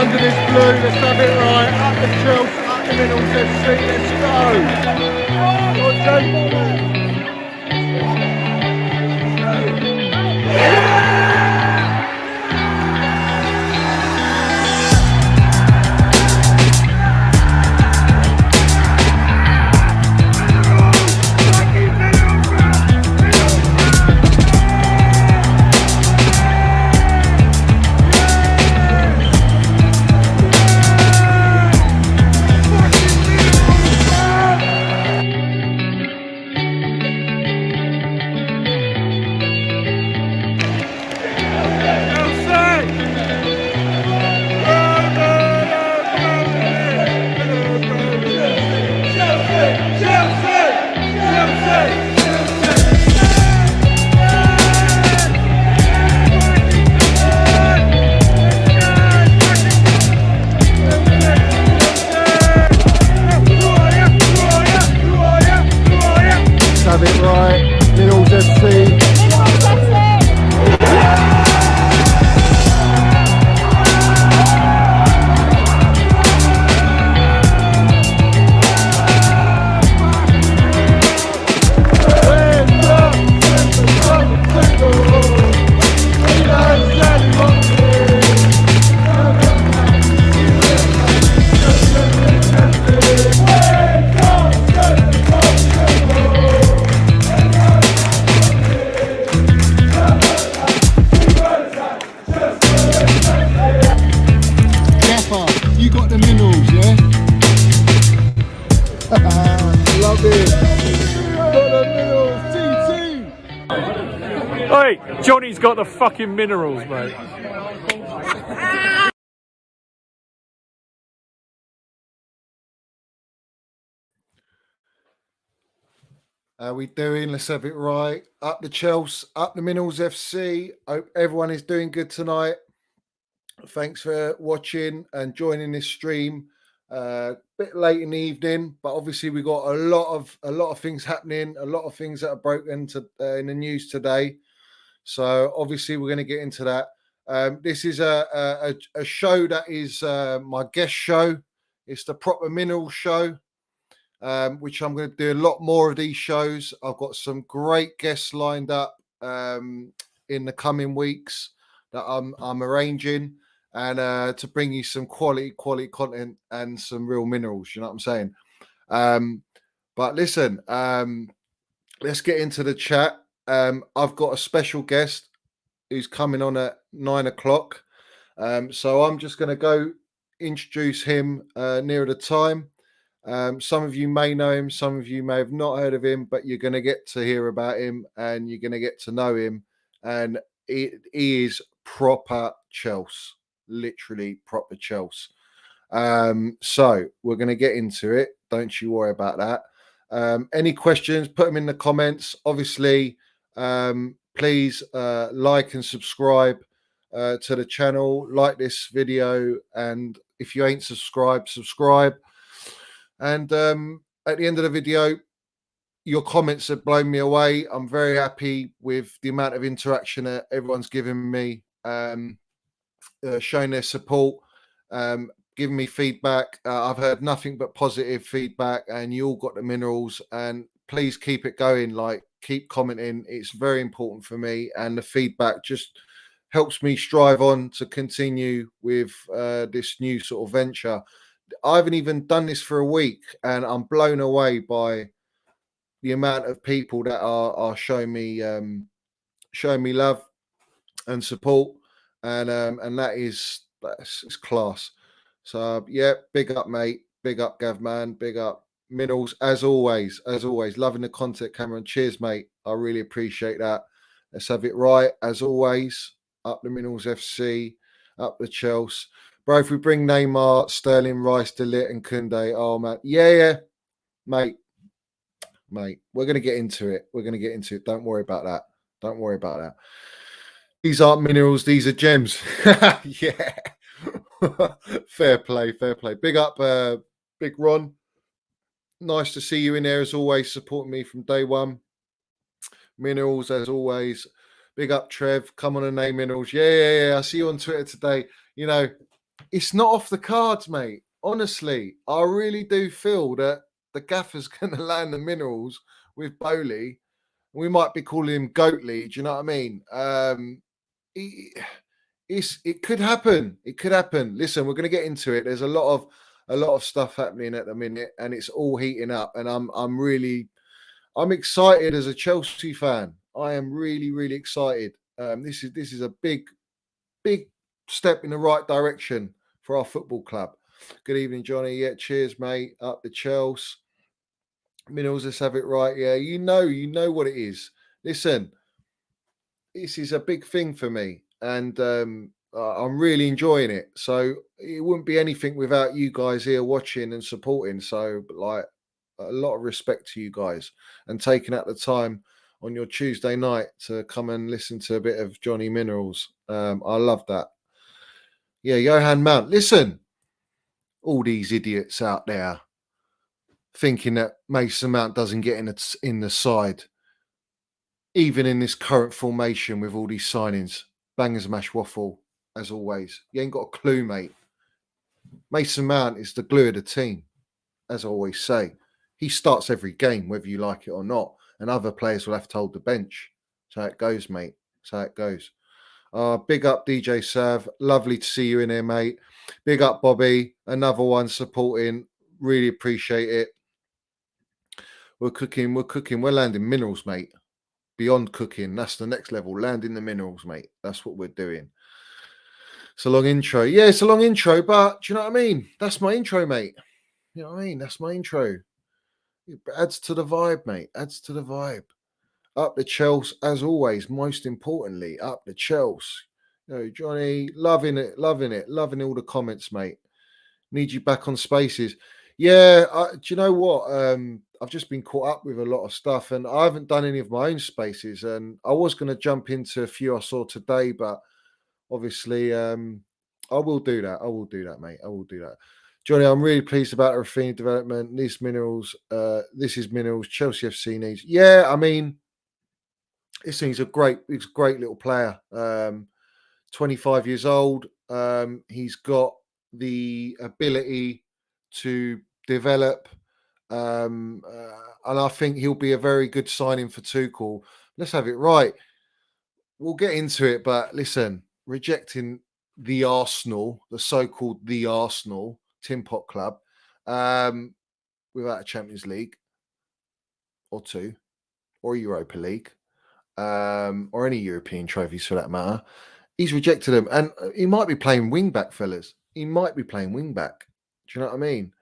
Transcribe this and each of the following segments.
under this blue, let's have it right. Up the Chels, up the middle, let's go. Have it right, Middles FC. You got the minerals, yeah? Love it. Got the minerals, TT. Hey, Johnny's got the fucking minerals, mate. How we doing? Let's have it right. Up the Chels, up the Minerals FC. Hope everyone is doing good tonight. Thanks for watching and joining this stream. Bit late in the evening, but obviously we got a lot of things happening, a lot of things that are broken in the news today. So obviously we're going to get into that. This is a show that is my guest show. It's the Proper Minerals show, which I'm going to do a lot more of these shows. I've got some great guests lined up in the coming weeks that I'm arranging, and to bring you some quality content and some real minerals. You know what I'm saying? But listen, let's get into the chat. I've got a special guest who's coming on at 9 o'clock. So I'm just going to go introduce him nearer the time. Some of you may know him, some of you may have not heard of him, but you're going to get to hear about him and you're going to get to know him. And he is proper Chels, literally proper Chels. So we're going to get into it. Don't you worry about that. Any questions, put them in the comments. Obviously, please like and subscribe to the channel, like this video, and if you ain't subscribed, subscribe. And at the end of the video, your comments have blown me away. I'm very happy with the amount of interaction that everyone's given me, showing their support, giving me feedback. I've heard nothing but positive feedback, and you all got the minerals. And please keep it going. Like, keep commenting. It's very important for me, and the feedback just helps me strive on to continue with this new sort of venture. I haven't even done this for a week, and I'm blown away by the amount of people that are showing me love and support, and that's class. So yeah, big up, mate. Big up, Gav, man. Big up, Middles. As always, loving the content, Cameron. Cheers, mate. I really appreciate that. Let's have it right, as always. Up the Minerals FC, up the Chels. Bro, if we bring Neymar, Sterling, Rice, De Ligt, and Koundé, oh, man. Yeah, mate. We're going to get into it. Don't worry about that. These aren't minerals. These are gems. Yeah. Fair play. Big up, Big Ron. Nice to see you in there, as always, supporting me from day one. Minerals, as always. Big up, Trev. Come on and name minerals. Yeah. I see you on Twitter today. You know, it's not off the cards, mate. Honestly, I really do feel that the gaffer's going to land the minerals with Boehly. We might be calling him Goatley. Do you know what I mean? It could happen. It could happen. Listen, we're going to get into it. There's a lot of stuff happening at the minute, and it's all heating up. And I'm excited as a Chelsea fan. I am really, really excited. This is a big step in the right direction for our football club. Good evening, Johnny. Yeah, cheers, mate. Up the Chels. Minerals, let's have it right. Yeah, you know what it is. Listen, this is a big thing for me, and I'm really enjoying it. So it wouldn't be anything without you guys here watching and supporting. So, like, a lot of respect to you guys and taking out the time on your Tuesday night to come and listen to a bit of Johnny Minerals. I love that. Yeah, Johan Mount. Listen, all these idiots out there thinking that Mason Mount doesn't get in the side, even in this current formation with all these signings. Bangers mash waffle, as always. You ain't got a clue, mate. Mason Mount is the glue of the team, as I always say. He starts every game, whether you like it or not, and other players will have to hold the bench. So it goes, mate. So it goes. Big up DJ Sav. Lovely to see you in here, mate. Big up Bobby. Another one supporting. Really appreciate it. We're cooking. We're landing minerals, mate. Beyond cooking. That's the next level. Landing the minerals, mate. That's what we're doing. It's a long intro. Yeah, it's a long intro, but do you know what I mean? That's my intro, mate. You know what I mean? That's my intro. It adds to the vibe, mate. Adds to the vibe. Up the Chels, as always. Most importantly, up the Chels. You know, Johnny, loving it, loving all the comments, mate. Need you back on Spaces. Yeah, do you know what? I've just been caught up with a lot of stuff, and I haven't done any of my own Spaces. And I was going to jump into a few I saw today, but obviously, I will do that. I will do that, mate. I will do that. Johnny, I'm really pleased about the Raphinha development. This minerals, this is minerals. Chelsea FC needs. Yeah, I mean, he's a great little player. 25 years old. He's got the ability to develop, and I think he'll be a very good signing for Tuchel. Let's have it right. We'll get into it, but listen, rejecting the Arsenal, the so-called the Arsenal Tin Pot Club, without a Champions League or two, or Europa League, or any European trophies for that matter. He's rejected them, and he might be playing wing back, fellas. He might be playing wing back. Do you know what I mean?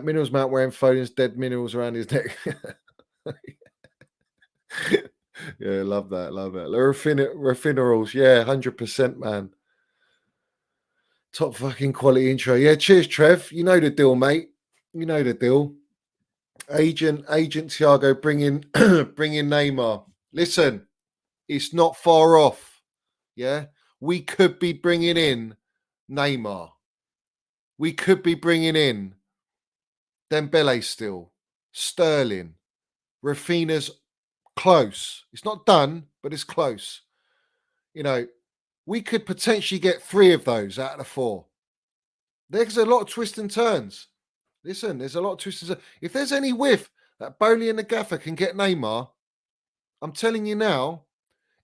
Minerals Mount wearing Foden's dead minerals around his neck. Yeah, love that. Raffinerals, yeah, 100%, man. Top fucking quality intro. Yeah, cheers, Trev. You know the deal, mate. You know the deal. Agent Thiago, bring in Neymar. Listen, it's not far off. Yeah, we could be bringing in Neymar. We could be bringing in Dembele still, Sterling, Raphinha's close. It's not done, but it's close. You know, we could potentially get 3 of those out of the 4. There's a lot of twists and turns. Listen, there's a lot of twists and turns. If there's any whiff that Boehly and the gaffer can get Neymar, I'm telling you now,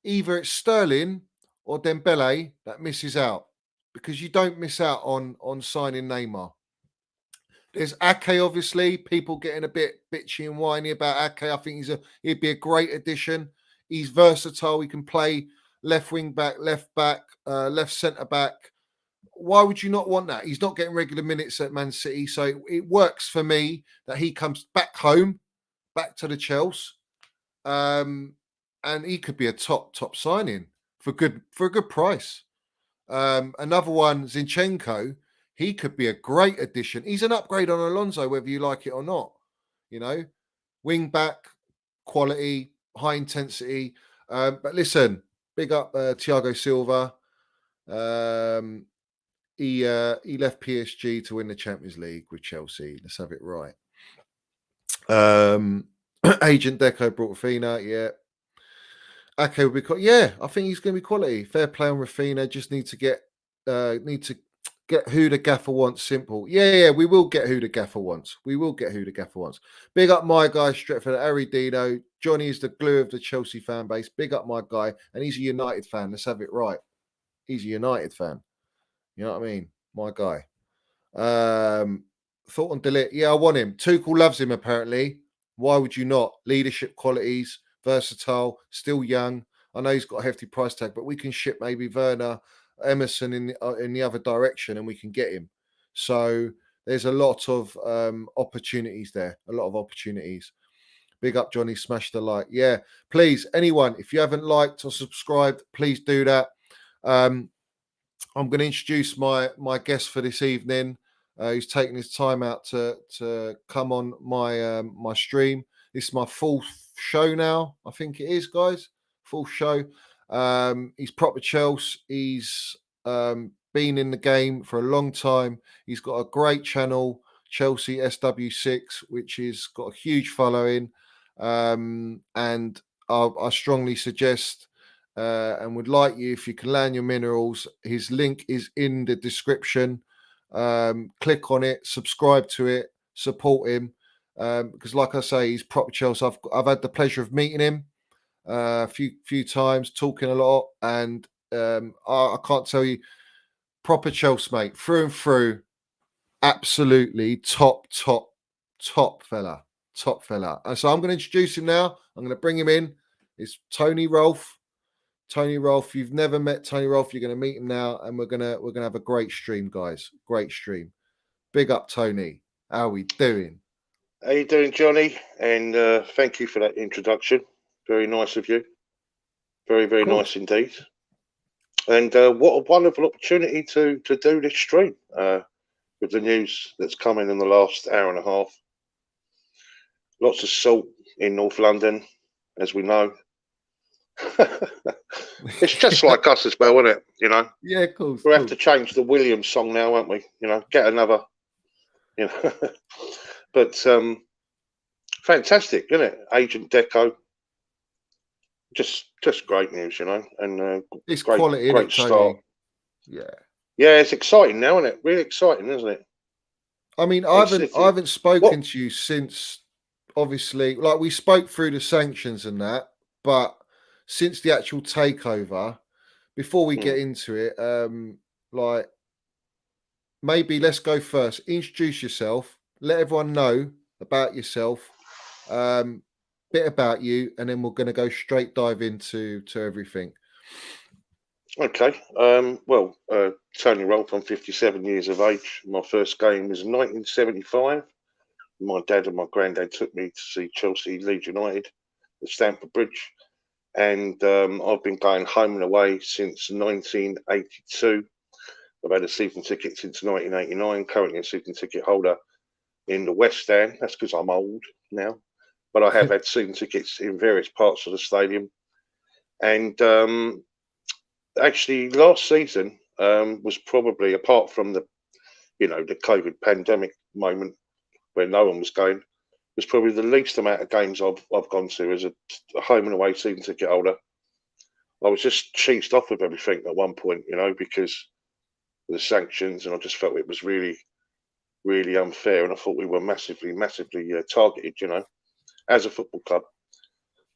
either it's Sterling or Dembele that misses out, because you don't miss out on signing Neymar. There's Ake, obviously. People getting a bit bitchy and whiny about Ake. I think he'd be a great addition. He's versatile. He can play left wing back, left centre back. Why would you not want that? He's not getting regular minutes at Man City, so it works for me that he comes back home, back to the Chels, and he could be a top signing for a good price. Another one, Zinchenko. He could be a great addition. He's an upgrade on Alonso, whether you like it or not. You know, wing back, quality, high intensity. But listen, big up Thiago Silva. He left PSG to win the Champions League with Chelsea. Let's have it right. Agent Deco brought Raphinha. Yeah. Okay, will be I think he's going to be quality. Fair play on Raphinha. Just need to Get who the gaffer wants. Simple. Yeah. We will get who the gaffer wants. We will get who the gaffer wants. Big up my guy, Stretford, Harry Dino. Johnny is the glue of the Chelsea fan base. Big up my guy. And he's a United fan. Let's have it right. He's a United fan. You know what I mean? My guy. Thought on delete. Yeah, I want him. Tuchel loves him, apparently. Why would you not? Leadership qualities, versatile, still young. I know he's got a hefty price tag, but we can ship maybe Werner, Emerson in the other direction, and we can get him. So there's a lot of opportunities there. A lot of opportunities. Big up, Johnny. Smash the like. Yeah, please, anyone, if you haven't liked or subscribed, please do that. I'm going to introduce my guest for this evening. Who's taking his time out to come on my stream. This is my fourth show now. I think it is, guys. Fourth show. He's proper Chels. He's been in the game for a long time. He's got a great channel, Chelsea SW6, which has got a huge following. And I strongly suggest and would like you, if you can land your minerals, his link is in the description. Click on it, subscribe to it, support him, because like I say, he's proper Chelsea. I've had the pleasure of meeting him a few times, talking a lot, and I can't tell you, proper Chelsea mate, through and through. Absolutely top fella. And so I'm going to introduce him now. I'm going to bring him in. It's Tony Rolph. Tony Rolph, you've never met Tony Rolph, you're going to meet him now, and we're gonna have a great stream, guys. Great stream. Big up, Tony. How are we doing? How you doing, Johnny? And thank you for that introduction. Very nice of you. Very nice indeed. And what a wonderful opportunity to do this stream with the news that's come in the last hour and a half. Lots of salt in North London, as we know. It's just like us as well, isn't it? You know. Yeah, of course. We'll have to change the Williams song now, won't we? You know, get another. You know, but fantastic, isn't it? Agent Deco. Just great news, you know, and it's quality, great start. Yeah, it's exciting now, isn't it? Really exciting, isn't it? I mean, I haven't spoken to you since, obviously, like we spoke through the sanctions and that, but since the actual takeover, before we get into it, like maybe let's go first. Introduce yourself. Let everyone know about yourself. Bit about you, and then we're going to go straight dive into everything. Okay. Well, Tony Rolph, I'm 57 years of age. My first game was in 1975. My dad and my granddad took me to see Chelsea Leeds United at Stamford Bridge. And I've been going home and away since 1982. I've had a season ticket since 1989. Currently a season ticket holder in the West Stand. That's because I'm old now. But I have had season tickets in various parts of the stadium. And actually, last season was probably, apart from the COVID pandemic moment where no one was going, was probably the least amount of games I've gone to as a home and away season ticket holder. I was just cheesed off with everything at one point, you know, because of the sanctions, and I just felt it was really, really unfair, and I thought we were massively targeted, you know, as a football club.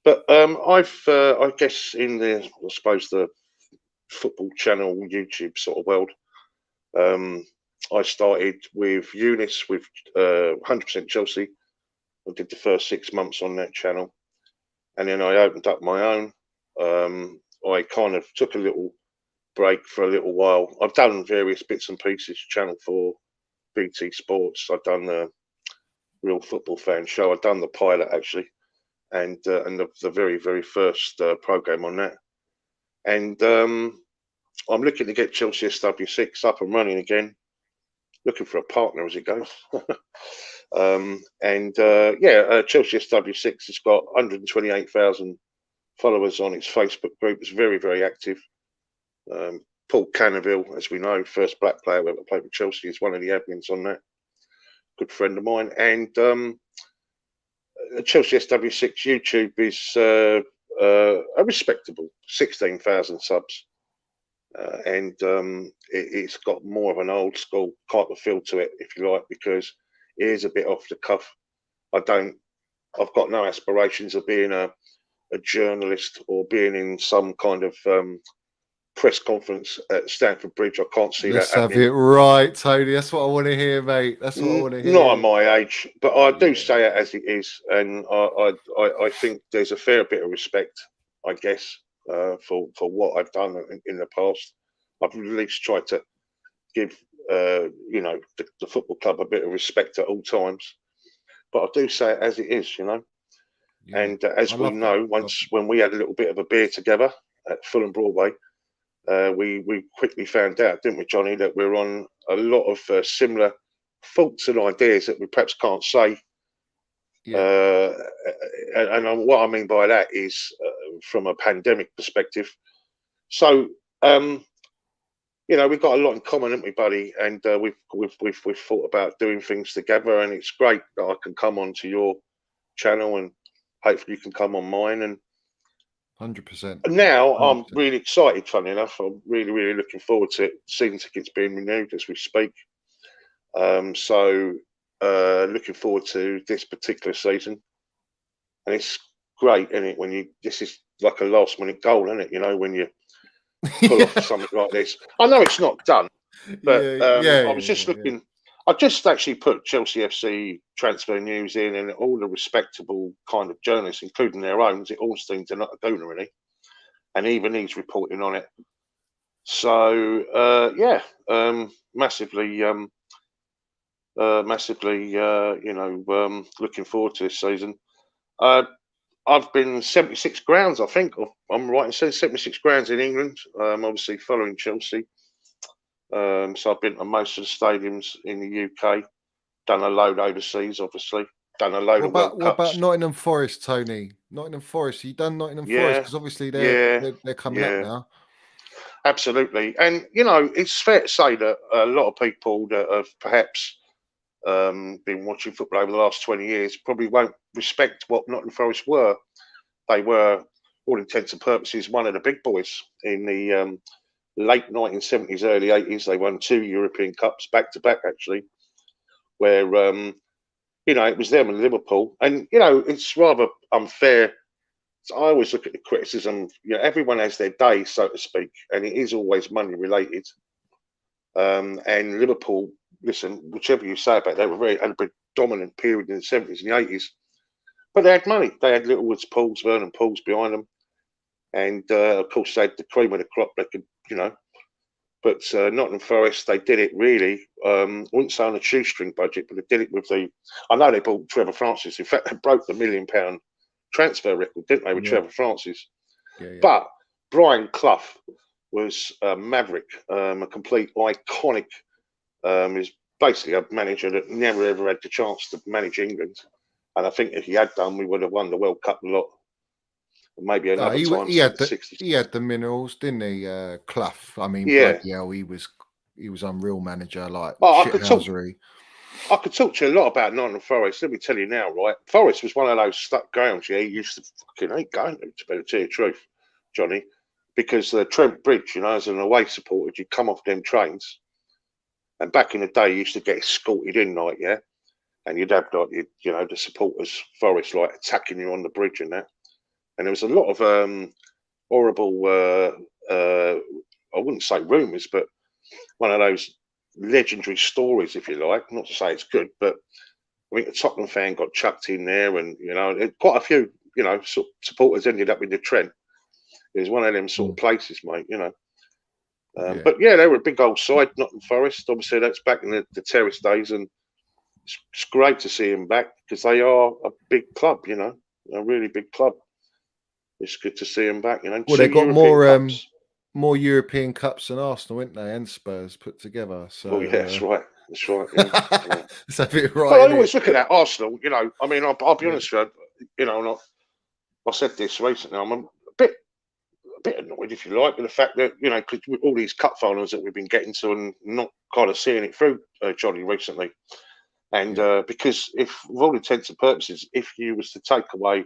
But I guess in the football channel YouTube sort of world, I started with Eunice with 100% Chelsea. I did the first 6 months on that channel, and then I opened up my own. I kind of took a little break for a little while. I've done various bits and pieces, Channel 4, BT Sports. I've done the Real Football Fan Show. I've done the pilot actually, and the very first program on that. And I'm looking to get Chelsea SW6 up and running again. Looking for a partner as it goes. Chelsea SW6 has got 128,000 followers on its Facebook group. It's very active. Paul Cannaville, as we know, first black player who ever played with Chelsea, is one of the admins on that. Good friend of mine. And Chelsea SW6 YouTube is a respectable 16,000 subs. and it's got more of an old school type of feel to it, if you like, because it is a bit off the cuff. I've got no aspirations of being a journalist or being in some kind of press conference at Stamford Bridge. I can't see Let's that have happening. it right, Tony. That's what I want to hear, mate. That's what I want to hear. Not at my age, but I do Yeah. say it as it is, and I think there's a fair bit of respect, I guess, for what I've done in the past. I've at least tried to give you know, the football club a bit of respect at all times. But I do say it as it is, you know. Yeah. And as I we love know, that. when we had a little bit of a beer together at Fulham Broadway, we quickly found out, didn't we, Johnny, that we're on a lot of similar thoughts and ideas that we perhaps can't say. Yeah. And what I mean by that is from a pandemic perspective. So, you know, we've got a lot in common, haven't we, buddy? And we've thought about doing things together, and it's great that I can come onto your channel, and hopefully you can come on mine. And 100%. now 100%. I'm really excited, funny enough. I'm really looking forward to it. Season tickets being renewed as we speak. So looking forward to this particular season. And it's great, isn't it, this is like a last minute goal, isn't it? You know, when you pull off something like this. I know it's not done, but I was just looking. I just actually put Chelsea FC transfer news in, and all the respectable kind of journalists, including their own, it all seems they're not a donor, really. And even he's reporting on it. So massively, you know, looking forward to this season. I've been 76 grounds, I think. I'm right in saying 76 grounds in England. Obviously following Chelsea. So I've been to most of the stadiums in the UK. Done a load overseas, obviously. Done a load of World Cups. What about Nottingham Forest, Tony? Nottingham Forest. You done Nottingham Forest because obviously they're coming up now. Absolutely, and you know it's fair to say that a lot of people that have perhaps been watching football over the last 20 years probably won't respect what Nottingham Forest were. They were, all intents and purposes, one of the big boys in the late 1970s, early 80s. They won 2 European Cups back to back, actually, where you know, it was them and Liverpool. And you know, it's rather unfair. So I always look at the criticism. You know, everyone has their day, so to speak, and it is always money related. And Liverpool, listen, whichever you say about it, they were had a dominant period in the 70s and the 80s. But they had money. They had Littlewoods Pools, Vernon Pools behind them. And, of course, they had the cream of the crop. They could, you know. But Nottingham Forest, they did it really, I wouldn't say on a shoestring budget, but they did it with the... I know they bought Trevor Francis. In fact, they broke the £1 million transfer record, didn't they, with Trevor Francis? But Brian Clough was a maverick, a complete iconic. Is basically a manager that never ever had the chance to manage England, and I think if he had done, we would have won the World Cup a lot. Maybe another time. He had the minerals, didn't he? Clough. I mean, bloody hell, he was unreal manager. Like I could talk to you a lot about Nottingham Forest. Let me tell you now, right? Forest was one of those stuck grounds. Yeah, he used to fucking hate going to better tell you the truth, Johnny, because the Trent Bridge, you know, as an away supporter, you'd come off them trains, and back in the day, you used to get escorted in, like, yeah, and you'd have like, you know, the supporters, Forest, like attacking you on the bridge and that. And there was a lot of horrible, I wouldn't say rumours, but one of those legendary stories, if you like. Not to say it's good, but I think a Tottenham fan got chucked in there, and you know, quite a few, you know, supporters ended up in the Trent. It was one of them sort of places, mate. You know. But yeah, they were a big old side, Nottingham Forest. Obviously, that's back in the terrace days, and it's great to see them back because they are a big club. You know, a really big club. It's good to see them back. You know, well, they got more European Cups than Arsenal, didn't they, and Spurs put together. So, yeah, that's right. That's right. Yeah. Let's have it right. But I always look at that Arsenal. You know, I mean, I'll be honest with you. You know, I said this recently. I'm a bit annoyed, if you like, with the fact that, you know, all these cup finals that we've been getting to and not kind of seeing it through, Johnny, recently. And because if, for all intents and purposes, if you was to take away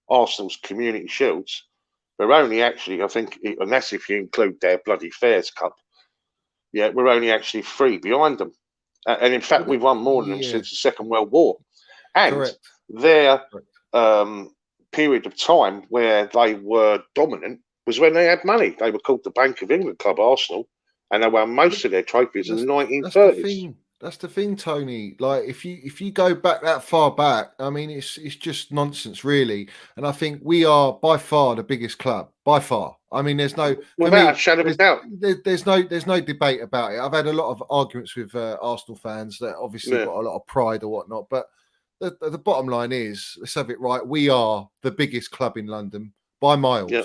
Arsenal's Community Shields, We're only actually, I think, and that's if you include their bloody Fairs Cup. Yeah, we're only actually 3 behind them. And in fact, we've won more than them since the Second World War. And Correct. their period of time where they were dominant was when they had money. They were called the Bank of England Club, Arsenal, and they won most of their trophies in the 1930s. That's the thing, Tony. Like if you go back that far back, I mean, it's just nonsense, really. And I think we are by far the biggest club, by far. I mean, there's no without a shadow of a doubt. There's no debate about it. I've had a lot of arguments with Arsenal fans that obviously got a lot of pride or whatnot, but the bottom line is, let's have it right. We are the biggest club in London by miles. Yeah.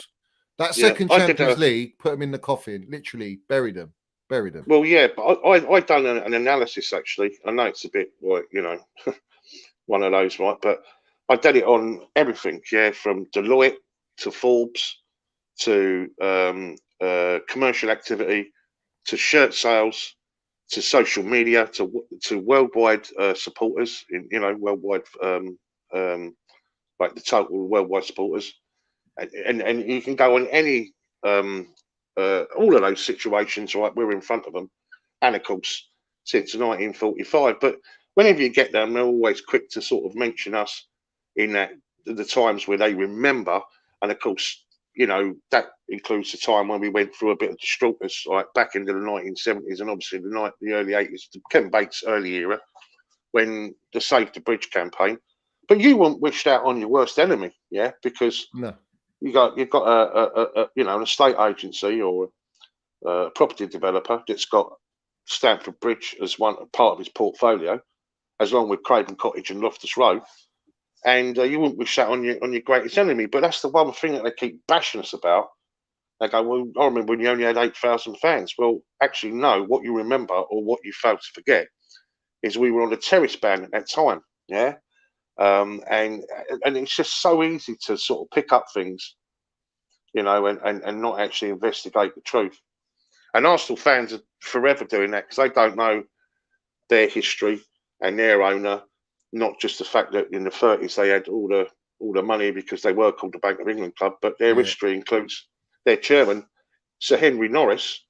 That second Champions League put them in the coffin, literally buried them. Well, yeah, but I done an analysis actually. I know it's a bit like, you know, one of those, right? But I did it on everything, yeah, from Deloitte to Forbes to commercial activity to shirt sales to social media to worldwide supporters, you know, worldwide like the total worldwide supporters, and you can go on any all of those situations, right? We're in front of them, and of course since 1945. But whenever you get them, they're always quick to sort of mention us in that the times where they remember, and of course, you know, that includes the time when we went through a bit of distraughtus, like back into the 1970s and obviously the early 80s, the Ken Bates early era, when the Save the Bridge campaign. But you wouldn't wish that on your worst enemy, yeah, because you've got a you know, an estate agency or a property developer that's got Stamford Bridge as one part of his portfolio, as long with Craven Cottage and Loftus Road. And you wouldn't wish that on your greatest enemy. But that's the one thing that they keep bashing us about. They go, well, I remember when you only had 8,000 fans. Well, actually, no. What you remember or what you fail to forget is we were on a terrace ban at that time. Yeah. And it's just so easy to sort of pick up things, you know, and not actually investigate the truth. And Arsenal fans are forever doing that because they don't know their history and their owner. Not just the fact that in the 30s they had all the money because they were called the Bank of England Club, but their history includes their chairman, Sir Henry Norris,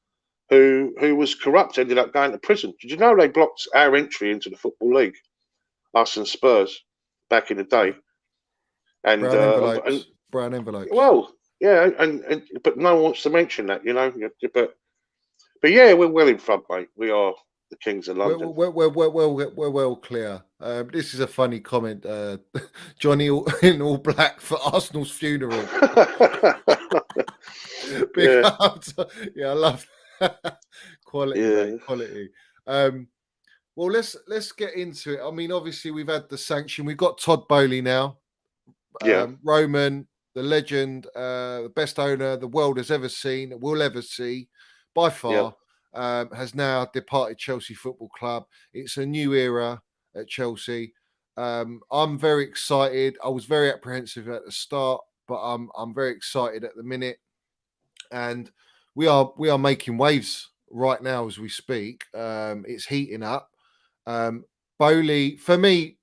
who was corrupt, ended up going to prison. Did you know they blocked our entry into the Football League, us and Spurs, back in the day? And brown envelopes. Well, yeah, and but no one wants to mention that, you know. But yeah, we're well in front, mate. We are the Kings of London. We're well clear. This is a funny comment. Johnny in all black for Arsenal's funeral. I love that. Quality, mate, quality. Well, let's get into it. I mean, obviously we've had the sanction. We've got Todd Boehly now. Roman, the legend, the best owner the world has ever seen, will ever see, by far. Has now departed Chelsea Football Club. It's a new era at Chelsea. I'm very excited. I was very apprehensive at the start, but I'm very excited at the minute. And we are making waves right now as we speak. It's heating up. Boehly, for me,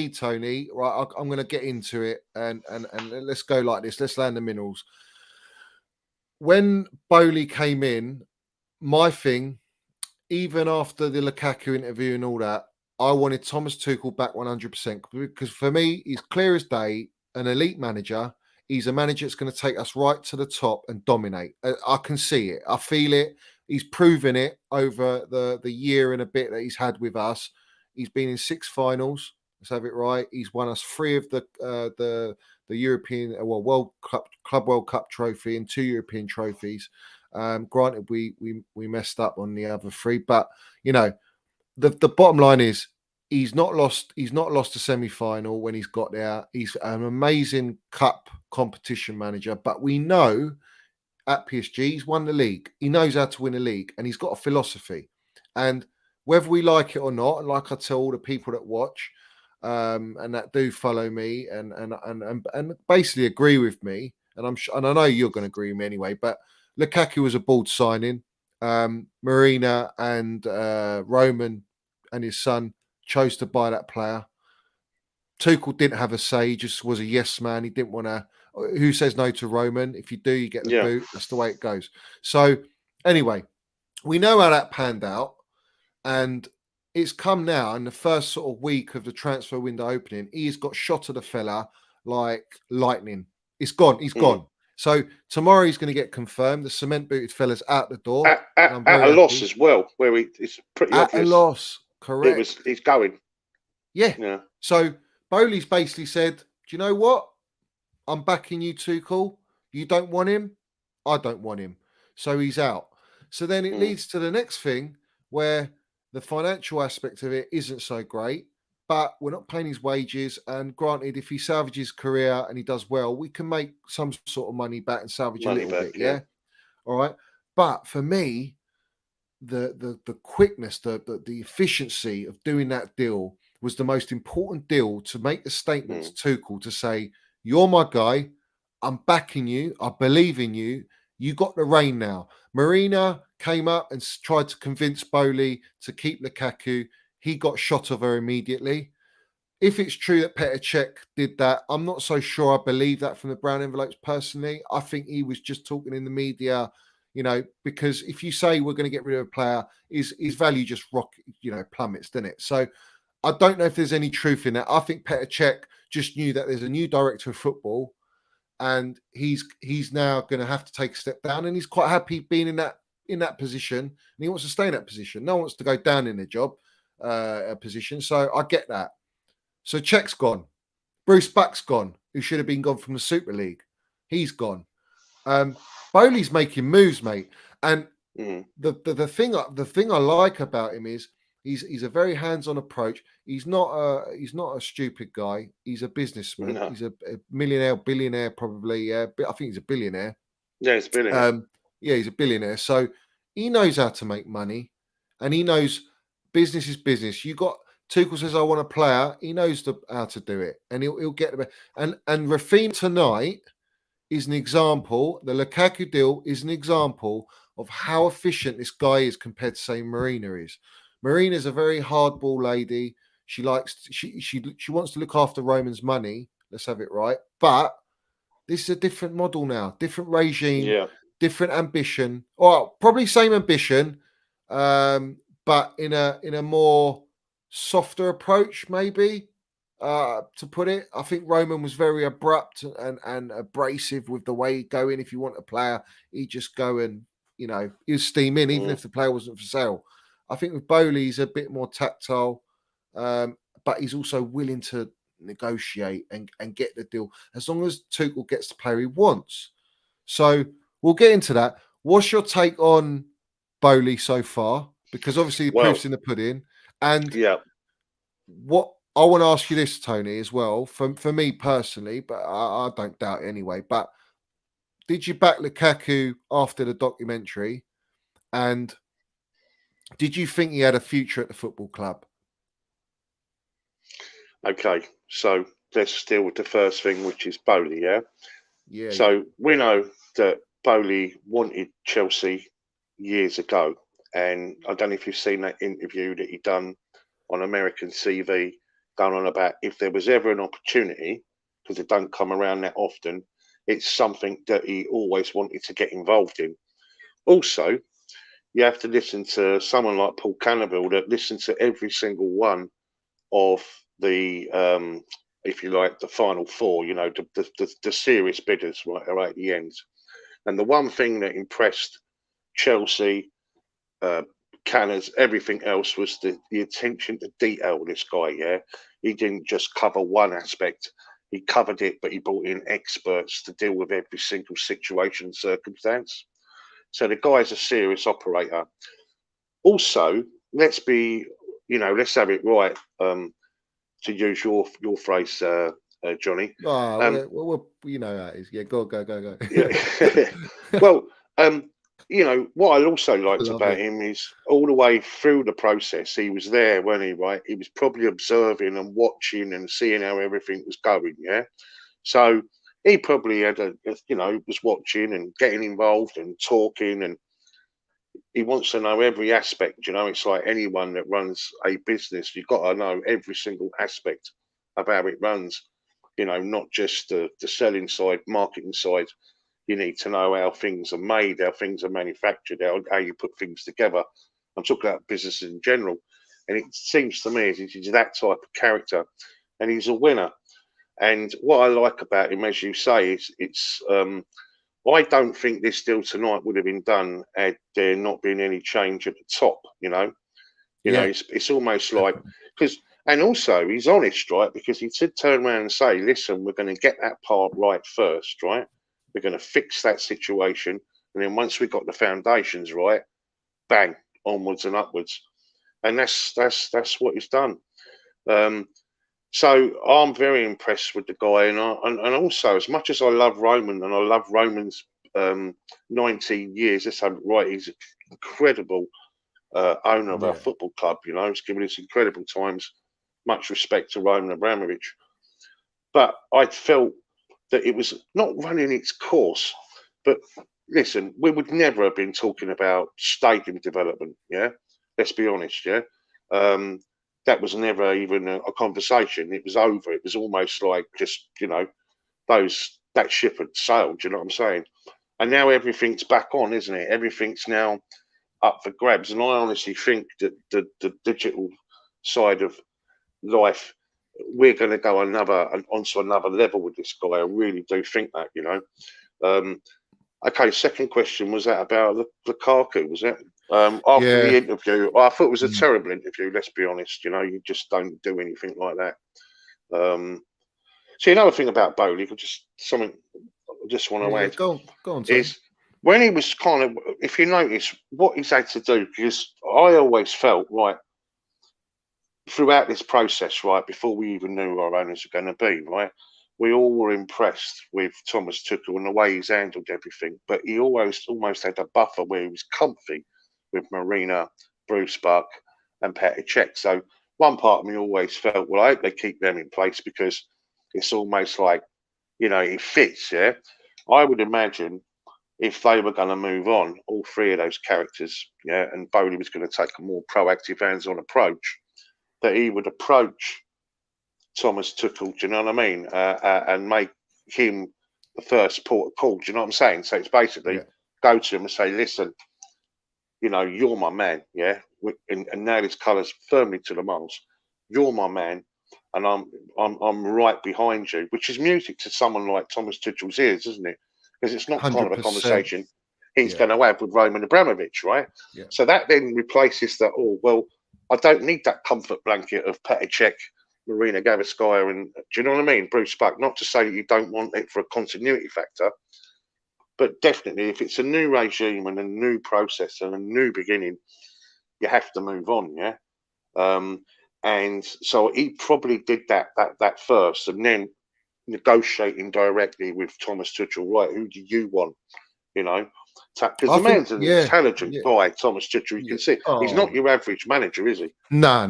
Tony, right, I'm going to get into it and let's go like this. Let's land the minerals. When Boehly came in, my thing, even after the Lukaku interview and all that, I wanted Thomas Tuchel back 100% because for me, he's clear as day, an elite manager. He's a manager that's going to take us right to the top and dominate. I can see it. I feel it. He's proven it over the year and a bit that he's had with us. He's been in 6 finals. Let's have it right. He's won us 3 of the European, World Cup, Club World Cup trophy and 2 European trophies. Granted, we messed up on the other 3, but you know, the bottom line is he's not lost a semi-final when he's got there. He's an amazing cup competition manager, but we know at PSG he's won the league. He knows how to win a league, and he's got a philosophy. And whether we like it or not, and like I tell all the people that watch and that do follow me and basically agree with me, and I know you're going to agree with me anyway, but Lukaku was a bold signing. Marina and Roman and his son chose to buy that player. Tuchel didn't have a say. He just was a yes man. He didn't want to Who says no to Roman? If you do, you get the Yeah. boot. That's the way it goes. So anyway, we know how that panned out, and it's come now in the first sort of week of the transfer window opening. He's got shot at the fella like lightning. It's gone. He's gone. So tomorrow he's going to get confirmed. The cement booted fella's out the door. At I'm a very loss happy. as well, where it's pretty At obvious a loss, correct. he's going. Yeah. Yeah. So Boehly's basically said, "Do you know what? I'm backing you, Tuchel. You don't want him. I don't want him. So he's out." So then it leads to the next thing where the financial aspect of it isn't so great, but we're not paying his wages. And granted, if he salvages his career and he does well, we can make some sort of money back and salvage a Money little back, bit. yeah. Yeah. All right. But for me, the quickness, the efficiency of doing that deal was the most important deal to make the statement to Tuchel to say, "You're my guy. I'm backing you. I believe in you. You got the reign now." Marina came up and tried to convince Boehly to keep Lukaku. He got shot of her immediately. If it's true that Petr Cech did that, I'm not so sure I believe that from the brown envelopes personally. I think he was just talking in the media, because if you say we're going to get rid of a player, his value just plummets, doesn't it? So I don't know if there's any truth in that. I think Petr Cech just knew that there's a new director of football, and he's now going to have to take a step down, and he's quite happy being in that position, and he wants to stay in that position. No one wants to go down in their job position, so I get that. So Cech's gone. Bruce Buck's gone, who should have been gone from the Super League. He's gone. Boehly's making moves, mate, and the thing I like about him is he's a very hands-on approach. He's not a stupid guy. He's a businessman. No. He's a millionaire, billionaire, probably. Yeah, I think he's a billionaire. Yeah, he's a billionaire. Yeah, he's a billionaire. So he knows how to make money, and he knows business is business. You got Tuchel says, "I want a player." He knows how to do it, and he'll get the and Raphinha tonight is an example. The Lukaku deal is an example of how efficient this guy is compared to, say, Marina is. Marina is a very hardball lady. She wants to look after Roman's money. Let's have it right. But this is a different model now, different regime, different ambition. Or probably same ambition, but in a more softer approach, maybe. To put it, I think Roman was very abrupt and abrasive with the way he'd go in. If you want a player, he'd just go and, he'd steam in, even if the player wasn't for sale. I think with Boehly, he's a bit more tactile, but he's also willing to negotiate and get the deal as long as Tuchel gets the player he wants. So we'll get into that. What's your take on Boehly so far? Because obviously the proof's in the pudding. And what I want to ask you this, Tony, as well, for me personally, but I don't doubt it anyway. But did you back Lukaku after the documentary? And did you think he had a future at the football club? Okay, so let's deal with the first thing, which is Boehly, yeah? Yeah. So we know that Boehly wanted Chelsea years ago. And I don't know if you've seen that interview that he done on American TV, going on about if there was ever an opportunity, because it don't come around that often, it's something that he always wanted to get involved in. Also, you have to listen to someone like Paul Cannaville that listens to every single one of the, if you like, the final four, the serious bidders right at the end. And the one thing that impressed Chelsea, Canners, everything else was the attention to detail with this guy, yeah? He didn't just cover one aspect. He covered it, but he brought in experts to deal with every single situation and circumstance. So the guy's a serious operator. Also, let's have it right, to use your phrase, Johnny. Well, you know how it is. Yeah, go. Yeah. Well, what I also liked about him is all the way through the process, he was there, wasn't he, right? He was probably observing and watching and seeing how everything was going, yeah? So he probably had was watching and getting involved and talking, and he wants to know every aspect, It's like anyone that runs a business, you've got to know every single aspect of how it runs. You know, not just the selling side, marketing side. You need to know how things are made, how things are manufactured, how you put things together. I'm talking about business in general. And it seems to me he's that type of character, and he's a winner. And what I like about him, as you say, is I don't think this deal tonight would have been done had there not been any change at the top. You know, it's almost like because, and also he's honest, right? Because he did turn around and say, "Listen, we're going to get that part right first, right? We're going to fix that situation, and then once we've got the foundations right, bang, onwards and upwards." And that's what he's done. So I'm very impressed with the guy, and also as much as I love Roman and I love Roman's 19 years, let's have it right, he's an incredible owner of our football club. You know, he's given us incredible times. Much respect to Roman Abramovich, but I felt that it was not running its course. But listen, we would never have been talking about stadium development. Yeah, let's be honest. Yeah. That was never even a conversation. It was over. It was almost like just, you know, that ship had sailed. You know what I'm saying? And now everything's back on, isn't it? Everything's now up for grabs. And I honestly think that the digital side of life, we're going to go onto another level with this guy. I really do think that, you know. Okay, second question, was that about Lukaku, was it? After the interview, I thought it was a terrible interview, let's be honest. You know, you just don't do anything like that. See, another thing about Boehly, something I just want to add. Go on, is when he was kind of, if you notice, what he's had to do, because I always felt, right, throughout this process, right, before we even knew who our owners were going to be, right, we all were impressed with Thomas Tuchel and the way he's handled everything. But he almost had a buffer where he was comfy with Marina, Bruce Buck, and Petr Cech. So one part of me always felt, well, I hope they keep them in place because it's almost like, you know, it fits. Yeah, I would imagine if they were going to move on, all three of those characters, yeah, and Boehly was going to take a more proactive, hands-on approach, that he would approach Thomas Tuchel, do you know what I mean? And make him the first port of call, do you know what I'm saying? So it's basically go to him and say, listen, you know, you're my man, yeah? And now his colours firmly to the mast. You're my man, and I'm right behind you, which is music to someone like Thomas Tuchel's ears, isn't it? Because it's not 100%. Kind of a conversation he's going to have with Roman Abramovich, right? Yeah. So that then replaces that, oh, well, I don't need that comfort blanket of Petr Cech, Marina Gavaskaya, and do you know what I mean? Bruce Buck. Not to say that you don't want it for a continuity factor, but definitely if it's a new regime and a new process and a new beginning, you have to move on, yeah? And so he probably did that first, and then negotiating directly with Thomas Tuchel, right, who do you want, you know? Because the man's an intelligent guy, Thomas Tuchel. You can see he's not your average manager, is he? No.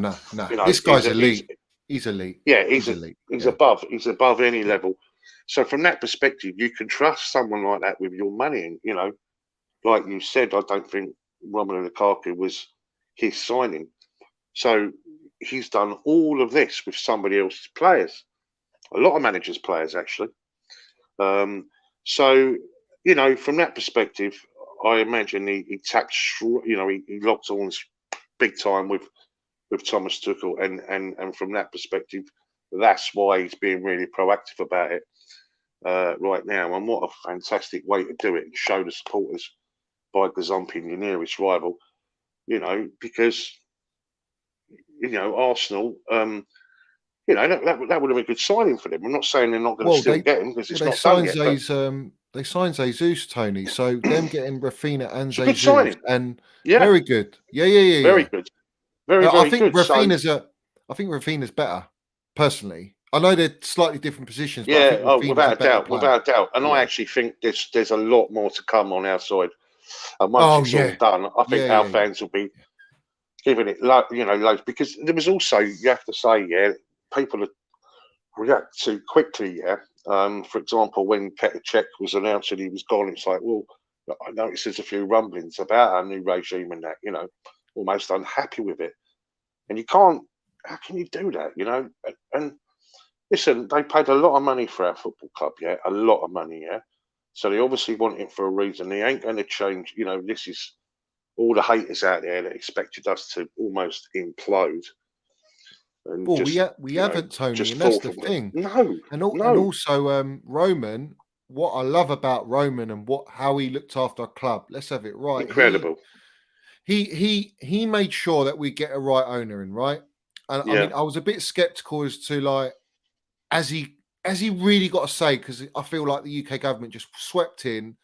You know, this guy's elite. He's elite. Yeah, he's elite. He's above any level. So from that perspective, you can trust someone like that with your money. And, you know, like you said, I don't think Romelu Lukaku was his signing. So he's done all of this with somebody else's players. A lot of managers' players, actually. So, you know, from that perspective, I imagine he tapped, you know, he locked horns big time with Thomas Tuchel, and from that perspective, that's why he's being really proactive about it right now. And what a fantastic way to do it and show the supporters by gazumping your nearest rival, you know, because, you know, Arsenal, you know, that would have been a good signing for them. I'm not saying they're not going to still get him because it's not done yet. They signed Jesus, Tony. So them getting Raphinha and Jesus, good signing, and very good. Yeah. Very good. Very I think good. I think Raphinha's better, personally. I know they're slightly different positions. But Yeah, I think without a doubt. And I actually think there's a lot more to come on our side. And once it's all done, I think our fans will be giving it, you know, loads. Because there was also, you have to say, people react too quickly, for example, when Petr Cech was announced that he was gone, it's like, well, I noticed there's a few rumblings about our new regime and that, you know, almost unhappy with it. And you can't, how can you do that, you know? And listen, they paid a lot of money for our football club, yeah, a lot of money, yeah. So they obviously want it for a reason. They ain't going to change. You know, this is all the haters out there that expected us to almost implode and Well, just, we you know, haven't, Tony, just and that's fall the from it. thing. No, And no, also Roman. What I love about Roman and how he looked after our club. Let's have it right. incredible. He made sure that we get a right owner in, right. And I Yeah, mean, I was a bit skeptical as to like, has he really got a say? Because I feel like the UK government just swept in,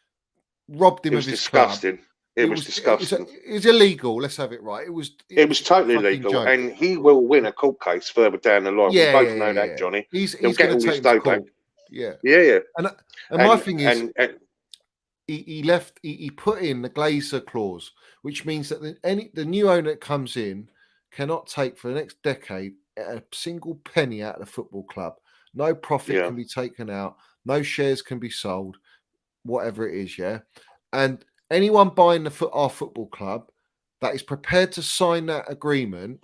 robbed him it of was his club. disgusting. It was disgusting. It was illegal. Let's have it right. It It was was totally fucking legal, joke. and he will win a court case further down the line. We Yeah, both yeah, know yeah, that, yeah. Johnny. He'll He's get going to all take his him to dough back. court. Yeah, Yeah, yeah. and my thing is, And he put in the Glazer clause, which means that the new owner that comes in cannot take for the next decade a single penny out of the football club. No profit yeah, can be taken out. No shares can be sold. Whatever it is, yeah. And anyone buying our football club that is prepared to sign that agreement,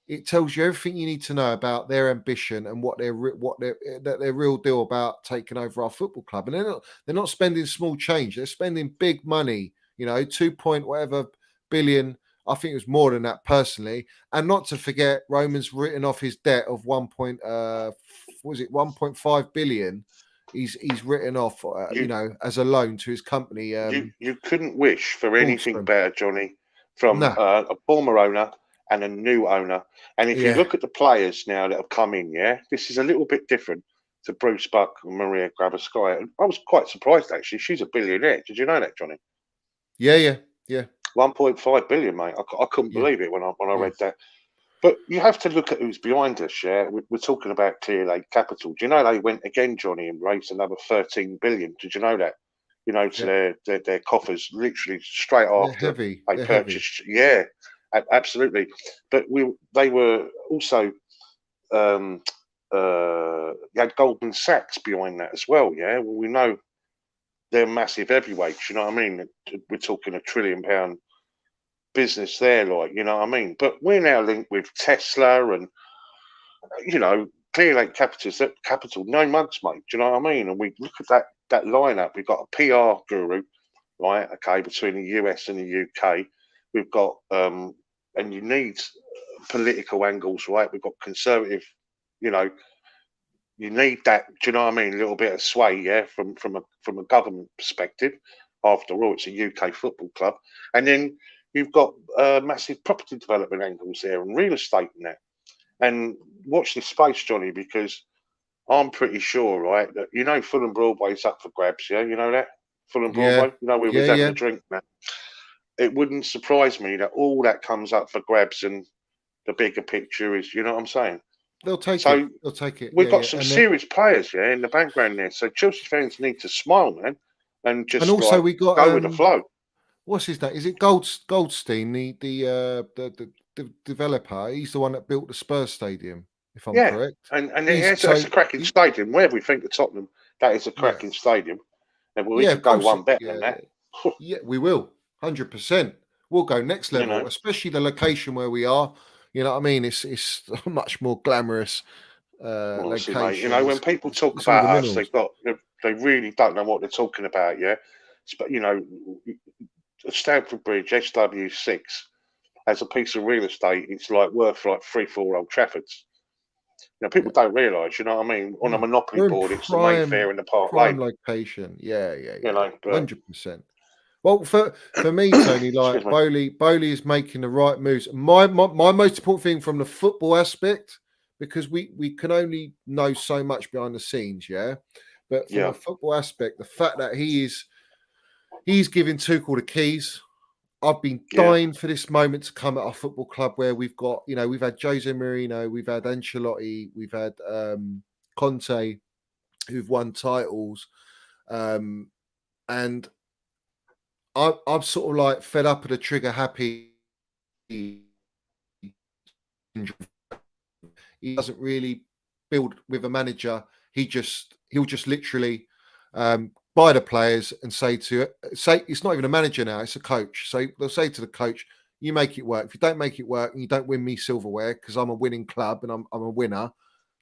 it tells you everything you need to know about their ambition and what they're real deal about taking over our football club. And they're not spending small change; they're spending big money. You know, 2 point whatever billion. I think it was more than that personally. And not to forget, Roman's written off his debt of 1.5 billion. He's written off, you as a loan to his company. you couldn't wish for anything Nordstrom. better, Johnny, from Nah, a former owner and a new owner. And if you yeah, look at the players now that have come in, yeah, this is a little bit different to Bruce Buck and Maria Graverskaya. I was quite surprised actually. She's a billionaire. Did you know that, Johnny? yeah, yeah, 1.5 billion, mate. I couldn't yeah, believe it when I yeah. read that. But you have to look at who's behind us, yeah. We're talking about Clear Lake Capital. Do you know they went again, Johnny, and raised another 13 billion? Did you know that? You know, Yeah. to their coffers, literally straight They're after heavy. they They're heavy. purchased. Yeah, absolutely. But they were also you had Goldman Sachs behind that as well. Yeah, well, we know they're massive heavyweights. You know what I mean? We're talking £1 trillion business there, like, you know what I mean? But we're now linked with Tesla and, you know, Clear Lake Capital, no mugs, mate. Do you know what I mean? And we look at that lineup. We've got a PR guru, right? Okay, between the US and the UK. We've got and you need political angles, right? We've got conservative, you know, you need that. Do you know what I mean? A little bit of sway, yeah, from a government perspective. After all, it's a UK football club, and then you've got massive property development angles there and real estate and that. And watch this space, Johnny, because I'm pretty sure, right, that you know Fulham Broadway's up for grabs. Yeah, you know that Fulham Yeah. Broadway. You know we Yeah. was having Yeah. a drink. Now it wouldn't surprise me that all that comes up for grabs, and the bigger picture is, you know what I'm saying. They'll take it. So They'll take it. we've Yeah. got Yeah. some serious players, yeah, in the background there. So Chelsea fans need to smile, man, and And just also like we got go with the flow. what's his name? Is it Goldstein, the developer? He's the one that built the Spurs stadium, if I'm Yeah, correct. and He's that's so a cracking he, stadium. Wherever we think of Tottenham, that is a yeah. cracking stadium. And we Yeah, could of go course. one better Yeah, than yeah. that. Yeah, we will. 100%. We'll go next You level, know, especially the location where we are. You know what I mean? It's a much more glamorous honestly, mate. You location. know, when people talk It's all the about us, minerals. they really don't know what they're talking about. Yeah, but you know, Stamford Bridge SW6 as a piece of real estate, it's like worth like 3-4 Old Traffords. You know, people Yeah. don't realise. You know what I mean? On a No, monopoly we're in board, it's the Mayfair and the Park prime Lane. location. Yeah, yeah, You yeah. know, but 100%. Well, for me, Tony, excuse like me. Boehly is making the right moves. My most important thing from the football aspect, because we can only know so much behind the scenes, yeah. But from Yeah, a football aspect, the fact that he's giving Tuchel the keys. I've been yeah, dying for this moment to come at our football club where we've got, we've had Jose Mourinho, we've had Ancelotti, we've had Conte, who've won titles, and I'm sort of like fed up of the trigger happy. He doesn't really build with a manager. He'll just literally buy the players and say it's not even a manager now, it's a coach. So they'll say to the coach, you make it work. If you don't make it work and you don't win me silverware because I'm a winning club and I'm a winner,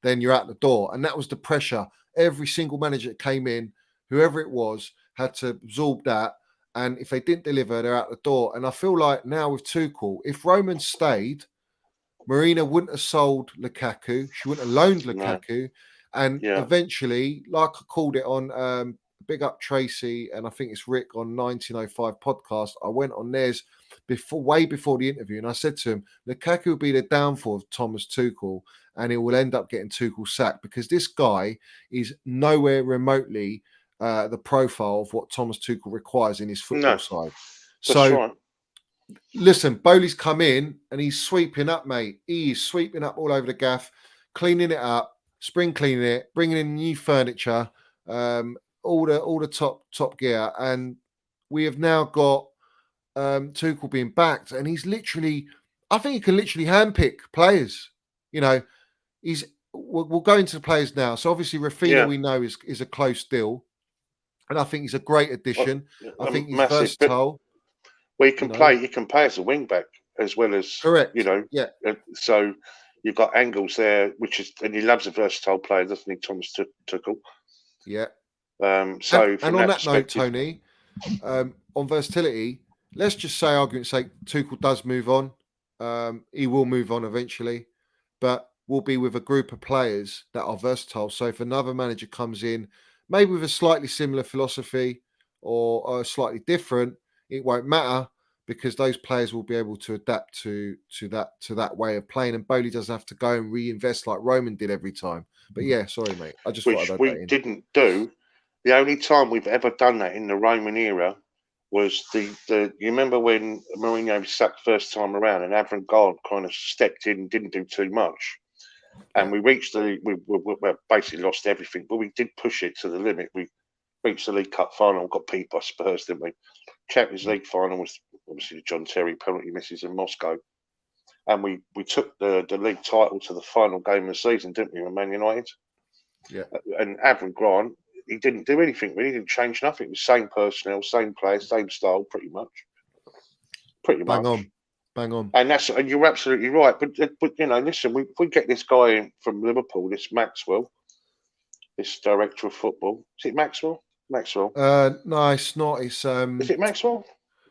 then you're out the door. And that was the pressure. Every single manager that came in, whoever it was, had to absorb that. And if they didn't deliver, they're out the door. And I feel like now with Tuchel, if Roman stayed, Marina wouldn't have sold Lukaku. She wouldn't have loaned Lukaku. And eventually, like I called it on Big Up Tracy, and I think it's Rick on 1905 podcast, I went on theirs way before the interview, and I said to him, Lukaku will be the downfall of Thomas Tuchel, and it will end up getting Tuchel sacked, because this guy is nowhere remotely the profile of what Thomas Tuchel requires in his football side. So, right. Listen, Boehly's come in and he's sweeping up, mate. He is sweeping up all over the gaff, cleaning it up, spring cleaning it, bringing in new furniture, all the top gear, and we have now got Tuchel being backed, and he's literally, I think he can literally handpick players. You know, we'll go into the players now. So obviously Raphinha we know is a close deal, and I think he's a great addition. I think he's versatile. Well, he can play as a wing back as well as correct. So you've got angles there, and he loves a versatile player, doesn't he, Thomas Tuchel? Yeah. So and on that note, Tony, on versatility, let's just say, argument's sake, Tuchel does move on. He will move on eventually, but we'll be with a group of players that are versatile. So if another manager comes in, maybe with a slightly similar philosophy or slightly different, it won't matter, because those players will be able to adapt to that way of playing, and Boehly doesn't have to go and reinvest like Roman did every time. But yeah, sorry, mate. I just thought I'd add that in. Didn't do. The only time we've ever done that in the Roman era was the you remember when Mourinho was sacked first time around and Avram Grant kind of stepped in and didn't do too much, and we reached we basically lost everything, but we did push it to the limit. We reached the League Cup final, got beat by Spurs, didn't we? Champions League final was obviously the John Terry penalty misses in Moscow, and we took the league title to the final game of the season, didn't we, with Man United? Yeah. And Avram Grant, he didn't do anything really. He didn't change nothing. It was same personnel, same players, same style, pretty much. Bang on. And you're absolutely right. But listen, if we get this guy in from Liverpool, this Maxwell, this director of football, is it Maxwell? No, it's not. It's Is it Maxwell?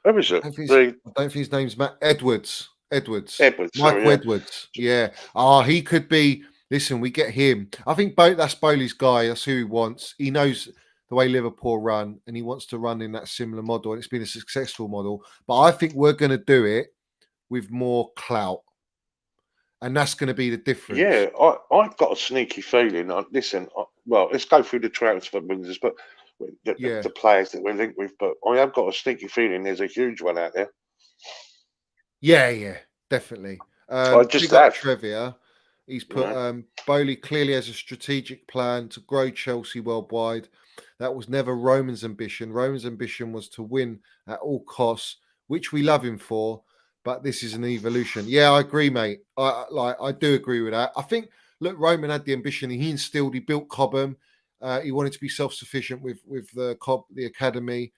Who is it? I don't think his name's Edwards. Michael Edwards. Yeah. He could be. Listen, we get him. I think that's Boehly's guy. That's who he wants. He knows the way Liverpool run, and he wants to run in that similar model, and it's been a successful model. But I think we're going to do it with more clout, and that's going to be the difference. Yeah, I've got a sneaky feeling. Let's go through the transfer windows, but the players that we're linked with. But I have got a sneaky feeling there's a huge one out there. Yeah, definitely. Trevia. He's put Boehly clearly has a strategic plan to grow Chelsea worldwide. That was never Roman's ambition. Roman's ambition was to win at all costs, which we love him for. But this is an evolution. Yeah, I agree, mate. I do agree with that. I think, look, Roman had the ambition. He built Cobham. He wanted to be self-sufficient with the academy,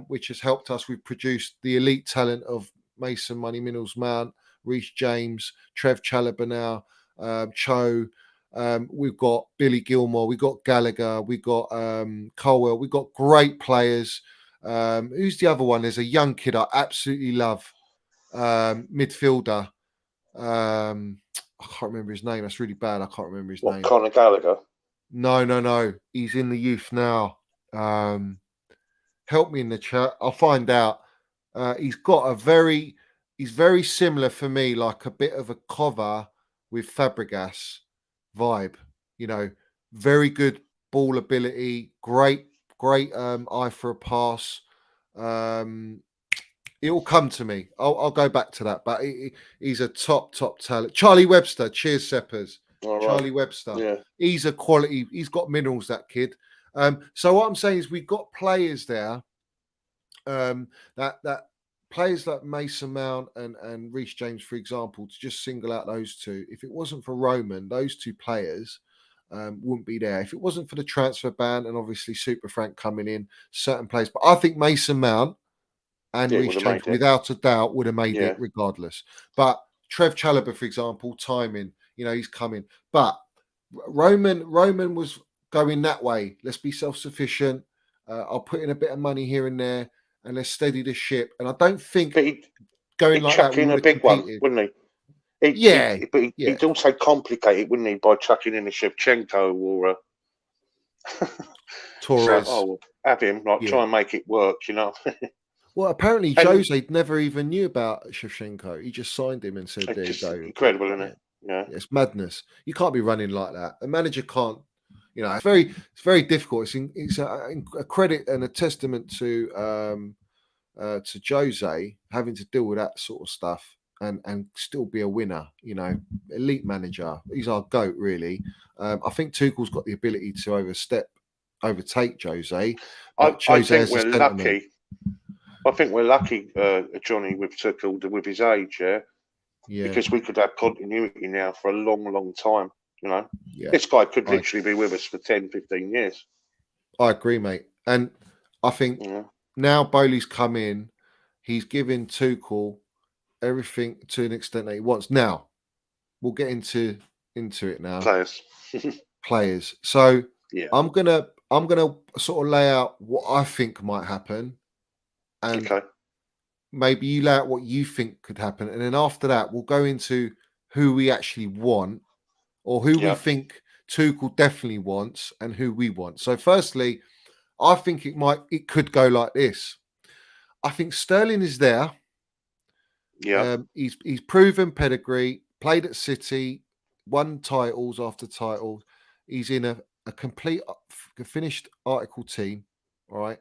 which has helped us. We've produced the elite talent of Mason Money Mount, Reece James, Trev Chalobah now, Cho. We've got Billy Gilmore. We've got Gallagher. We've got Colwell. We've got great players. Who's the other one? There's a young kid I absolutely love. Midfielder. I can't remember his name. That's really bad. I can't remember his name. Conor Gallagher? No. He's in the youth now. Help me in the chat. I'll find out. He's very similar for me, like a bit of a cover with Fabregas vibe. Very good ball ability, great eye for a pass. It will come to me. I'll go back to that, but he's a top talent. Charlie Webster, cheers, Seppers. Charlie Webster. Yeah. He's a quality. He's got minerals, that kid. So what I'm saying is we've got players there. That players like Mason Mount and Reece James, for example, to just single out those two. If it wasn't for Roman, those two players wouldn't be there. If it wasn't for the transfer ban and obviously Super Frank coming in, certain players. But I think Mason Mount and Reece James, without a doubt, would have made it regardless. But Trev Chalobah, for example, timing, he's coming. But Roman was going that way. Let's be self-sufficient. I'll put in a bit of money here and there, and let's steady the ship. And I don't think But going he'd like that chuck we in would a have big one, competed. wouldn't he? Yeah, But yeah. he'd also complicate it, wouldn't he, by chucking in a Shevchenko or a Torres. So, have him, try and make it work, you know. Well, apparently And Jose never even knew about Shevchenko. He just signed him and said, it's "There you just go." incredible, isn't Yeah. it? Yeah. It's madness. You can't be running like that. A manager can't. It's very difficult. It's a credit and a testament to Jose having to deal with that sort of stuff and still be a winner. Elite manager. He's our goat, really. I think Tuchel's got the ability to overtake Jose. But I Jose think has we're the sentiment. lucky. I think we're lucky, Johnny, with Tuchel, with his age, Yeah. because we could have continuity now for a long, long time, you know. Yeah. This guy could literally be with us for 10, 15 years. I agree, mate. And I think now Boehly's come in, he's giving Tuchel everything to an extent that he wants. Now, we'll get into it now. Players. So yeah, I'm gonna sort of lay out what I think might happen. And maybe you lay out what you think could happen. And then after that, we'll go into who we actually want or who we think Tuchel definitely wants and who we want. So firstly, I think it could go like this. I think Sterling is there. Yeah. He's proven pedigree, played at City, won titles after titles. He's in a complete finished article team. All right.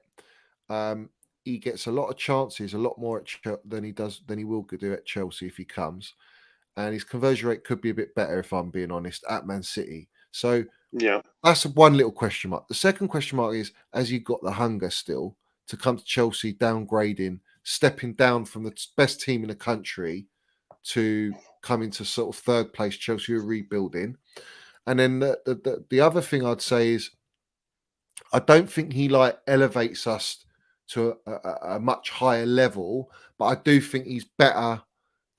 He gets a lot of chances, a lot more than he will do at Chelsea if he comes. And his conversion rate could be a bit better, if I'm being honest, at Man City. So that's one little question mark. The second question mark is, has he got the hunger still to come to Chelsea, downgrading, stepping down from the best team in the country to come into sort of third place? Chelsea are rebuilding. And then the other thing I'd say is, I don't think he elevates us to a much higher level, but I do think he's better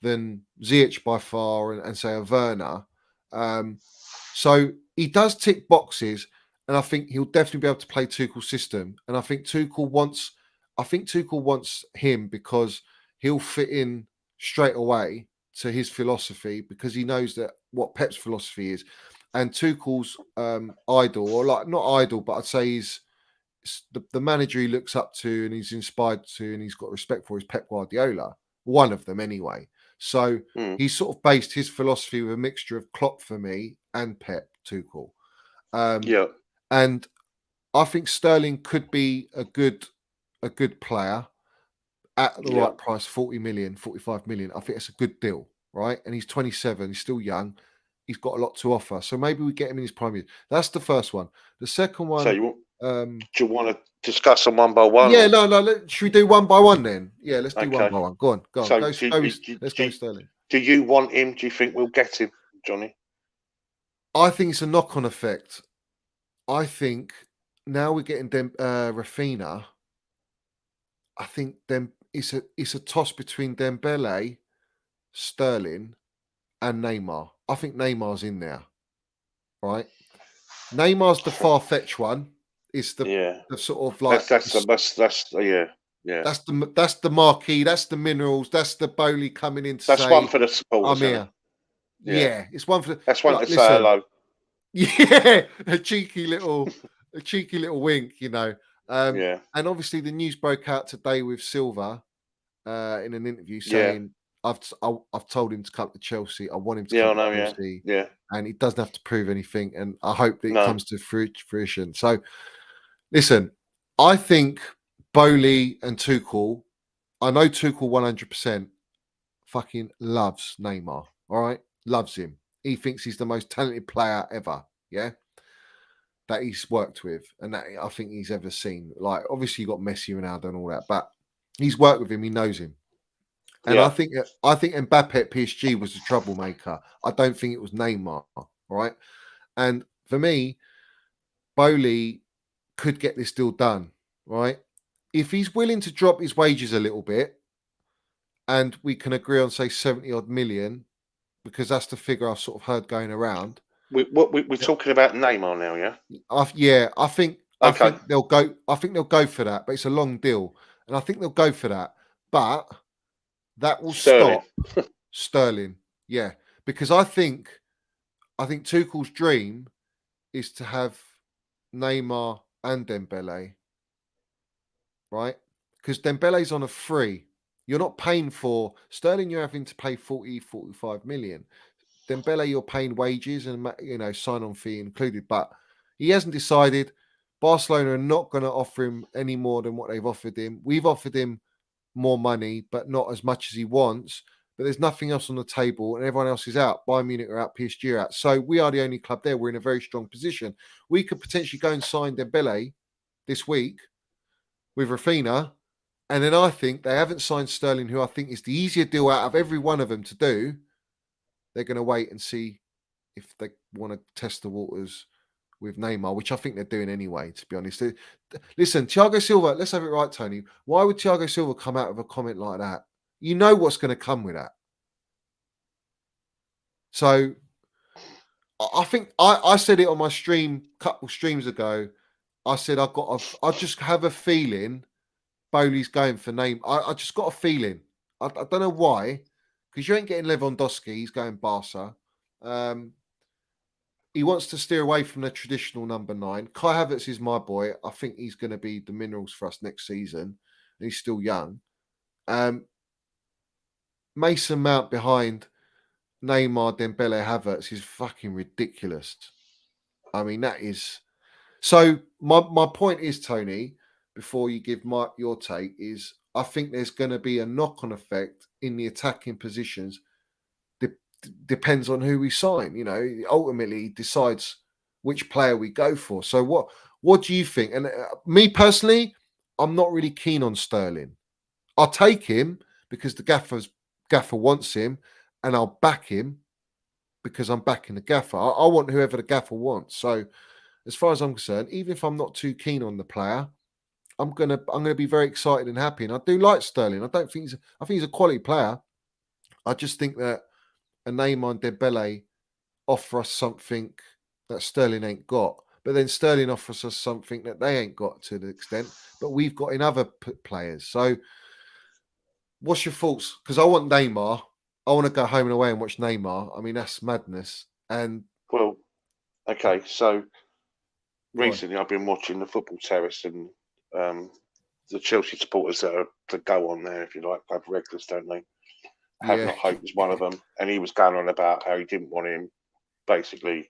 than Ziyech by far and say a Werner. So he does tick boxes, and I think he'll definitely be able to play Tuchel's system. And I think Tuchel wants him because he'll fit in straight away to his philosophy, because he knows that what Pep's philosophy is. And Tuchel's idol, or not idol, but I'd say he's the manager he looks up to and he's inspired to and he's got respect for is Pep Guardiola, one of them anyway. So he's sort of based his philosophy with a mixture of Klopp for me and Pep Tuchel. And I think Sterling could be a good player at the right price, 40 million, 45 million. I think it's a good deal, right? And he's 27, he's still young. He's got a lot to offer. So maybe we get him in his prime years. That's the first one. The second one. So do you want to discuss them one by one? Yeah, no. Should we do one by one then? Yeah, let's do one by one. Go on. So let's go Sterling. Do you want him? Do you think we'll get him, Johnny? I think it's a knock-on effect. I think now we're getting Raphinha. I think it's a toss between Dembele, Sterling, and Neymar. I think Neymar's in there, right? Neymar's the far-fetched one. It's the sort of like that's the That's the marquee. That's the minerals. That's the Boehly coming in to that's say, one for the supporters. I'm here. Yeah, it's one for the. That's one to say hello. Yeah, a cheeky little wink, Yeah. And obviously the news broke out today with Silva in an interview saying, I've told him to come to Chelsea. I want him to come to Chelsea. Yeah. And he doesn't have to prove anything. And I hope that it comes to fruition. So, listen, I think Boehly and Tuchel, I know Tuchel 100% fucking loves Neymar. All right, loves him. He thinks he's the most talented player ever. Yeah, that he's worked with and that I think he's ever seen. Like, obviously you got Messi, Ronaldo, and all that, but he's worked with him. He knows him. And I think Mbappe at PSG was a troublemaker. I don't think it was Neymar. All right, and for me, Boehly could get this deal done. Right, if he's willing to drop his wages a little bit, and we can agree on say 70 odd million, because that's the figure I've sort of heard going around. We're talking about Neymar now, yeah? I think Okay. they'll go. I think they'll go for that, but it's a long deal, and I think they'll go for that. But that will Sterling. stop Sterling. Yeah, because I think Tuchel's dream is to have Neymar and Dembele, right? Because Dembele's on a free. You're not paying for Sterling. You're having to pay 45 million. Dembele, you're paying wages and sign-on fee included, but he hasn't decided. Barcelona are not going to offer him any more than what they've offered him. We've offered him more money, but not as much as he wants. But there's nothing else on the table, and everyone else is out. Bayern Munich are out, PSG are out. So we are the only club there. We're in a very strong position. We could potentially go and sign Dembele this week with Raphinha, and then I think they haven't signed Sterling, who I think is the easier deal out of every one of them to do. They're going to wait and see if they want to test the waters with Neymar, which I think they're doing anyway, to be honest. Listen, Thiago Silva, let's have it right, Tony. Why would Thiago Silva come out with a comment like that? You know what's going to come with that. So I think I said it on my stream a couple streams ago. I said I just have a feeling Boehly's going for Neymar. I just got a feeling. I don't know why, because you ain't getting Lewandowski. He's going Barca. He wants to steer away from the traditional number 9. Kai Havertz is my boy. I think he's going to be the minerals for us next season. And he's still young. Mason Mount behind Neymar, Dembele, Havertz is fucking ridiculous. I mean, that is... So my point is, Tony, before you give your take, is I think there's going to be a knock-on effect in the attacking positions. Depends on who we sign. Ultimately decides which player we go for. So what do you think? And me personally, I'm not really keen on Sterling. I'll take him because the gaffer wants him, and I'll back him because I'm backing the gaffer. I want whoever the gaffer wants. So as far as I'm concerned, even if I'm not too keen on the player, I'm gonna be very excited and happy. And I do like Sterling. I think he's a quality player. I just think that a Neymar and Dembele offer us something that Sterling ain't got. But then Sterling offers us something that they ain't got to the extent, but we've got in other players. So what's your thoughts? Because I want Neymar. I want to go home and away and watch Neymar. I mean, that's madness. And well, okay, so recently I've been watching the Football Terrace, and the Chelsea supporters that go on there, if you like, have regulars, don't they? Have Not Hope was one of them, and he was going on about how he didn't want him, basically,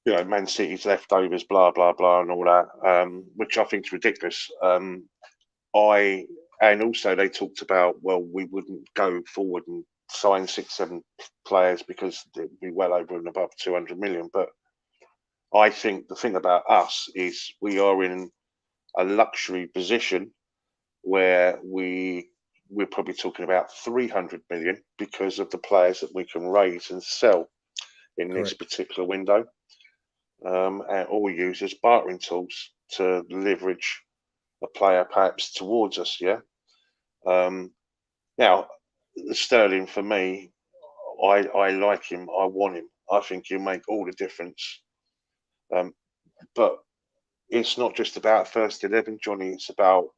Man City's leftovers, blah blah blah, and all that, which I think is ridiculous. And also they talked about, well, we wouldn't go forward and sign 6-7 players because it'd be well over and above 200 million. But I think the thing about us is we are in a luxury position where we're probably talking about 300 million because of the players that we can raise and sell in this particular window. And all we use as bartering tools to leverage a player perhaps towards us. Yeah. Now, Sterling, for me, I like him. I want him. I think he'll make all the difference. But it's not just about first 11, Johnny. It's about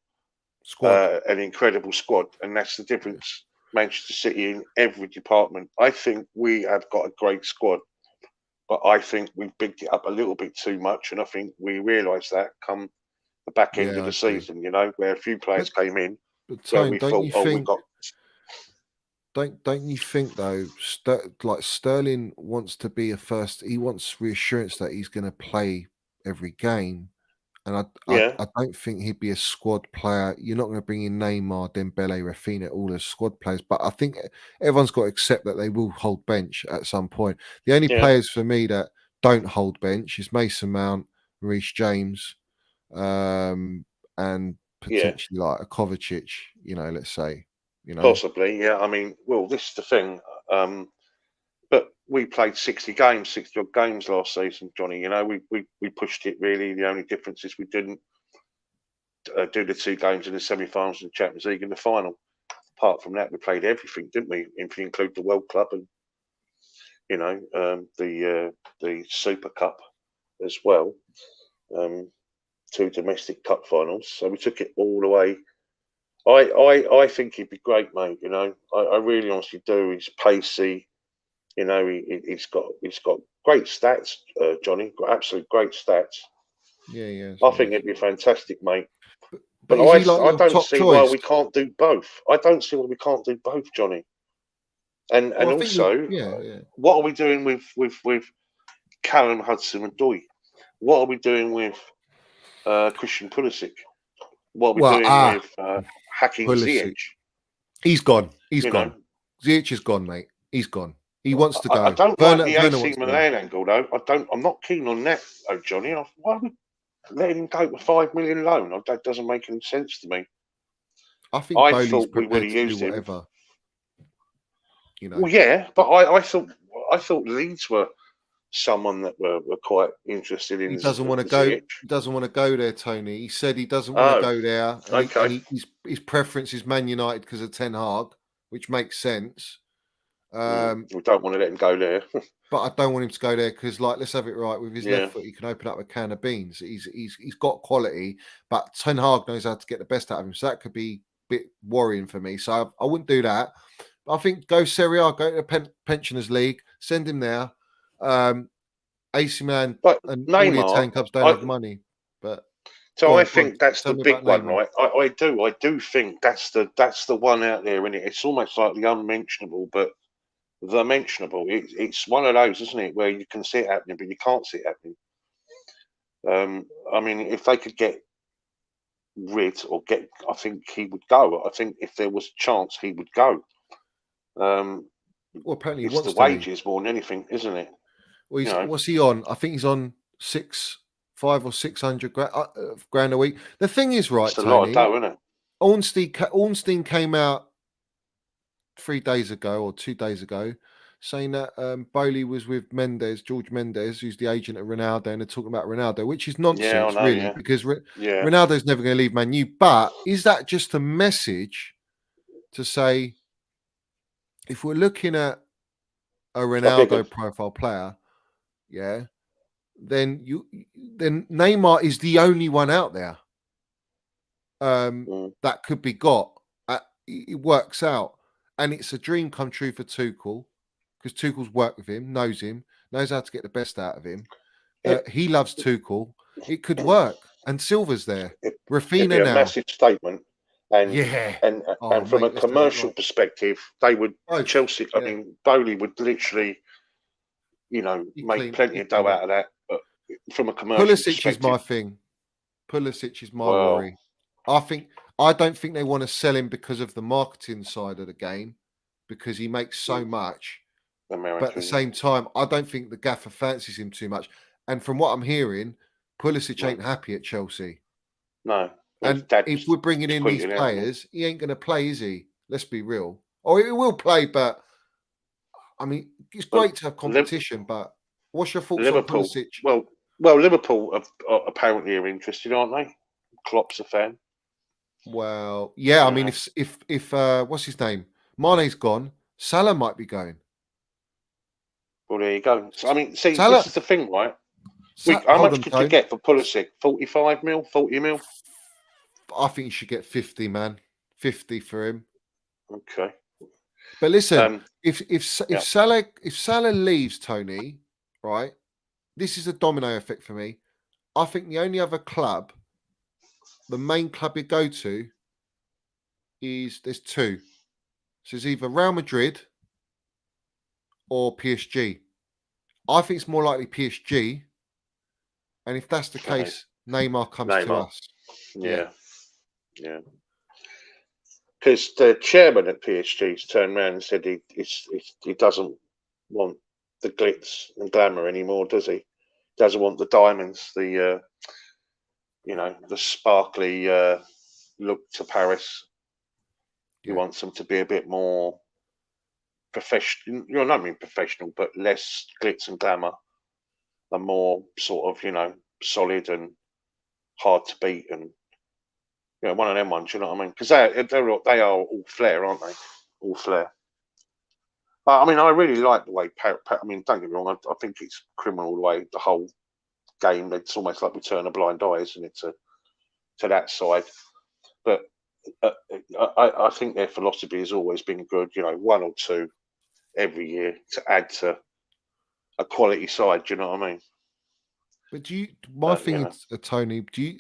an incredible squad, and that's the difference. Manchester City in every department. I think we have got a great squad, but I think we've bigged it up a little bit too much, and I think we realised that come the back end of the season. Where a few players came in, but where Tone, we thought, we got. Don't you think though? Like Sterling wants to be a first. He wants reassurance that he's going to play every game. And I don't think he'd be a squad player. You're not going to bring in Neymar, Dembele, Raphinha, all as squad players. But I think everyone's got to accept that they will hold bench at some point. The only players for me that don't hold bench is Mason Mount, Reece James, and potentially like a Kovacic, let's say. Possibly, yeah. I mean, well, this is the thing. But we played 60 odd games last season, Johnny. We pushed it really. The only difference is we didn't do the 2 games in the semi-finals of the Champions League in the final. Apart from that, we played everything, didn't we? If you include the World Club, and the Super Cup as well. 2 domestic cup finals. So we took it all the way. I think he'd be great, mate. I really honestly do. He's pacey. He's got great stats, Johnny. Got absolute great stats. Yeah. I think it'd be fantastic, mate. But I is he like your don't top see why choice? we can't do both. I don't see why we can't do both, Johnny. And Well, also, yeah. what are we doing with Callum Hudson-Odoi? What are we doing with Christian Pulisic? What are we doing with Hakim Pulisic. Ziyech? He's gone. He's You gone. know? Ziyech is gone, mate. He's gone. He wants to go. I don't Werner, like the Werner AC wants to go. Milan angle, though. I'm not keen on that, though, Johnny. Why are we letting him go for 5 million loan? That doesn't make any sense to me. I think Boehly's thought we would prepared have to do used him. whatever. Well, yeah, but I thought Leeds were someone that were quite interested in. He doesn't want to go. Ziyech. He doesn't want to go there, Tony. He said he doesn't want to go there. And okay. His preference is Man United because of Ten Hag, which makes sense. We don't want to let him go there. But I don't want him to go there because, like, let's have it right. With his left foot, he can open up a can of beans. He's got quality, but Ten Hag knows how to get the best out of him. So that could be a bit worrying for me. So I wouldn't do that. But I think go Serie A, go to the Pensioners League, send him there. AC Milan and Neymar, all the Italian clubs don't have money. But so I think that's the big one, Neymar. right? I do think that's the one out there, and it's almost like the unmentionable, but the mentionable. It's one of those, isn't it, where you can see it happening, but you can't see it happening. I mean, if they could get rid or get, I think he would go. I think if there was a chance, he would go. Well, apparently it's the wages more than anything, isn't it? Well, what's he on? I think he's on 500 or 600 grand a week. The thing is, right, it's a Tony, lot of dough, isn't it? Ornstein came out 3 days ago or 2 days ago saying that Boehly was with George Mendes, who's the agent of Ronaldo, and they're talking about Ronaldo, which is nonsense, really, because Ronaldo's never going to leave Man U. But is that just a message to say, if we're looking at a Ronaldo profile player, then Neymar is the only one out there that could be got. It works out, and it's a dream come true for Tuchel, because Tuchel's worked with him, knows how to get the best out of him. He loves Tuchel. It could work, and Silva's there. Raphinha now, massive statement, and from a commercial perspective, they would Chelsea. I mean, Boehly would literally, make plenty of dough out of that. But from a commercial perspective, is my thing. Pulisic is my worry. I don't think they want to sell him because of the marketing side of the game, because he makes so much. But at the same time, I don't think the gaffer fancies him too much. And from what I'm hearing, Pulisic ain't happy at Chelsea. No. And if we're bringing in these players, he ain't going to play, is he? Let's be real. Or he will play, but I mean, it's great to have competition. But what's your thoughts on Pulisic? Well, Liverpool apparently are interested, aren't they? Klopp's a fan. Well, yeah. I mean, if what's his name? Mane's gone, Salah might be going. Well, there you go. So, I mean, see, this is the thing, right? How much could you get for Pulisic? 45 mil, 40 mil? I think you should get 50, man. 50 for him. Okay. But listen, if Salah leaves, Tony, right? This is a domino effect for me. I think the only other club, the main club you go to, there's two. So it's either Real Madrid or PSG. I think it's more likely PSG. And if that's the case, Neymar comes to us. Yeah. Because the chairman at PSG's turned around and said he doesn't want the glitz and glamour anymore, does he? Doesn't want the diamonds, the sparkly look to Paris. He wants them to be a bit more professional. Not mean professional, but less glitz and glamour, and more sort of solid and hard to beat, and one of them ones. You know what I mean? Because they are all flair, aren't they? All flair. I mean, I really like the way. I mean, don't get me wrong. I think it's criminal the way the whole game. It's almost like we turn a blind eye, isn't it, to that side? But I think their philosophy has always been good. You know, 1 or 2 every year to add to a quality side. Do you know what I mean? But my thing Yeah. is, Tony, do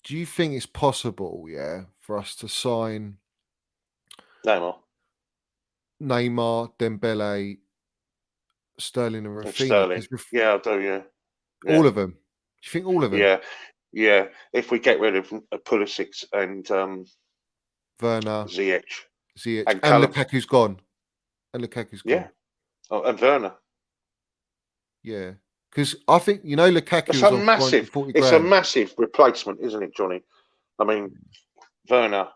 you think it's possible, for us to sign Neymar, Dembele, Sterling, and Raphinha? Sterling. Yeah, I do. Yeah. All of them. Do you think all of them? Yeah. If we get rid of Pulisic and Werner, Ziyech, and Lukaku's gone. Yeah. Oh, and Werner. Yeah. Because I think, Lukaku It's was on massive. 40 It's grand. a massive replacement, isn't it, Johnny? I mean, Werner,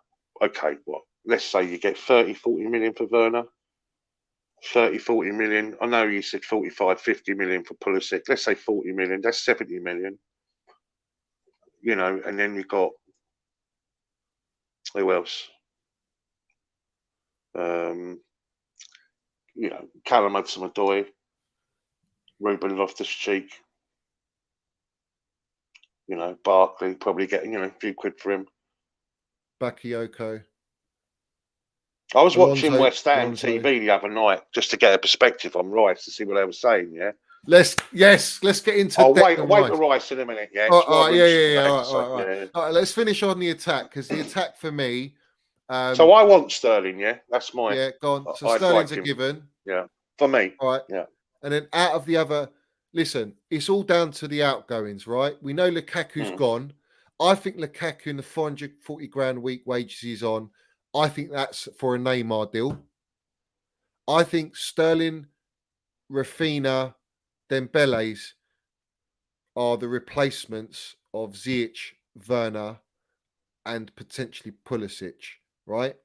okay, what? Let's say you get 30, 40 million for Werner. 30, 40 million. I know you said 45, 50 million for Pulisic. Let's say 40 million. That's 70 million. And then you've got, who else? Callum Hudson-Odoi, Ruben Loftus-Cheek, Barkley, probably getting, a few quid for him. Bakayoko. I was watching West Ham TV the other night just to get a perspective on Rice to see what they were saying. Yeah. Let's get into. I'll wait the Rice in a minute. Yeah. All right, let's finish on the attack, because the attack for me. So I want Sterling. Yeah, that's my. Yeah, gone. So Sterling's a given. Yeah, for me. All right. Yeah. And then out of the other, listen, it's all down to the outgoings, right? We know Lukaku's gone. I think Lukaku in the 440 grand a week wages he's on, I think that's for a Neymar deal. I think Sterling, Raphinha, Dembele's are the replacements of Ziyech, Werner, and potentially Pulisic, right?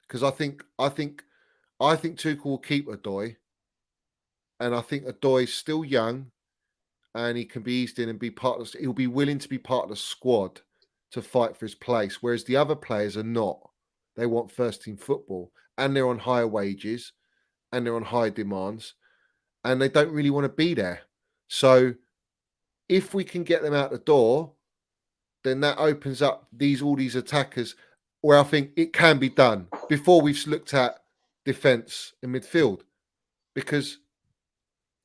Because I think Tuchel will keep Odoi, and I think Odoi is still young, and he can be eased in and be part of. He'll be willing to be part of the squad to fight for his place, whereas the other players are not. They want first team football, and they're on higher wages, and they're on high demands, and they don't really want to be there. So if we can get them out the door, then that opens up all these attackers where I think it can be done before we've looked at defence and midfield. Because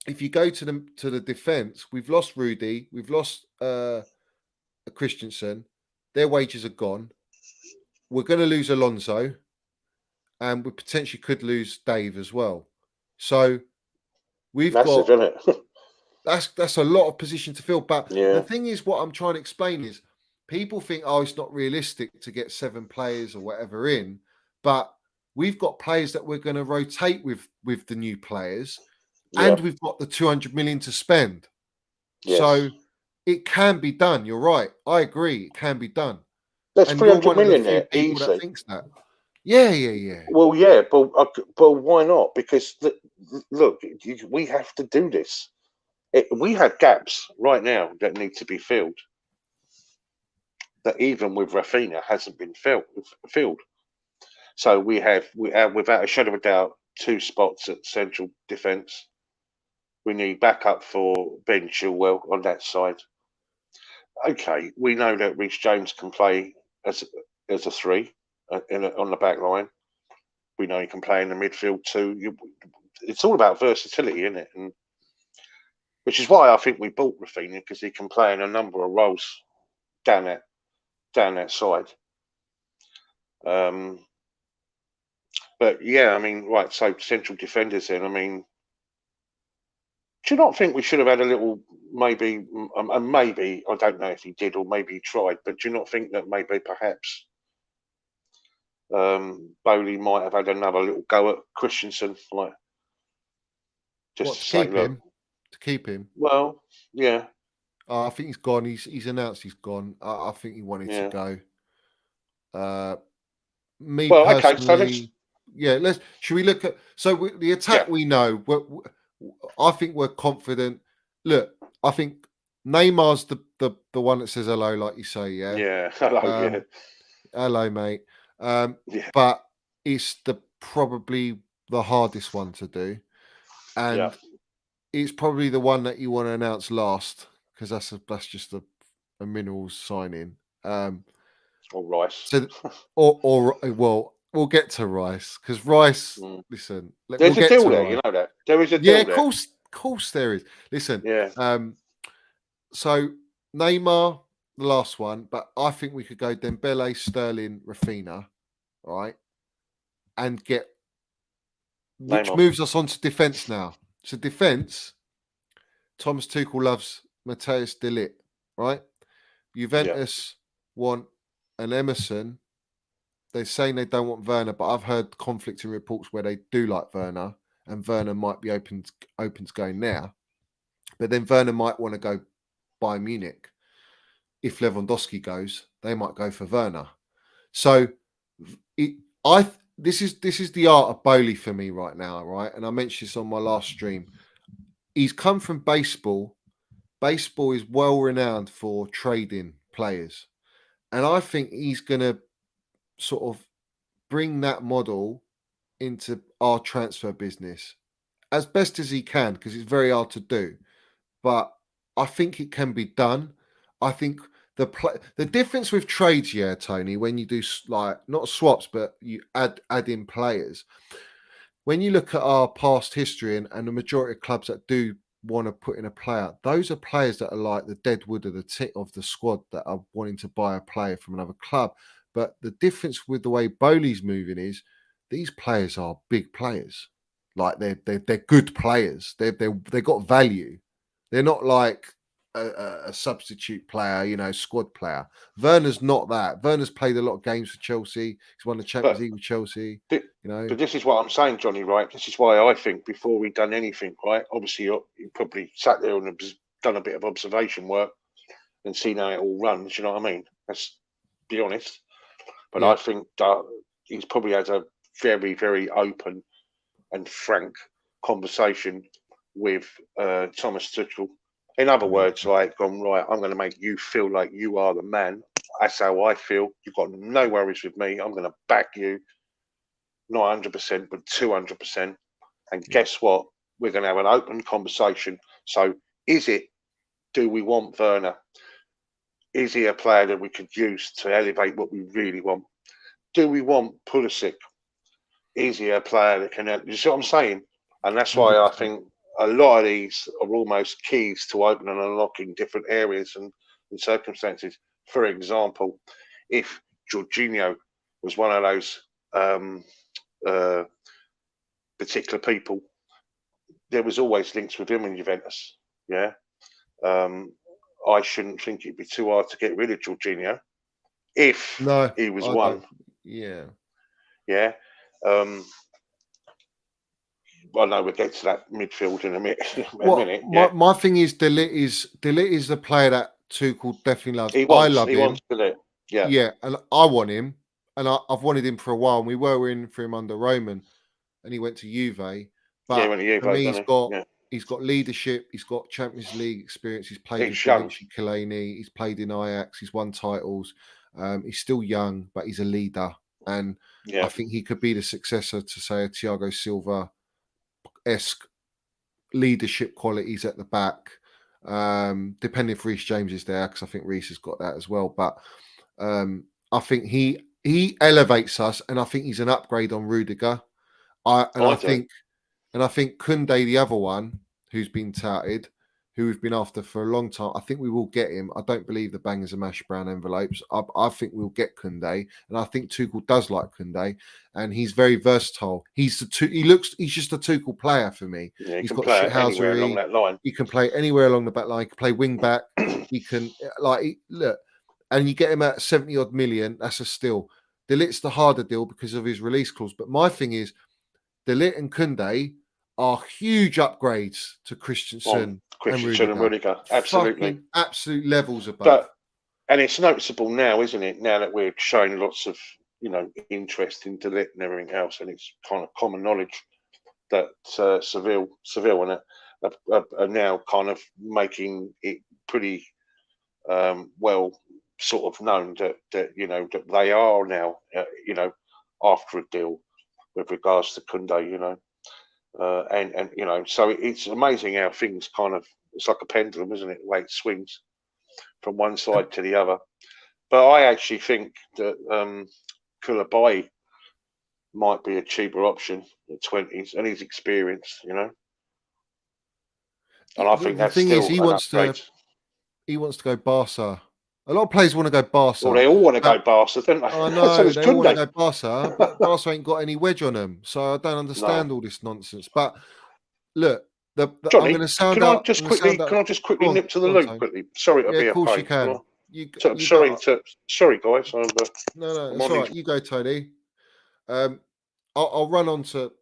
if you go to the defence, we've lost Rudy, we've lost Christensen, their wages are gone. We're going to lose Alonso, and we potentially could lose Dave as well. So we've massive, got, isn't it? that's a lot of position to fill. But yeah. The thing is, what I'm trying to explain is, people think, it's not realistic to get 7 players or whatever in, but we've got players that we're going to rotate with the new players, and we've got the 200 million to spend. Yes. So it can be done. You're right. I agree. It can be done. There's 300 million there, easy. That thinks that. Yeah. Well, yeah, but why not? Because look, we have to do this. We have gaps right now that need to be filled. That even with Raphinha hasn't been filled. So we have, without a shadow of a doubt, 2 spots at central defence. We need backup for Ben Chilwell on that side. Okay, we know that Reece James can play as a 3 on the back line. We know he can play in the midfield too. It's all about versatility, isn't it? And which is why I think we bought Raphinha, because he can play in a number of roles down that side. But yeah, I mean, right. So central defenders then. I mean, do you not think we should have had a little, maybe I don't know if he did or maybe he tried, but do you not think that maybe perhaps Boehly might have had another little go at Christensen, like just to keep him? Well, yeah. I think he's gone. He's announced he's gone. I think he wanted to go. Personally, should we look at the attack? Yeah. We know. I think we're confident. Look, I think Neymar's the one that says hello, like you say. Yeah. Yeah. Hello. Hello, mate. But it's probably the hardest one to do, and it's probably the one that you want to announce last because that's just a minerals signing. Or Rice. So, or well, we'll get to Rice because Rice. Mm. Listen, There's we'll a get deal to there, Rice. you know that. There is a Yeah, deal there. of course there is. Listen, Yeah. So Neymar, the last one, but I think we could go Dembele, Sterling, Raphinha, right, and get which Neymar. moves us on to defense now. So defense, Thomas Tuchel loves Mateus de Ligt, right? Juventus want an Emerson. They're saying they don't want Werner, but I've heard conflicting reports where they do like Werner, and Werner might be open to going there. But then Werner might want to go Bayern Munich. If Lewandowski goes, they might go for Werner. So this is the art of Boehly for me right now, right? And I mentioned this on my last stream. He's come from baseball. Baseball is well renowned for trading players. And I think he's going to sort of bring that model into our transfer business as best as he can, because it's very hard to do. But I think it can be done. I think the difference with trades, Tony, when you do like not swaps, but you add in players. When you look at our past history and the majority of clubs that do want to put in a player, those are players that are like the deadwood of the squad that are wanting to buy a player from another club. But the difference with the way Boehly's moving is these players are big players. Like they're good players. They've got value. They're not like a substitute player, squad player. Werner's not that. Werner's played a lot of games for Chelsea. He's won the Champions League with Chelsea. But this is what I'm saying, Johnny, right? This is why I think before we've done anything, right? Obviously, you probably sat there and done a bit of observation work and seen how it all runs. You know what I mean? Let's be honest. But I think he's probably had a very, very open and frank conversation with Thomas Tuchel. In other words, like, gone, right, I'm going to make you feel like you are the man. That's how I feel. You've got no worries with me. I'm going to back you, not 100%, but 200%. And guess what? We're going to have an open conversation. So do we want Werner? Is he a player that we could use to elevate what we really want? Do we want Pulisic? Is he a player that can help? You see what I'm saying? And that's why I think a lot of these are almost keys to opening and unlocking different areas and circumstances. For example, if Jorginho was one of those particular people, there was always links with him in Juventus. Yeah. I shouldn't think it'd be too hard to get rid of Jorginho if he was one. Yeah. Yeah. I know we'll get to that midfield in a minute. My thing is De Ligt is the player that Tuchel definitely loves. I love him. Wants De Ligt. Yeah. Yeah, and I want him, and I've wanted him for a while. And we were in for him under Roman, and he went to Juve. But for me, he's got leadership. He's got Champions League experience. He's played in Killarney. He's played in Ajax. He's won titles. He's still young, but he's a leader, and I think he could be the successor to, say, a Thiago Silva-esque leadership qualities at the back. Depending if Reece James is there, because I think Reece has got that as well. But I think he elevates us, and I think he's an upgrade on Rudiger. I think Koundé, the other one who's been touted, who we've been after for a long time, I think we will get him. I don't believe the bangers are mashed brown envelopes. I think we'll get Koundé, and I think Tuchel does like Koundé, and he's very versatile. He's just a Tuchel player for me. Yeah, he's got anywhere along that line. He can play anywhere along the back line. He can play wing back. He can look, and you get him at 70 odd million. That's a steal. De Ligt's the harder deal because of his release clause. But my thing is, De Ligt and Koundé are huge upgrades to Christensen and Rudiger. Absolutely. Absolute levels above. And it's noticeable now, isn't it? Now that we're showing lots of, interest in De Ligt and everything else, and it's kind of common knowledge that Seville and are now kind of making it pretty well sort of known that they are now, after a deal. with regards to Kunde, you know. And you know, so it's amazing how things kind of, it's like a pendulum, isn't it? The way it swings from one side to the other. But I actually think that Koulibaly might be a cheaper option at 20s, and he's experienced, you know. And I think The that's thing is, still an upgrade. he wants to go Barca. A lot of players want to go Barca. Well, they all want to go Barca, don't they? I know, So does they all want to Kunde. go Barca, but Barca ain't got any wedge on them. So I don't understand all this nonsense. But look, I'm Johnny, going to sound can I out. just quickly Go on, nip to the go on, loop Tone. quickly? Sorry to Yeah, be of a course pain. you can. Well, You sorry, go. sorry, guys. No, I'm that's on all in. right. You go, Tony. I'll run on to.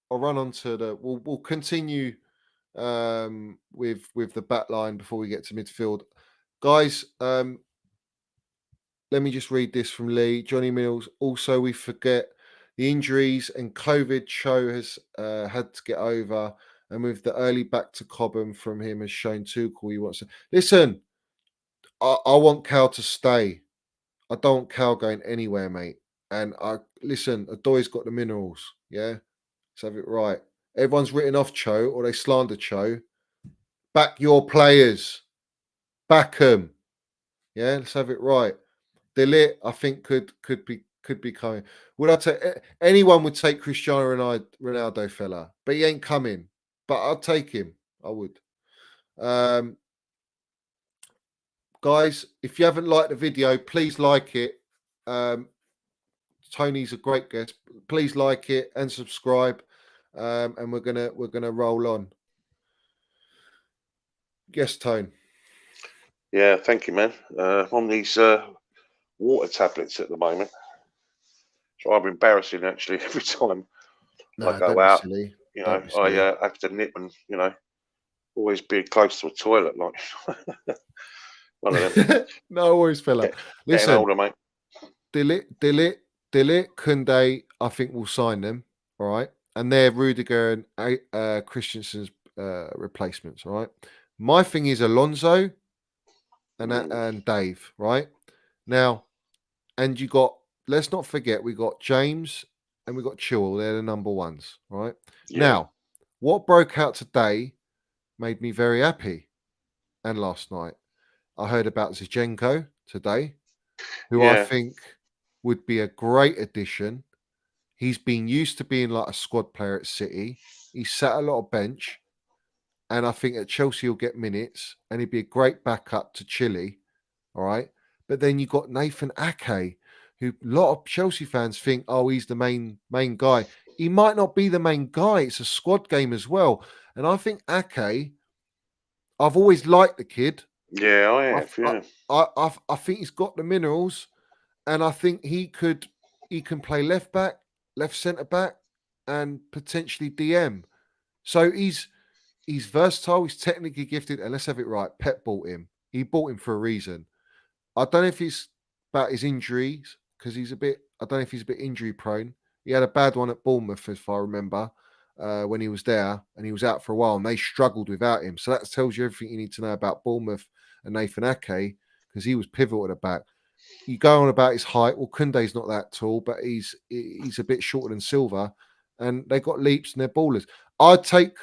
I'll run on to the. We'll continue with the back line before we get to midfield, guys. Let me just read this from Lee. Johnny Mills. Also, we forget the injuries and COVID. Show has had to get over, and with the early back to Cobham from him has shown Tuchel he wants to listen. I want Cal to stay. I don't want Cal going anywhere, mate. And I listen. Adoy's got the minerals. Yeah, let's have it right. Everyone's written off Cho or they slander Cho. Back your players. Back them. Yeah, let's have it right. Delit, I think could be coming. Would I take anyone would take Cristiano Ronaldo fella, but he ain't coming. But I'll take him. I would. Guys, if you haven't liked the video, please like it. Tony's a great guest. Please like it and subscribe. And we're gonna roll on. Yes, Tone. Yeah, thank you, man. On these water tablets at the moment. It's rather embarrassing, actually, every time I go out. Silly. You know, I have to nip and, you know, always be close to a toilet, like one of them. No, always fella. Getting older, mate. Dillit, Kunde, I think will sign them. All right. And they're Rudiger and Christensen's replacements. All right. My thing is Alonso and Dave. Right. Now, and you got, let's not forget, we got James and we got Chilwell. They're the number ones. Right. Yeah. Now, what broke out today made me very happy. And last night, I heard about Zinchenko today, who I think would be a great addition. He's been used to being like a squad player at City. He's sat a lot of bench. And I think at Chelsea he'll get minutes and he'd be a great backup to Chile. All right. But then you got Nathan Ake, who a lot of Chelsea fans think, oh, he's the main guy. He might not be the main guy. It's a squad game as well. And I think Ake, I've always liked the kid. Yeah, I have. I think he's got the minerals, and I think he can play left back, left centre back, and potentially DM. So he's versatile. He's technically gifted, and let's have it right. Pep bought him. He bought him for a reason. I don't know if it's about his injuries because he's a bit. I don't know if he's a bit injury prone. He had a bad one at Bournemouth, if I remember, when he was there, and he was out for a while, and they struggled without him. So that tells you everything you need to know about Bournemouth and Nathan Ake, because he was pivotal at the back. You go on about his height. Well, Kunde's not that tall, but he's a bit shorter than Silva, and they got leaps and they're ballers. I'd take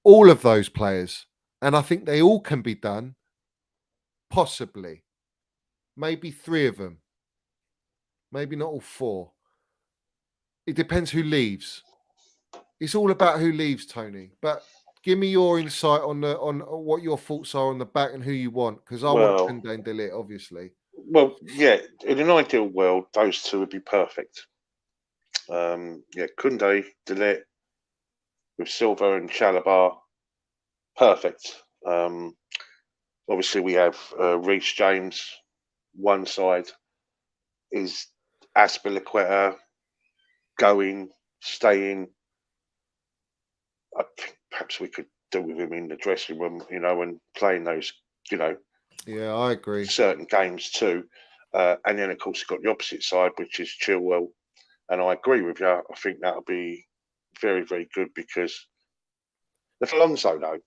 all of those players, and I think they all can be done. Possibly, maybe 3 of them, maybe not all 4. It depends who leaves. It's all about who leaves, Tony. But give me your insight on what your thoughts are on the back and who you want, because I want Kunde and Delit, obviously. Well, yeah, in an ideal world, those 2 would be perfect. Kunde, Delit with Silva and Chalobah, perfect. Obviously, we have Reece James. One side is Azpilicueta going, staying. I think perhaps we could do with him in the dressing room, you know, and playing those, you know. Yeah, I agree. Certain games too. And then, of course, you've got the opposite side, which is Chilwell. And I agree with you. I think that'll be very, very good because the Alonso, though,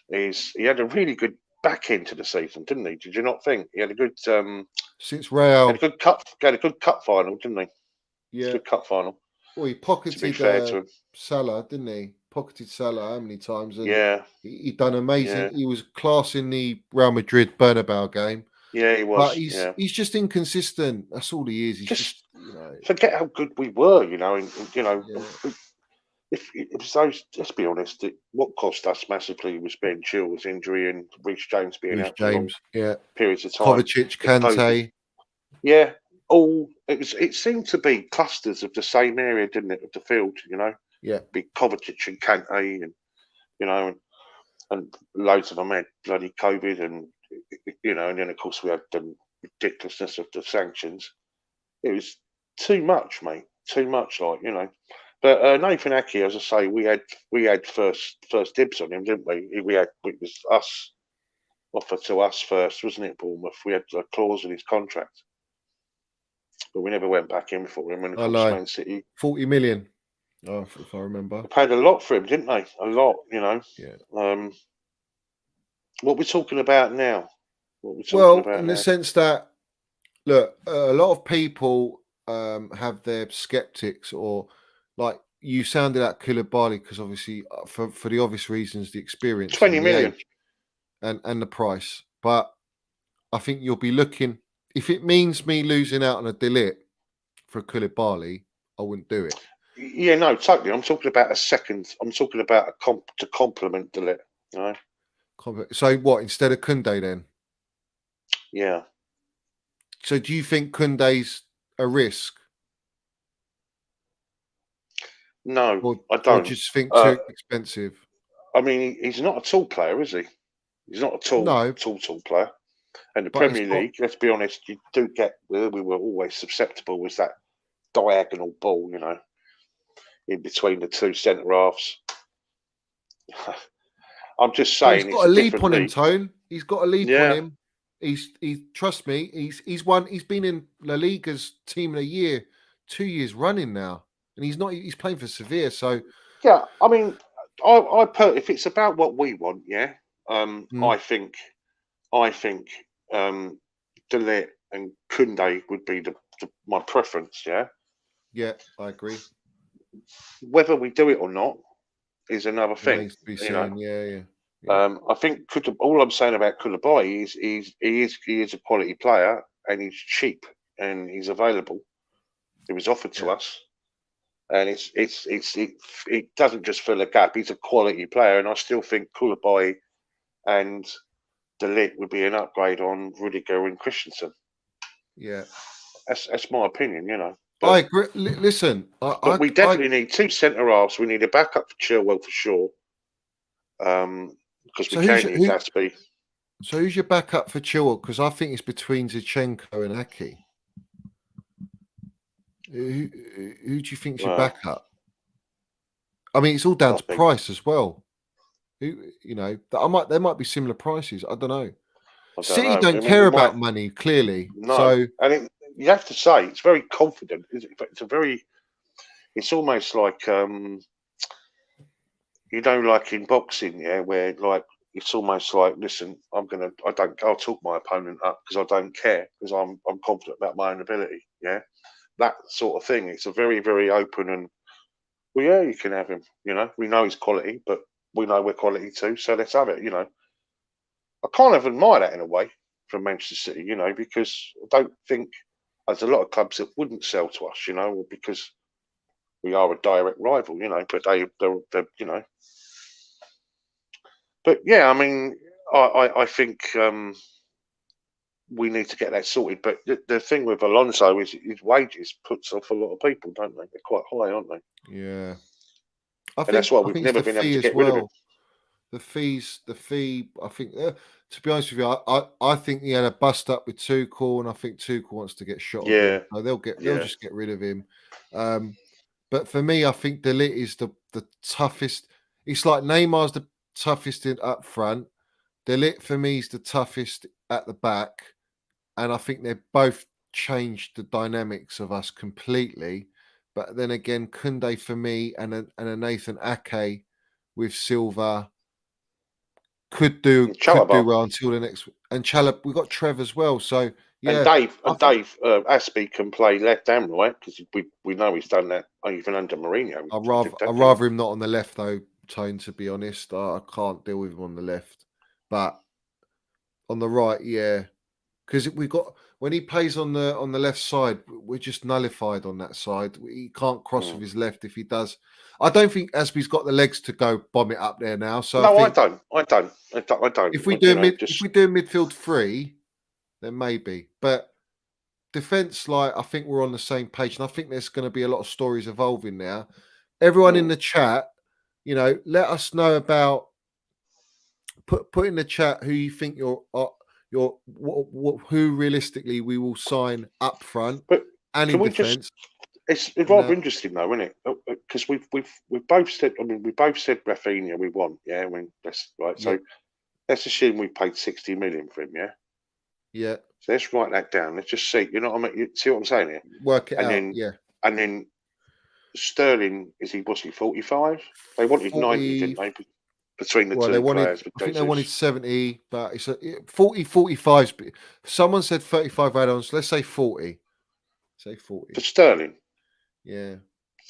he had a really good back end to the season, didn't he? Did you not think? He had a good... Since Real. Had a good cup final, didn't he? Yeah. Good cup final. Well, he To be pocketed fair to him, Salah, didn't he? Pocketed Salah how many times? And yeah, he done amazing. yeah, He was class in the Real Madrid Bernabeu game, yeah, he but was, he's yeah. he's just inconsistent. That's all he is. He's just Just forget how good we were, and if those, let's be honest, what cost us massively was Ben Chilwell's injury and Reece James being Reece out for long James, yeah, periods of time. Kovacic, The COVID, Kante, yeah, it seemed to be clusters of the same area, didn't it, of the field, yeah. be Kovacic and Kante, and you know, and loads of them had bloody COVID, and and then of course we had the ridiculousness of the sanctions. It was too much, mate. Too much, But Nathan Ake, as I say, we had first dibs on him, didn't we? It was us offered to us first, wasn't it? Bournemouth. We had a clause in his contract, but we never went back in for him. And of I course, know, Man City 40 million. Oh, if I remember. paid a lot for him, didn't they? A lot, Yeah. What we're talking about now? What we're talking Well, about in the now? sense that, look, a lot of people have their skeptics, or like you sounded at Koulibaly because obviously for the obvious reasons, the experience 20 and the million. age and the price. But I think you'll be looking, if it means me losing out on a Delit for Koulibaly, I wouldn't do it. Yeah, no, totally. I'm talking about a second. I'm talking about to complement the lit. So what, instead of Koundé then? Yeah. So do you think Koundé's a risk? No, Or I or don't. just think too expensive? I mean, he's not a tall player, is he? He's not a tall No, player. And the but he's Premier got, League, let's be honest, you do get where we were always susceptible was that diagonal ball, in between the two centre halves. I'm just but he's saying it's got a a leap different on him, league. Tone. He's got a leap on Yeah. him. He's trust me, he's been in La Liga's team of the year 2 years running now. And he's playing for Sevilla, so Yeah, I mean, if it's about what we want, yeah, mm, I think Delit and Kunde would be my preference. Yeah, yeah, I agree. whether we do it or not is another thing. Remains to be You know, seen. Yeah. I think all I'm saying about Koulibaly is he is a quality player and he's cheap and he's available. It was offered to Yeah. us, and it doesn't just fill a gap. He's a quality player, and I still think Koulibaly and Delit would be an upgrade on Rudiger and Christensen. Yeah. That's my opinion. I But agree. Listen, we definitely need two centre halves. We need a backup for Chilwell for sure, because we so can't use Aspie. who's your backup for Chilwell? Because I think it's between Zinchenko and Ake. Who do you think's your Well, backup? I mean, it's all down I to think price as well. There might be similar prices. I don't know. I don't City know. I don't mean, care we might about money, clearly. no, So and you have to say it's very confident. It's almost like like in boxing, yeah, where like it's almost like, listen, I'll talk my opponent up because I don't care because I'm confident about my own ability. Yeah, that sort of thing. It's a very, very open and, well, yeah, you can have him. We know his quality, but we know we're quality too, so let's have it. I kind of admire that in a way from Manchester City, because I don't think there's a lot of clubs that wouldn't sell to us, because we are a direct rival, but they're. But yeah, I mean, I think we need to get that sorted. But the thing with Alonso is his wages puts off a lot of people, don't they? They're quite high, aren't they? yeah, And that's why I we've think it's never the been able fee to as get rid of him. well. The fee. I think, to be honest with you, I think he had a bust up with Tuchel, and I think Tuchel wants to get shot of him. Yeah, So they'll yeah, just get rid of him. But for me, I think Delit is the toughest. It's like Neymar's the toughest up front. Delit for me is the toughest at the back, and I think they've both changed the dynamics of us completely. But then again, Koundé for me and a Nathan Ake with Silva could do Chalobah. well until the next. And Chalab, we've got Trev as well. So yeah, And Dave Aspie can play left and right because we know he's done that even under Mourinho. I'd rather him not on the left though, Tone. To be honest, I can't deal with him on the left, but on the right, yeah, because we've got when he plays on the left side, we're just nullified on that side. He can't cross with his left if he does. I don't think Aspie's got the legs to go bomb it up there now. So no, I don't. If we do midfield three, then maybe. But defense, like I think we're on the same page, and I think there's going to be a lot of stories evolving now. Everyone in the chat, let us know about. Put in the chat who you think who realistically we will sign up front and in defence. It's rather interesting though, isn't it? Because we've both said. I mean, we both said Raphinha we want. Yeah, I mean that's right. So let's assume we paid 60 million for him. Yeah. Yeah. So let's write that down. Let's just see. You know what I mean? You see what I'm saying here? Work it out. And then Sterling is he? Was he 45? They wanted 90, didn't they? Between the two players. I think they wanted 70, but it's 40, 45. Someone said 35 add-ons. Let's say 40. Say 40. For Sterling? Yeah.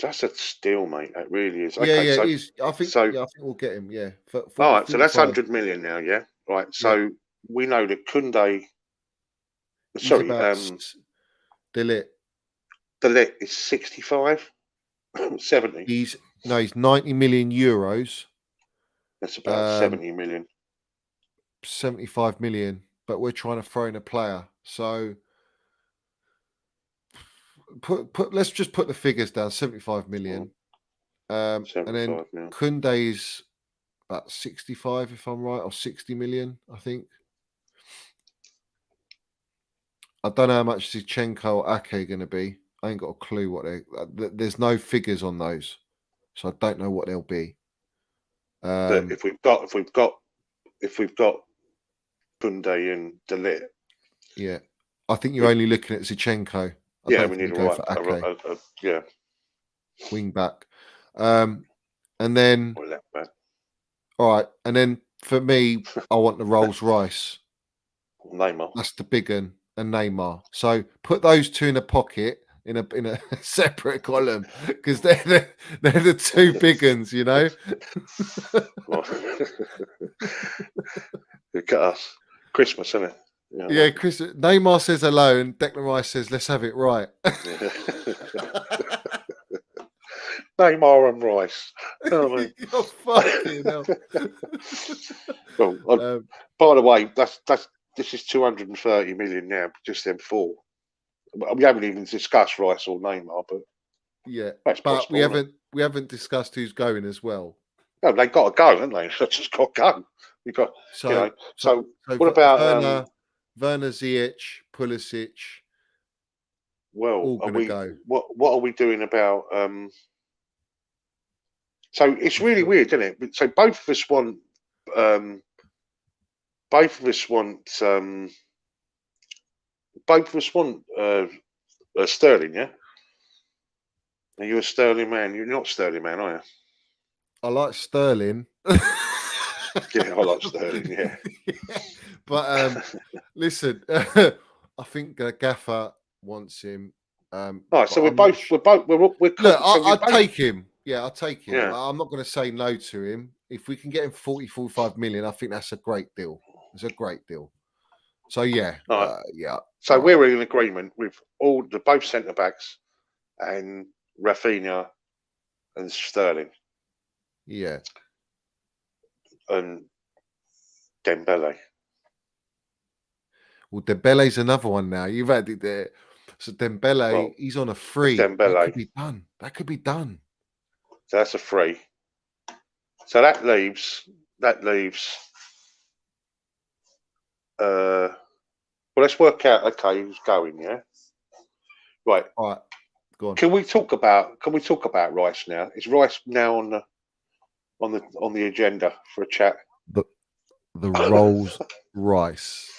That's a steal, mate. That really is. Okay, yeah, it is. I think we'll get him, yeah. 40, all right, so that's 100 million now, yeah? Right, so we know that Koundé... Sorry, De Ligt is 65? 70? He's 90 million euros. That's about 70 million. 75 million, but we're trying to throw in a player. So let's just put the figures down, 75 million. 75 and then Koundé is about 65, if I'm right, or 60 million, I think. I don't know how much Zinchenko or Ake are going to be. I ain't got a clue what there's no figures on those, so I don't know what they'll be. If we've got Koundé and De Ligt, yeah, I think you're only looking at Zinchenko. We need to go for Ake. Wing back, and then all right, and then for me, I want the Rolls Royce. Neymar. That's the big one, and Neymar. So put those two in a pocket. In a separate column because they're the two big ones, Look at us, Christmas, isn't it? Yeah, Chris. Neymar says hello, and Declan Rice says, "Let's have it right." Neymar and Rice. Oh, you're fucking hell. Well, by the way, this is 230 million now, just them four. We haven't even discussed Rice or Neymar, but but possible, we haven't discussed who's going as well. No, they got to go, haven't they? They just got to go. We got so what about Werner, Ziyech, Pulisic? Well, all gonna go. What are we doing about? So it's really weird, isn't it? So both of us want. Sterling, yeah? Are you a Sterling man? You're not Sterling man, are you? I like Sterling. Yeah, I like Sterling, yeah. But listen, I think Gaffer wants him. All right, so we're look, I'll take him. Yeah, I'll take him. Yeah. I'm not going to say no to him. If we can get him 45 million, I think that's a great deal. It's a great deal. So yeah, yeah. So we're in agreement with both centre backs and Raphinha and Sterling. Yeah. And Dembele. Well, Dembele's another one now. You've had it there. So Dembele, he's on a free. Dembele. That could be done. That could be done. So that's a free. So that leaves. Well, let's work out. Okay, who's going? Yeah. Right. All right. Go on. Can we talk about Rice now? Is Rice now on the agenda for a chat? The Rolls Rice.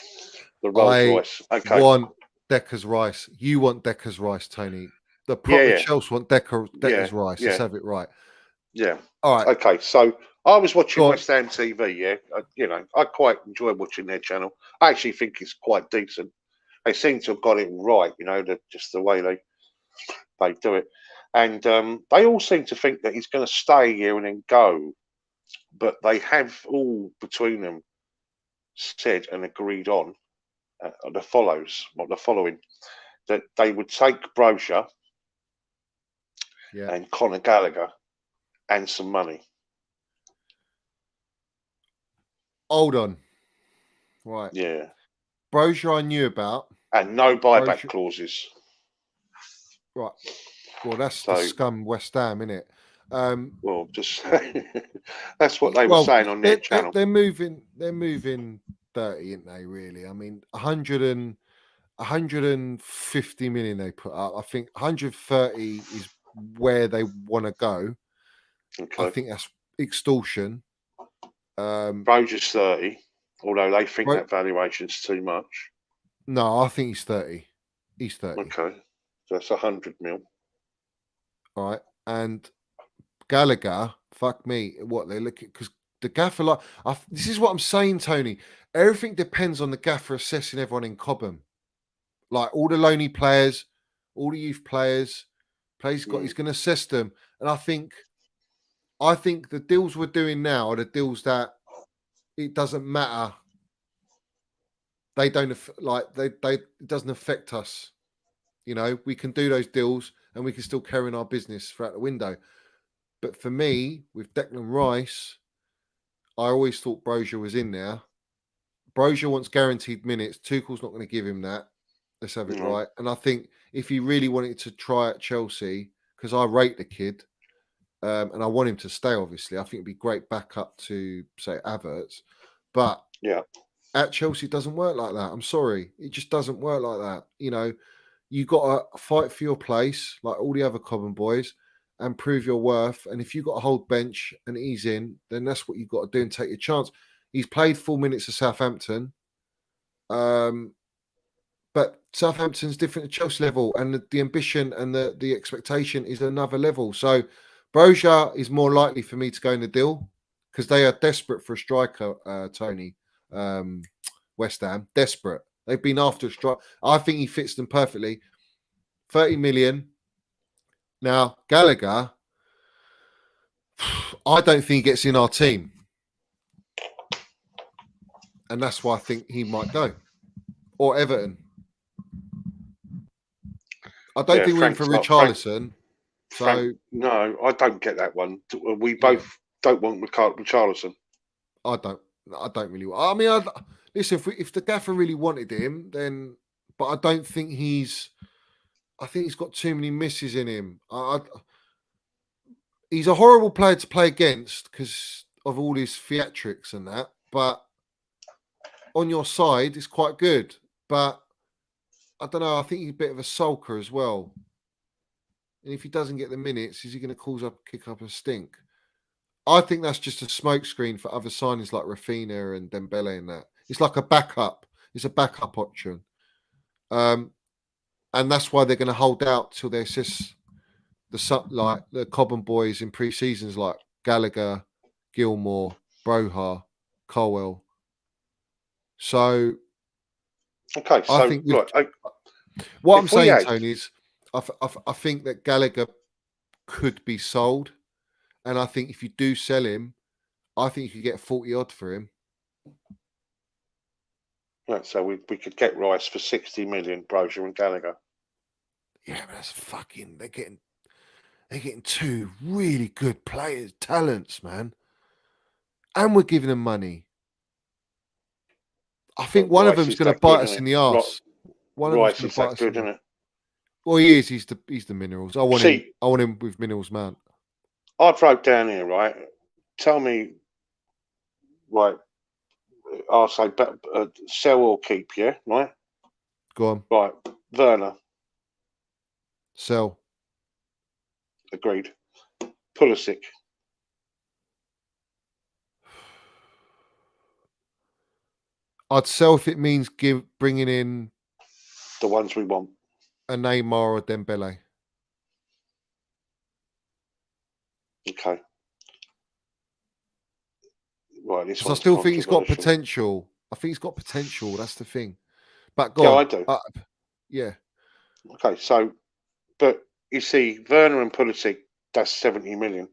The Rolls Royce. Okay. I want Decker's Rice. You want Decker's Rice, Tony. The proper Chels want Decker's Rice. Let's have it right. Yeah. All right. Okay. So I was watching Go on. West Ham TV. Yeah. I quite enjoy watching their channel. I actually think it's quite decent. They seem to have got it right. Just the way they do it, and they all seem to think that he's going to stay here and then go. But they have all between them said and agreed on the following, that they would take Brocha Yeah. and Conor Gallagher and some money. Hold on. Right. Yeah. Brocha I knew about. And no buyback Brocha, clauses. right. Well, that's the So, scum West Ham, innit? well, just that's what they were Well, saying on their channel. they're moving 30, aren't they, really? I mean, 150 million they put up. I think 130 is where they want to go. Okay. I think that's extortion. Broja's 30, although they think Right. that valuation's too much. No, I think he's 30. He's 30. Okay. So that's 100 mil. All right. And Gallagher, fuck me, what they look at, because the gaffer, this is what I'm saying, Tony. Everything depends on the gaffer assessing everyone in Cobham. Like all the lonely players, all the youth players, he's going to assess them. And I think the deals we're doing now are the deals that it doesn't matter. They don't it doesn't affect us. We can do those deals and we can still carry on our business throughout the window. But for me, with Declan Rice, I always thought Broja was in there. Broja wants guaranteed minutes. Tuchel's not going to give him that. Let's have it right. And I think if he really wanted to try at Chelsea, because I rate the kid, and I want him to stay, obviously, I think it'd be great backup to, say, Havertz. But at Chelsea, it doesn't work like that. I'm sorry. It just doesn't work like that. You got to fight for your place, like all the other Cobham boys, and prove your worth. And if you've got a hold bench and he's in, then that's what you've got to do and take your chance. He's played 4 minutes at Southampton. But Southampton's different at Chelsea level, and the ambition and the expectation is another level. So Broja is more likely for me to go in the deal because they are desperate for a striker, Tony. West Ham, desperate. They've been after a striker. I think he fits them perfectly. 30 million. Now, Gallagher, I don't think he gets in our team. And that's why I think he might go. Or Everton. I don't think we're in for Richarlison. No, I don't get that one. We both don't want Richarlison. I don't really. I mean, listen. If the gaffer really wanted him, then. But I don't think he's. I think he's got too many misses in him. He's a horrible player to play against because of all his theatrics and that. But on your side, it's quite good. But I don't know. I think he's a bit of a sulker as well. And if he doesn't get the minutes, is he going to kick up a stink? I think that's just a smokescreen for other signings like Raphinha and Dembele and that. It's like a backup. It's a backup option. And that's why they're going to hold out till they assess the Cobham boys in pre-seasons like Gallagher, Gilmore, Broha, Colwell. So, okay. So I think what I'm saying, Tony, is I think that Gallagher could be sold, and I think if you do sell him, I think you could get 40 odd for him. Right, so we could get Rice for 60 million, Broja and Gallagher. Yeah, but that's fucking. They're getting two really good players, talents, man, and we're giving them money. I think one of them's going to bite us in the arse. One of them's going to bite us. Good, isn't it? Well, he is. He's the minerals. I want him with minerals, man. I wrote down here, right? Tell me, right? I'll say sell or keep, yeah, right? Go on. Right, Werner. Sell. Agreed. Pulisic. I'd sell if it means bringing in the ones we want. A Neymar or Dembele. Okay. right, this 'Cause I one's still think he's got controversial. potential. I think he's got potential. That's the thing. But Yeah, go I on. do. Yeah. Okay, so, but you see, Werner and Pulisic, that's 70 million,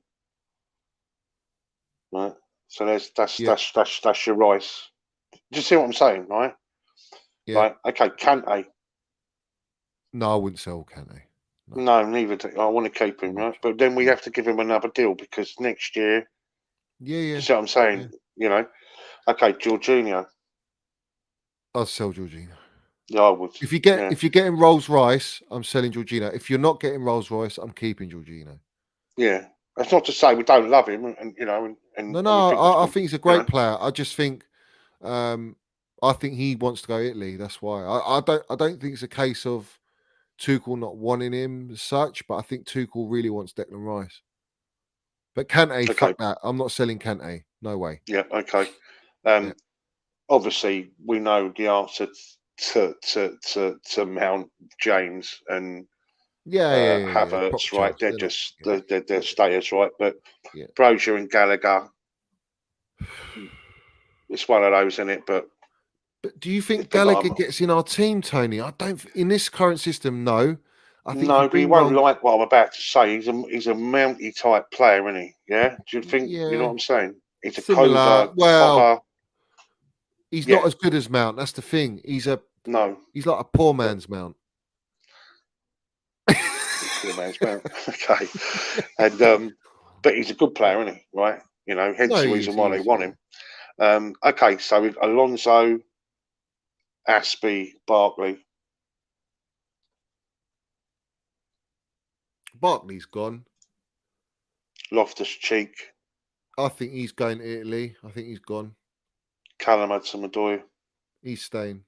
right? So Yeah. that's your Rice. Do you see what I'm saying, right? Yeah. Right. Okay, Kante. No, I wouldn't sell Kante. No. No, neither do I. Want to keep him, right? But then we Yeah. have to give him another deal because next year, Yeah. you Yeah. see what I'm saying? Yeah. You know, okay, Jorginho. I'd sell Jorginho. Yeah, I would. If Yeah, you're getting Rolls Royce, I'm selling Jorginho. If you're not getting Rolls Royce, I'm keeping Jorginho. yeah. That's not to say we don't love him, and you know, No, and we think he's I good. think he's a You great know, player. I just think I think he wants to go Italy. That's why. I don't think it's a case of Tuchel not wanting him as such, but I think Tuchel really wants Declan Rice. But Kante, okay, fuck that. I'm not selling Kante. No way. yeah, okay. Yeah. Obviously, we know the answer to Mount James and Yeah. Proper Havertz, right? Chels. They're They're not. just Yeah. they're stayers, right? But Yeah. Brozier and Gallagher, it's one of those, isn't it? But But do you think they're not. Gallagher gets in our team, Tony? I don't. In this current system, no. I think if you No, but you bring won't Roll, like what I'm about to say. He's a Mounty type player, isn't he? Yeah. Do you think you know yeah, what I'm saying? He's a similar. covert, Well, cobber. he's not Yeah. as good as Mount. That's the thing. No. He's like a poor But man's Mount. poor man's Mount. Okay. And but he's a good player, isn't he? Right. You know, hence No, the he reason is. why He they is. want Yeah. him. Okay, so with Alonso, Aspie, Barkley. Barkley's gone. Loftus Cheek, I think he's going to Italy. I think he's gone. Callum Hudson-Odoi. He's staying.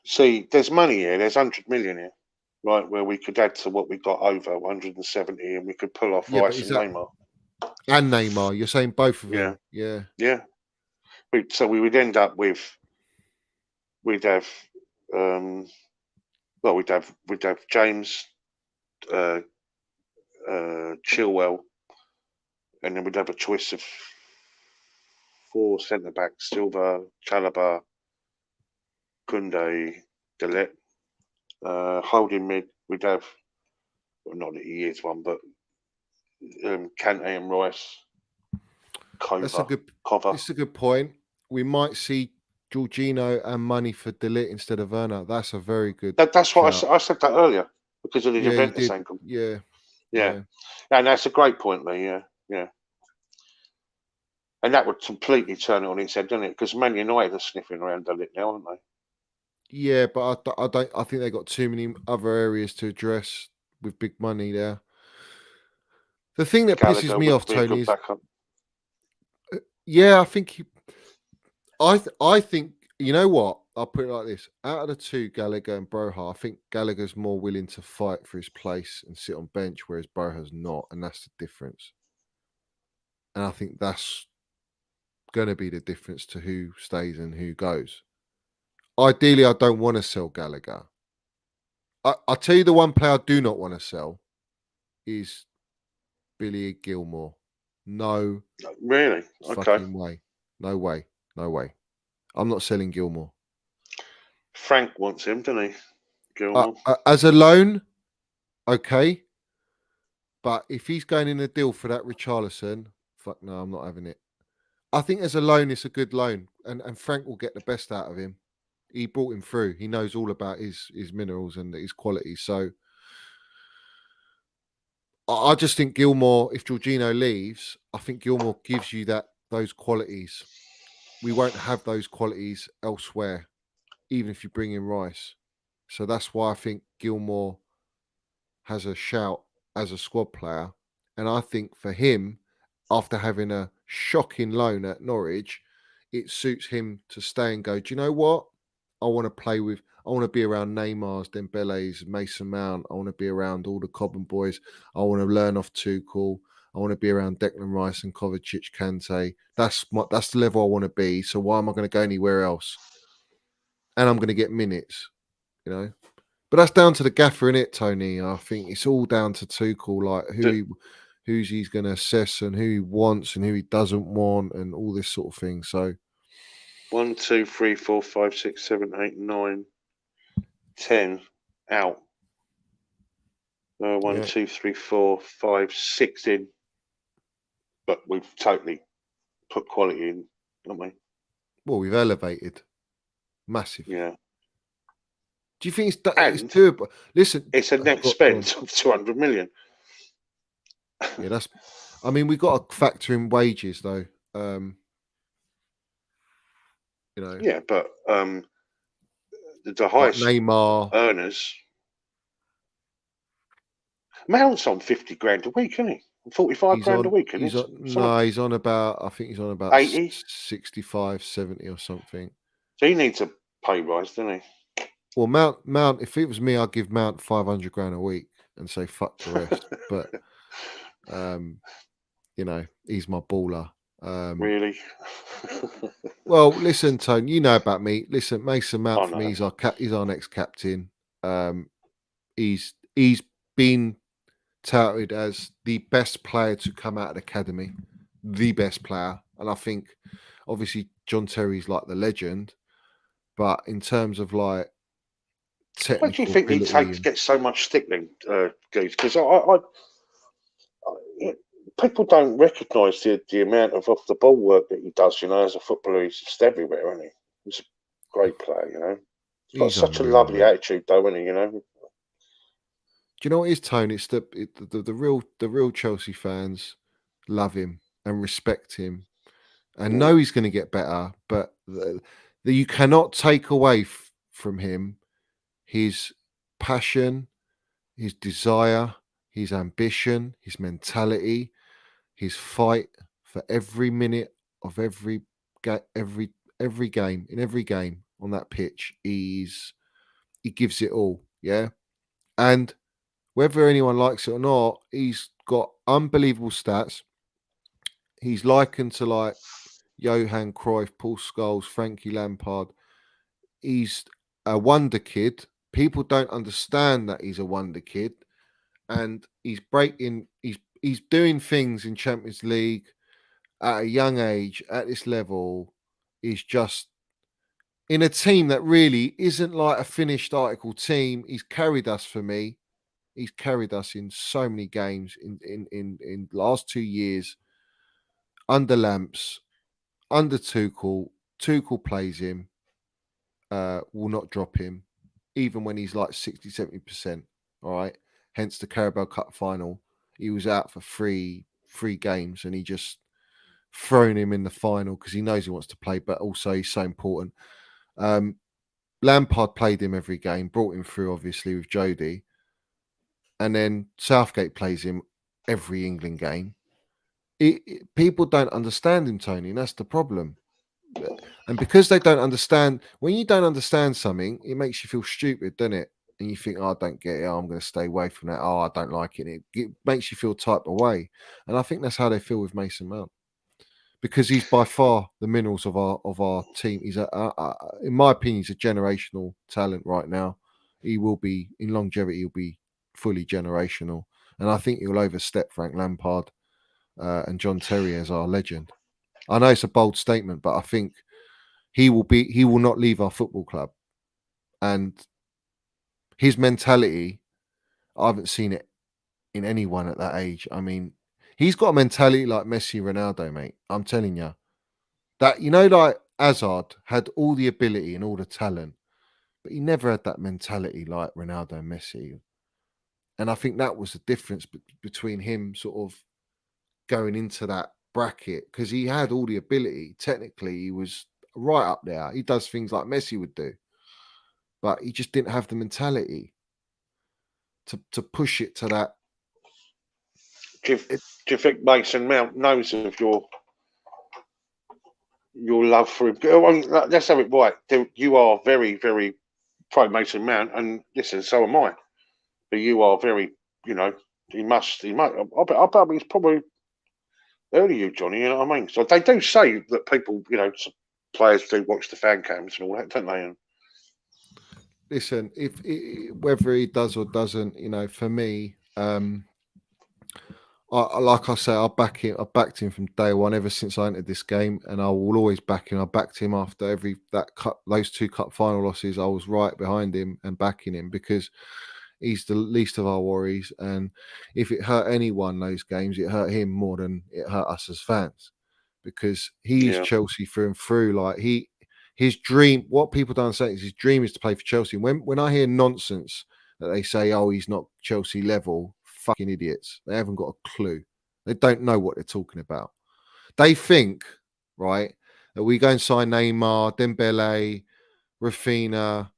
See, there's money here. There's 100 million here, right? Where we could add to what we got over 170, and we could pull off Yeah, but Rice is and that Neymar. and Neymar? You're saying both of Yeah, them? Yeah. yeah. So we would end up with we'd have well we'd have James, uh, Chilwell, and then we'd have a choice of 4 centre backs: Silva, Chalobah, Kunde, Delet. Holding mid, we'd have, well, not that he is one, but Kante and Rice, That's a Cover, good. Cover. It's a good point. We might see Jorginho and money for Delit instead of Werner. That's a very good That's what shout. I said that earlier because of the Yeah, you Juventus did. angle. Yeah, Yeah, yeah. and that's a great point, Lee. Yeah, yeah. And that would completely turn it on its head, doesn't it? Because Man United are sniffing around Delit now, aren't they? Yeah, but I don't. I think they got too many other areas to address with big money there. The thing that pisses Gallagher me would off, be a Tony, good is backup. yeah, I think I think you know what? I'll put it like this: out of the two, Gallagher and Broha, I think Gallagher's more willing to fight for his place and sit on bench, whereas Broha's not, and that's the difference. And I think that's going to be the difference to who stays and who goes. Ideally, I don't want to sell Gallagher. I'll tell you the one player I do not want to sell is Billy Gilmore. No Really? Okay. fucking way. No way. No way. I'm not selling Gilmore. Frank wants him, doesn't he? Gilmore. As a loan, okay. But if he's going in a deal for that Richarlison, fuck no, I'm not having it. I think as a loan, it's a good loan. And Frank will get the best out of him. He brought him through. He knows all about his minerals and his qualities. So I just think Gilmore, if Jorginho leaves, I think Gilmore gives you those qualities. We won't have those qualities elsewhere, even if you bring in Rice. So that's why I think Gilmore has a shout as a squad player. And I think for him, after having a shocking loan at Norwich, it suits him to stay and go, do you know what? I want to be around Neymar's, Dembele's, Mason Mount. I want to be around all the Cobham boys. I want to learn off Tuchel. I want to be around Declan Rice and Kovacic, Kante. That's the level I want to be. So why am I going to go anywhere else? And I'm going to get minutes, you know. But that's down to the gaffer, innit, Tony? I think it's all down to Tuchel, like who who's he's going to assess and who he wants and who he doesn't want and all this sort of thing. So 1, 2, 3, 4, 5, 6, 7, 8, 9, 10 out. 1, yeah. 2, 3, 4, 5, 6 in. But we've totally put quality in, haven't we? Well, we've elevated massive. Yeah. Do you think it's And doable? Listen, it's a net go on. spend of 200 million. Yeah, that's. I mean, we've got to factor in wages though. You know, Yeah, but the like highest Neymar. earners. Mount's on 50 grand a week, isn't he? 45 grand a week, isn't it? No, he's on about. I think he's on about 80. 65, 70 or something. So he needs a pay rise, doesn't he? Well, Mount. If it was me, I'd give Mount 500 grand a week and say fuck the rest. But you know, he's my baller. Really? Well, listen, Tone, you know about me. Listen, Mason Mount I for me, know. he's our next captain. He's been touted as the best player to come out of the academy, the best player. And I think obviously John Terry's like the legend, but in terms of like technical What do you think he ability takes to get so much stickling, Goose? Because people don't recognise the amount of off the ball work that he does. You know, as a footballer, he's just everywhere, isn't he? He's a great player. You know, he's got such a lovely attitude, though, isn't he? You know. Do you know what it is, Tone? It's the real Chelsea fans love him and respect him and know he's going to get better, but you cannot take away from him his passion, his desire, his ambition, his mentality, his fight for every minute of every game in every game on that pitch. He gives it all, yeah. And whether anyone likes it or not, he's got unbelievable stats. He's likened to like Johan Cruyff, Paul Scholes, Frankie Lampard. He's a wonder kid. People don't understand that he's a wonder kid, and he's breaking. He's doing things in Champions League at a young age at this level. He's just in a team that really isn't like a finished article team. He's carried us for me. He's carried us in so many games in last 2 years under Lamps, under Tuchel. Tuchel plays him, will not drop him, even when he's like 60, 70%. All right. Hence the Carabao Cup final. He was out for three games and he just thrown him in the final because he knows he wants to play, but also he's so important. Lampard played him every game, brought him through, obviously, with Jody. And then Southgate plays him every England game. People don't understand him, Tony, and that's the problem. And because they don't understand, when you don't understand something, it makes you feel stupid, doesn't it? And you think, oh, I don't get it. Oh, I'm going to stay away from that. Oh, I don't like it. It makes you feel type away. And I think that's how they feel with Mason Mount, because he's by far the minerals of our team. He's in my opinion, he's a generational talent right now. He will be in longevity. He'll be fully generational, and I think he'll overstep Frank Lampard and John Terry as our legend. I know it's a bold statement, but I think he will not leave our football club. And his mentality, I haven't seen it in anyone at that age. I mean, he's got a mentality like Messi, Ronaldo, mate. I'm telling you. That, you know, like Hazard had all the ability and all the talent, but he never had that mentality like Ronaldo and Messi. And I think that was the difference between him sort of going into that bracket, because he had all the ability. Technically, he was right up there. He does things like Messi would do, but he just didn't have the mentality to push it to that. Do you think Mason Mount knows of your love for him? Well, let's have it right. You are very, very pro Mason Mount, and listen, so am I. But you are very, you know, he must. I bet he's probably early you, Johnny. You know what I mean? So they do say that people, you know, players do watch the fan cams and all that, don't they? And listen, whether he does or doesn't, you know, for me, like I say, I back him. I backed him from day one, ever since I entered this game, and I will always back him. I backed him after those 2 cup final losses. I was right behind him and backing him because he's the least of our worries. And if it hurt anyone those games, it hurt him more than it hurt us as fans, because he is Yeah, Chelsea through and through. Like his dream. What people don't say is his dream is to play for Chelsea. When I hear nonsense that they say, "Oh, he's not Chelsea level," fucking idiots. They haven't got a clue. They don't know what they're talking about. They think, right, that we go and sign Neymar, Dembele, Raphinha,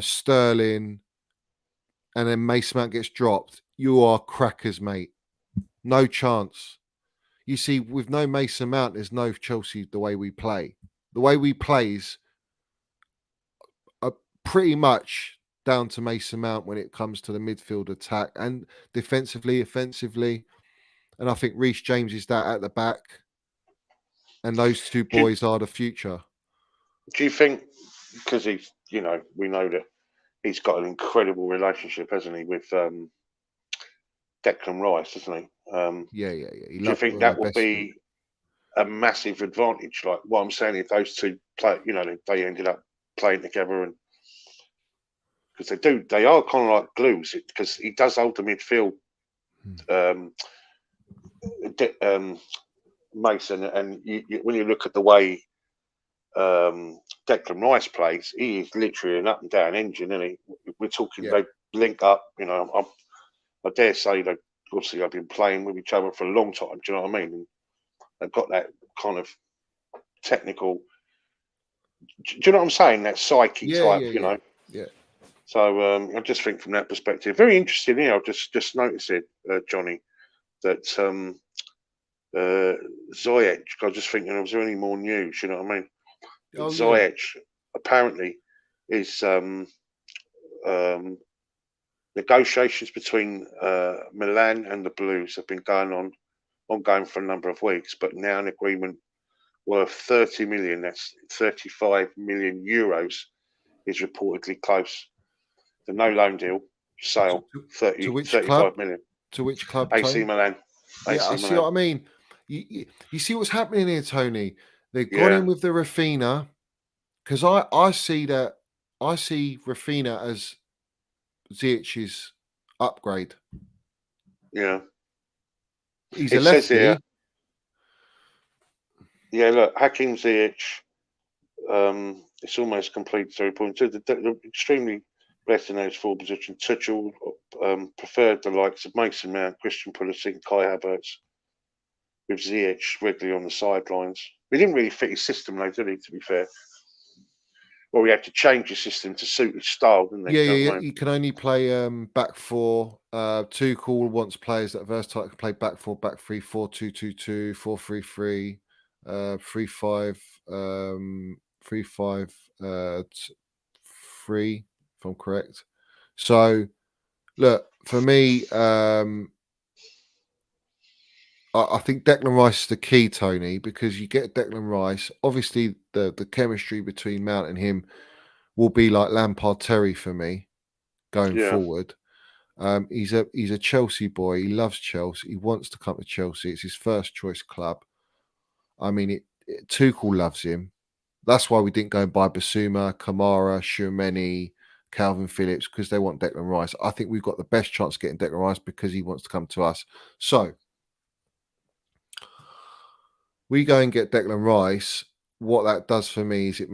Sterling, and then Mason Mount gets dropped. You are crackers, mate. No chance. You see, with no Mason Mount, there's no Chelsea the way we play. The way we play is pretty much down to Mason Mount when it comes to the midfield attack and defensively, offensively. And I think Reece James is that at the back. And those 2 do you, boys are the future. do you think, because we know that he's got an incredible relationship, hasn't he, with Declan Rice, doesn't he? Yeah. He Do you think one of that the will best. be a massive advantage? Like what I'm saying, if those 2 play, they ended up playing together, and because they are kind of like glues. Because he does hold the midfield, Mason, and when you look at the way Declan Rice plays, he is literally an up and down engine, isn't he? We're talking they link up. I dare say that obviously I've been playing with each other for a long time. Do you know what I mean? And they've got that kind of technical. Do you know what I'm saying? That psyche type, Yeah. So I just think from that perspective, very interesting. I've just noticed it, Johnny, that Ziyech. I was just thinking, was there any more news? You know what I mean? Ziyech apparently is negotiations between Milan and the Blues have been ongoing for a number of weeks, but now an agreement worth 30 million, that's 35 million euros, is reportedly close. The no loan deal sale, To which 35 club? million. To which club, AC Tony? Milan. Yeah, I AC see Milan. what I mean. You see what's happening here, Tony. They've gone Yeah, in with the Raphinha, because I see Raphinha as Ziyech's upgrade. yeah. He's a It says here, lefty. yeah, look, Hakim Ziyech, it's almost complete. So they're extremely blessed in those 4 positions. Tuchel preferred the likes of Mason Mount, Christian Pulisic, Kai Havertz, with Ziyech regularly on the sidelines. He didn't really fit his system, though, did he, to be fair? Well, we had to change the system to suit his style, didn't they? Yeah. You can only play back 4. Tuchel wants players that are versatile, can play back 4, back 3, 4-2-2-2, 4-3-3, 3-5, 3-5, 3, if I'm correct. So, look, for me, I think Declan Rice is the key, Tony, because you get Declan Rice. Obviously, the chemistry between Mount and him will be like Lampard Terry for me going Yeah. forward. He's a Chelsea boy. He loves Chelsea. He wants to come to Chelsea. It's his first choice club. I mean, Tuchel loves him. That's why we didn't go and buy Basuma, Kamara, Tchouameni, Calvin Phillips, because they want Declan Rice. I think we've got the best chance of getting Declan Rice because he wants to come to us. So we go and get Declan Rice. What that does for me is he's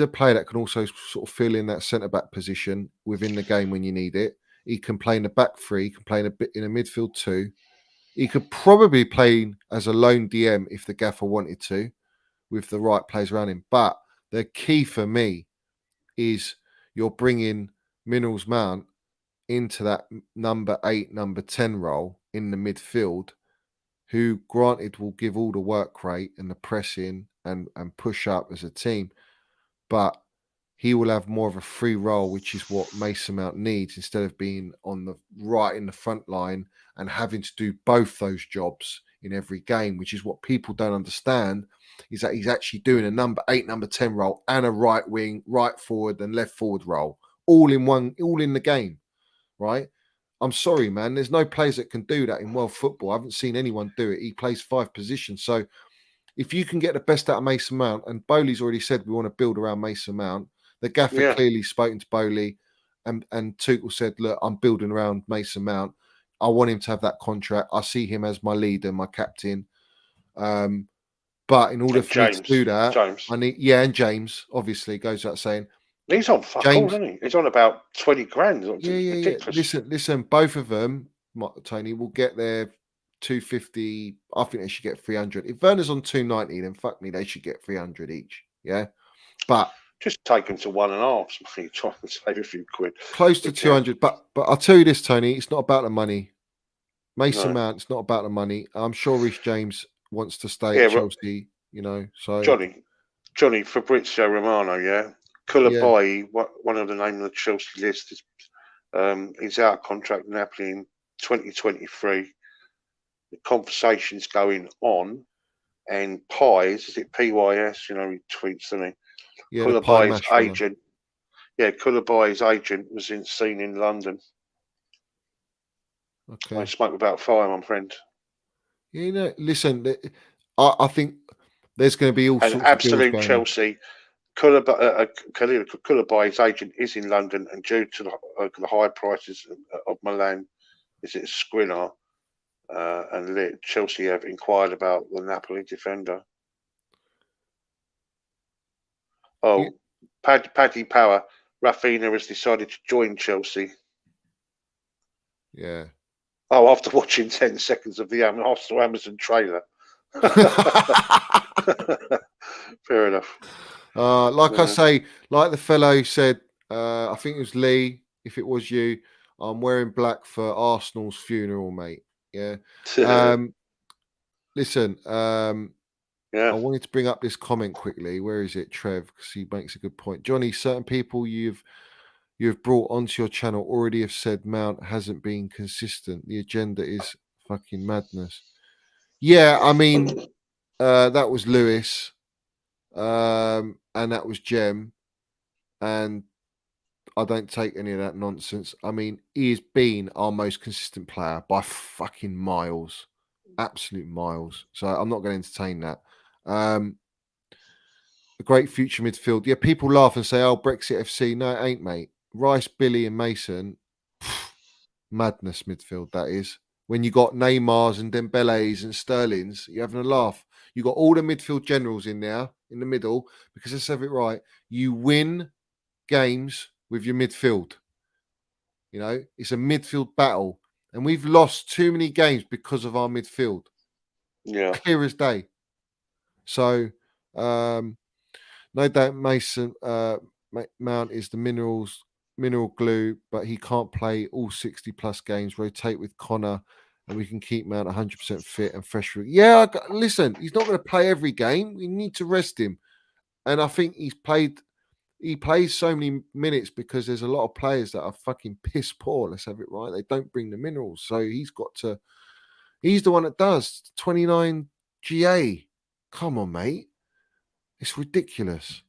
a player that can also sort of fill in that centre back position within the game when you need it. He can play in the back 3, he can play in a bit in a midfield 2. He could probably play as a lone DM if the gaffer wanted to, with the right players around him. But the key for me is you're bringing Minerals Mount into that number 8, number 10 role in the midfield, who granted will give all the work rate and the pressing and push up as a team, but he will have more of a free role, which is what Mason Mount needs, instead of being on the right in the front line and having to do both those jobs in every game, which is what people don't understand, is that he's actually doing a number 8, number 10 role and a right wing, right forward and left forward role, all in the game, right? I'm sorry, man. There's no players that can do that in world football. I haven't seen anyone do it. He plays 5 positions. So if you can get the best out of Mason Mount, and Boehly's already said we want to build around Mason Mount, the gaffer clearly spoken to Boehly, and Tuchel said, look, I'm building around Mason Mount. I want him to have that contract. I see him as my leader, my captain. But in order for me to do that, I need, and James obviously goes without saying. He's on fuck all, isn't he? He's on about 20 grand. Yeah. Listen, both of them, Tony, will get their 250. I think they should get 300. If Werner's on 290, then fuck me, they should get 300 each. Yeah, but just take them to 1.5. Try and save a few quid. Close to 200. But I'll tell you this, Tony, it's not about the money. Mason Mount, it's not about the money. I'm sure Rhys James wants to stay at Chelsea. You know, so Johnny Fabrizio Romano, Koulibaly, one of the name on the Chelsea list, is he's out of contract in Napoli in 2023. The conversation's going on, and Pies, is it PYS? You know, he tweets, doesn't he? Yeah, Koulibaly's agent. Yeah, Koulibaly's agent was seen in London. Okay. I smoke without fire, my friend. You know, listen, I think there's going to be all sorts of absolute Chelsea. Koulibaly's agent is in London, and due to the high prices of Milan, is it Skriniar, and Chelsea have inquired about the Napoli defender. Oh, Paddy Power, Raphinha has decided to join Chelsea. Yeah. Oh, after watching 10 seconds of the Amazon trailer. Fair enough. I say, like the fellow said, I think it was Lee, if it was you, I'm wearing black for Arsenal's funeral, mate. Yeah. Listen, I wanted to bring up this comment quickly. Where is it, Trev? Because he makes a good point. Johnny, certain people you've brought onto your channel already have said Mount hasn't been consistent. The agenda is fucking madness. Yeah, I mean, that was Lewis, and that was Jem, and I don't take any of that nonsense. I mean, he has been our most consistent player by fucking miles, absolute miles. So I'm not going to entertain that. A great future midfield. Yeah, people laugh and say, "Oh, Brexit FC." No, it ain't, mate. Rice, Billy, and Mason, madness midfield. That is. When you got Neymars and Dembele's and Sterling's, you're having a laugh. You got all the midfield generals in there in the middle, because let's have it right. You win games with your midfield. You know, it's a midfield battle, and we've lost too many games because of our midfield. Yeah, clear as day. So, no doubt Mason Mount is the mineral glue, but he can't play all 60 plus games. Rotate with Connor, and we can keep Mount 100% fit and fresh. Yeah, listen, he's not going to play every game. We need to rest him, and I think he plays so many minutes because there's a lot of players that are fucking piss poor. Let's have it right. They don't bring the minerals, so he's the one that does 29 GA. Come on, mate. It's ridiculous.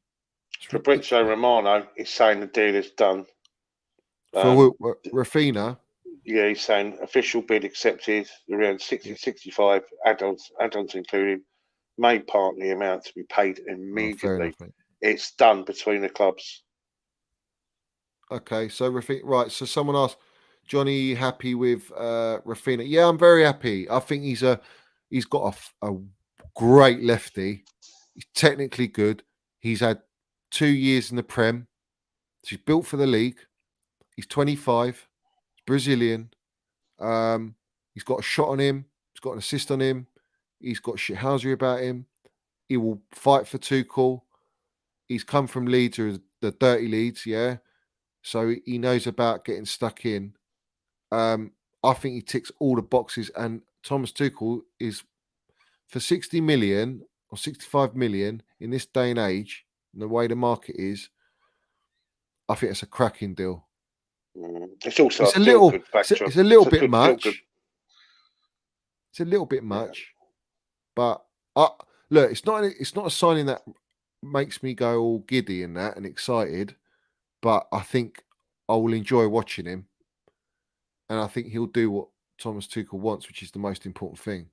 Fabrizio Romano is saying the deal is done. For Raphinha? Yeah, he's saying official bid accepted, around 65 adults including, made part of the amount to be paid immediately. Enough, it's done between the clubs. Okay, so Raphinha, right. So someone asked, Johnny, happy with Raphinha? Yeah, I'm very happy. I think he's got a great lefty. He's technically good. He's had 2 years in the Prem. He's built for the league. He's 25. He's Brazilian. He's got a shot on him. He's got an assist on him. He's got shithousery about him. He will fight for Tuchel. He's come from Leeds, or the dirty Leeds, yeah. So he knows about getting stuck in. I think he ticks all the boxes. And Thomas Tuchel is, for 60 million or 65 million in this day and age, and the way the market is, I think it's a cracking deal. It's also it's a little bit much. It's a little bit much, but look, it's not a signing that makes me go all giddy and that and excited, but I think I will enjoy watching him. and I think he'll do what Thomas Tuchel wants, which is the most important thing.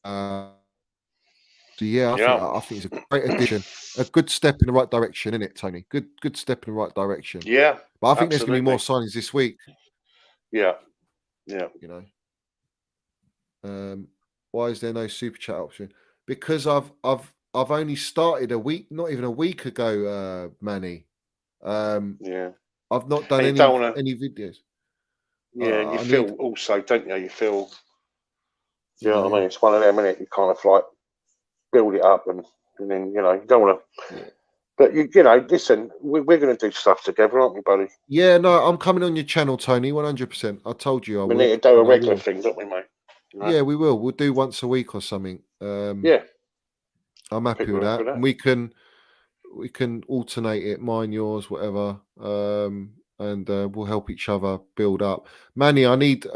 So yeah, I think it's a great addition, a good step in the right direction, isn't it, Tony? Good step in the right direction. Yeah, but I think there's going to be more signings this week. Yeah. You know, why is there no super chat option? Because I've only started a week, not even a week ago, Manny. Yeah, I've not done any videos. Yeah, you feel also, don't you? You feel, you know what I mean? It's one of them, innit? You kind of like build it up, and then you don't want to. Yeah. But you know, listen, we're going to do stuff together, aren't we, buddy? Yeah, no, I'm coming on your channel, Tony. 100%. I told you I would. We need to do a regular thing, don't we, mate? Right? Yeah, we will. We'll do once a week or something. Yeah, I'm happy with that. We can alternate it, mine, yours, whatever. And we'll help each other build up. Manny, I need.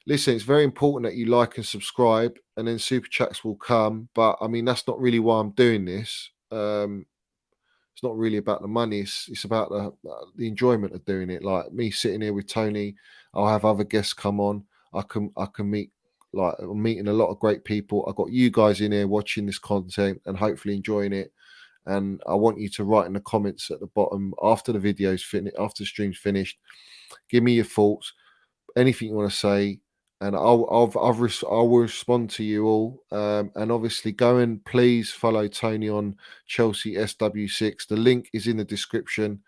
Listen, it's very important that you like and subscribe, and then super chats will come. But I mean, that's not really why I'm doing this. It's not really about the money. It's about the enjoyment of doing it. Like me sitting here with Tony, I'll have other guests come on. I can meet, like, I'm meeting a lot of great people. I've got you guys in here watching this content and hopefully enjoying it. And I want you to write in the comments at the bottom after the video's finished, after the stream's finished. Give me your thoughts, anything you want to say, and I will respond to you all. And obviously, go and please follow Tony on Chelsea SW6. The link is in the description.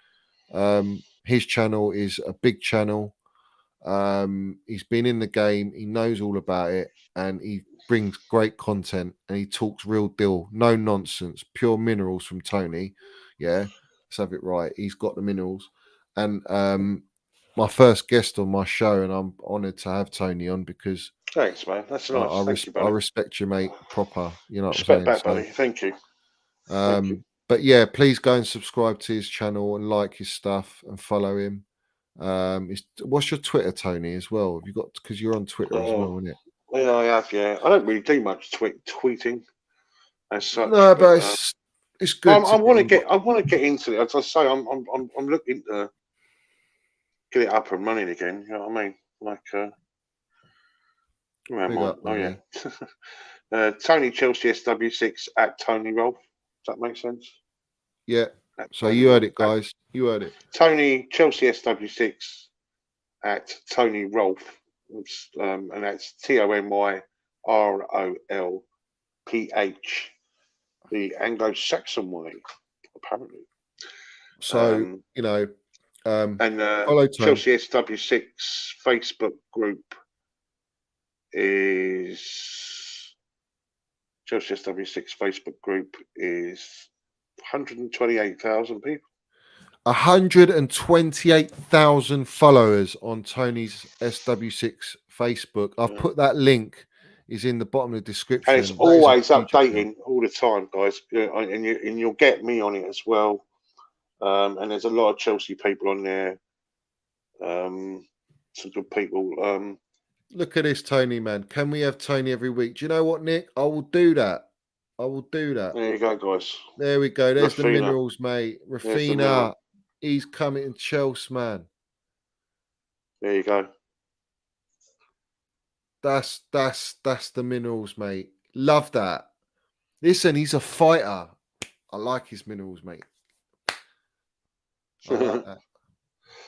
His channel is a big channel. He's been in the game. He knows all about it, and he brings great content. And he talks real deal, no nonsense, pure minerals from Tony. Yeah, let's have it right. He's got the minerals, and my first guest on my show, and I'm honoured to have Tony on because thanks, man. That's nice. Thank you, buddy. I respect you, mate. Proper, you know. Respect back, buddy. Thank you. Thank you. But yeah, please go and subscribe to his channel and like his stuff and follow him. What's your Twitter, Tony, as well? Have you got, because you're on Twitter as well, isn't it? Yeah, I have. Yeah, I don't really do much tweeting as such. No, but it's good. I want to get into it. As I say, I'm looking to get it up and running again. You know what I mean? Like, Tony Chelsea SW6 at Tony Rolph. Does that make sense? Yeah. So you heard it, guys. You heard it. Tony Chelsea SW6 at Tony Rolph, and that's TonyRolph, the Anglo-Saxon way, apparently. So and follow Chelsea SW6 Facebook group is 128,000 people. 128,000 followers on Tony's SW6 Facebook. I've put that link. Is in the bottom of the description. And it's always updating all the time, guys. And you'll get me on it as well. And there's a lot of Chelsea people on there. Some good people. Look at this, Tony, man. Can we have Tony every week? Do you know what, Nick? I will do that. There you go, guys. There we go. There's Raphinha. The minerals, mate. Raphinha. He's coming in Chelsea, man. There you go. That's the minerals, mate. Love that. Listen, he's a fighter. I like his minerals, mate. I like that.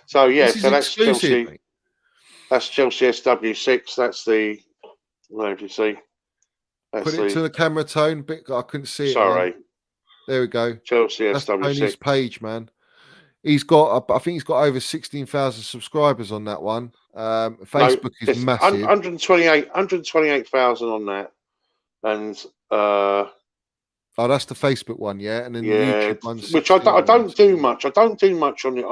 So yeah, so that's Chelsea. Mate. That's Chelsea SW6. That's the. Where do you see? Put it to the camera, Tone. I couldn't see it. Sorry. There we go. Chelsea that's SW6. Tony's page, man. He's got. I think he's got over 16,000 subscribers on that one. Facebook is massive. 128,000 on that, and oh, that's the Facebook one, yeah, and then the YouTube one, which I don't do much. I don't do much on the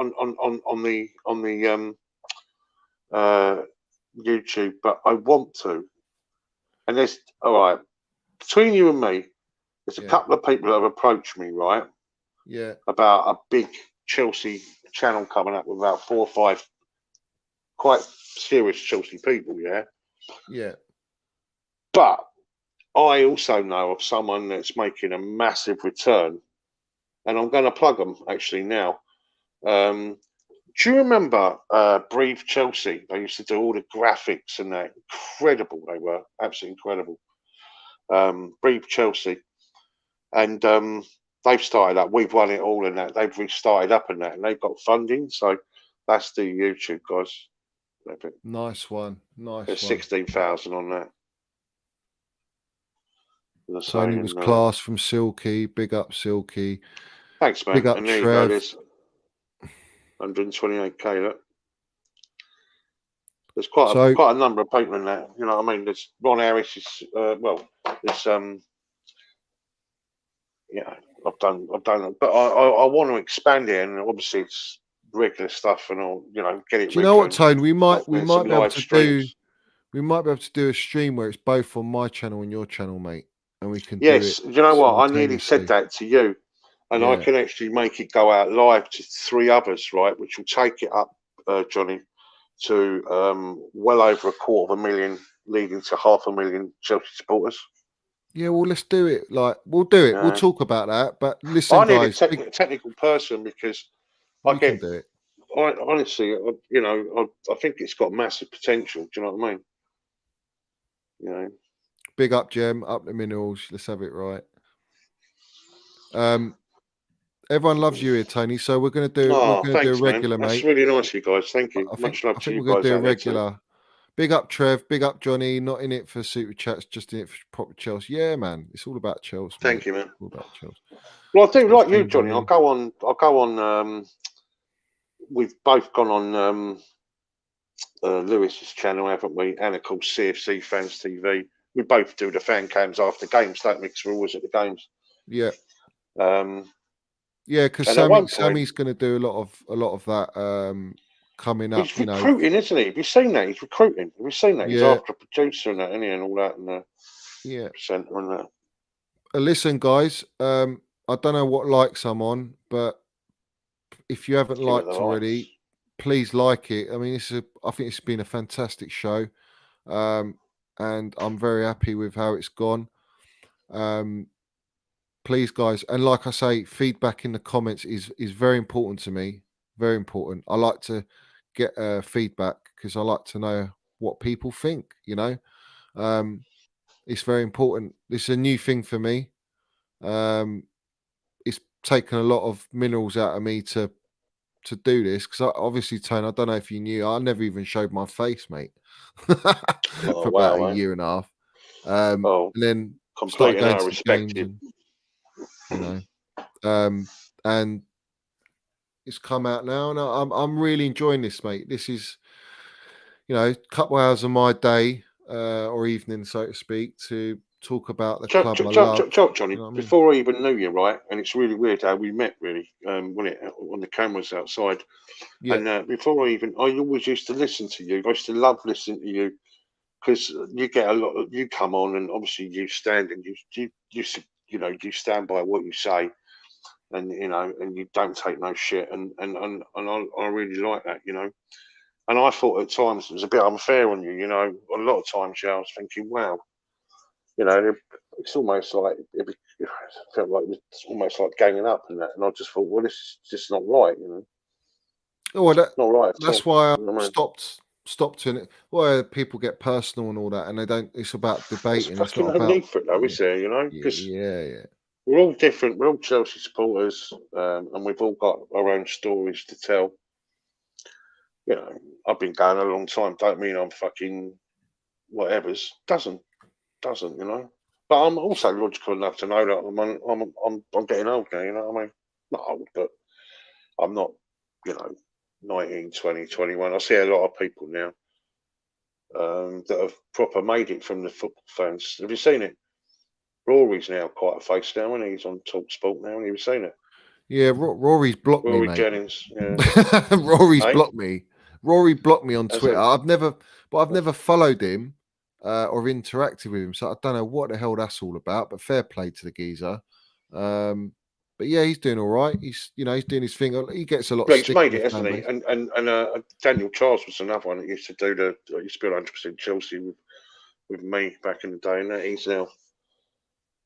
YouTube, but I want to. And there's between you and me, there's a couple of people that have approached me, right? Yeah. About a big Chelsea channel coming up with about 4 or 5 quite serious Chelsea people, yeah. Yeah. But I also know of someone that's making a massive return, and I'm going to plug them actually now. Do you remember Brief Chelsea? They used to do all the graphics and that. Incredible they were. Absolutely incredible. Brief Chelsea. And they've started up. We've won it all and that. They've restarted up and that. And they've got funding. So that's the YouTube, guys. Nice one. Nice There's one. 16,000 on that. Tony was class from Silky. Big up, Silky. Thanks, man. Big up, and there Trev. you go. There's 128k. Look. There's quite a number of people in that. You know what I mean? There's Ron Harris is there's yeah, I've done it, but I want to expand it, and obviously it's regular stuff, and I'll get it. Do you know what, Tone? We might be able to streams. We might be able to do a stream where it's both on my channel and your channel, mate, and we can. Yes, do it. You know what? I nearly said that to you, and I can actually make it go out live to 3 others, right? Which will take it up, Johnny, to well over 250,000, leading to 500,000 Chelsea supporters. Yeah, well, let's do it. We'll do it. We'll talk about that. But listen, I need guys, a technical person because I can do it. Honestly, I think it's got massive potential. Do you know what I mean? Big up, Gem. Up the minerals. Let's have it right. Everyone loves you here, Tony. So we're going to do. We're going to do a regular, man. mate. That's really nice of you guys. Thank you. Much love to you guys. We're going to do a regular. Big up, Trev. Big up, Johnny. Not in it for super chats, just in it for proper Chels. Yeah, man. It's all about Chels. Thank you, man. All about Chels. Well, I do like you, Johnny. I'll go on. We've both gone on Lewis's channel, haven't we? And of course, CFC Fans TV. We both do the fan cams after games, don't we? Because we're always at the games. Yeah. Yeah, because Sammy's going to do a lot of that. Coming up, he's recruiting, isn't he? Have you seen that? He's recruiting. Have you seen that? He's after a producer and that, isn't he? And all that, and presenter and that. Listen, guys, I don't know what likes I'm on, but if you haven't liked already, please like it. I mean, I think it's been a fantastic show, and I'm very happy with how it's gone. Please, guys, and like I say, feedback in the comments is very important to me. Very important. I like to get feedback because I like to know what people think. It's very important. This is a new thing for me. It's taken a lot of minerals out of me to do this because obviously, Tony, I don't know if you knew, I never even showed my face, mate, for about a year and a half. And then started going to games, and it's come out now, and I'm really enjoying this, mate. This is, a couple hours of my day or evening, so to speak, to talk about the club I love. Johnny, before I even knew you, right? And it's really weird how we met, really, when it on the cameras outside. Yeah. And before I always used to listen to you. I used to love listening to you because you get a lot. You come on, and obviously you stand and you stand by what you say. And and you don't take no shit, and I really like that, And I thought at times it was a bit unfair on you, A lot of times, I was thinking, wow, it's almost like it felt like it was almost like ganging up and that. And I just thought, well, this is just not right, Oh, well, not right. That's why I stopped in it. Where people get personal and all that, and they don't. It's about debating. It's not about. Need for it though, is there? Because we're all different. We're all Chelsea supporters, and we've all got our own stories to tell. I've been going a long time. Don't mean I'm fucking whatever's. Doesn't. But I'm also logical enough to know that I'm getting old now. You know what I mean? Not old, but I'm not. 19, 20, 21. I see a lot of people now that have proper made it from the football fans. Have you seen it? Rory's now quite a face now, and he's on Talk Sport now. Have you seen it? Yeah, Rory's blocked me, mate. Jennings. Yeah. Rory's blocked me. Rory blocked me on Twitter. I've never followed him or interacted with him, so I don't know what the hell that's all about. But fair play to the geezer. But yeah, he's doing all right. He's doing his thing. He gets a lot. He's made it, hasn't he? And Daniel Charles was another one that used to do used to be 100% Chelsea with me back in the day, and he's now.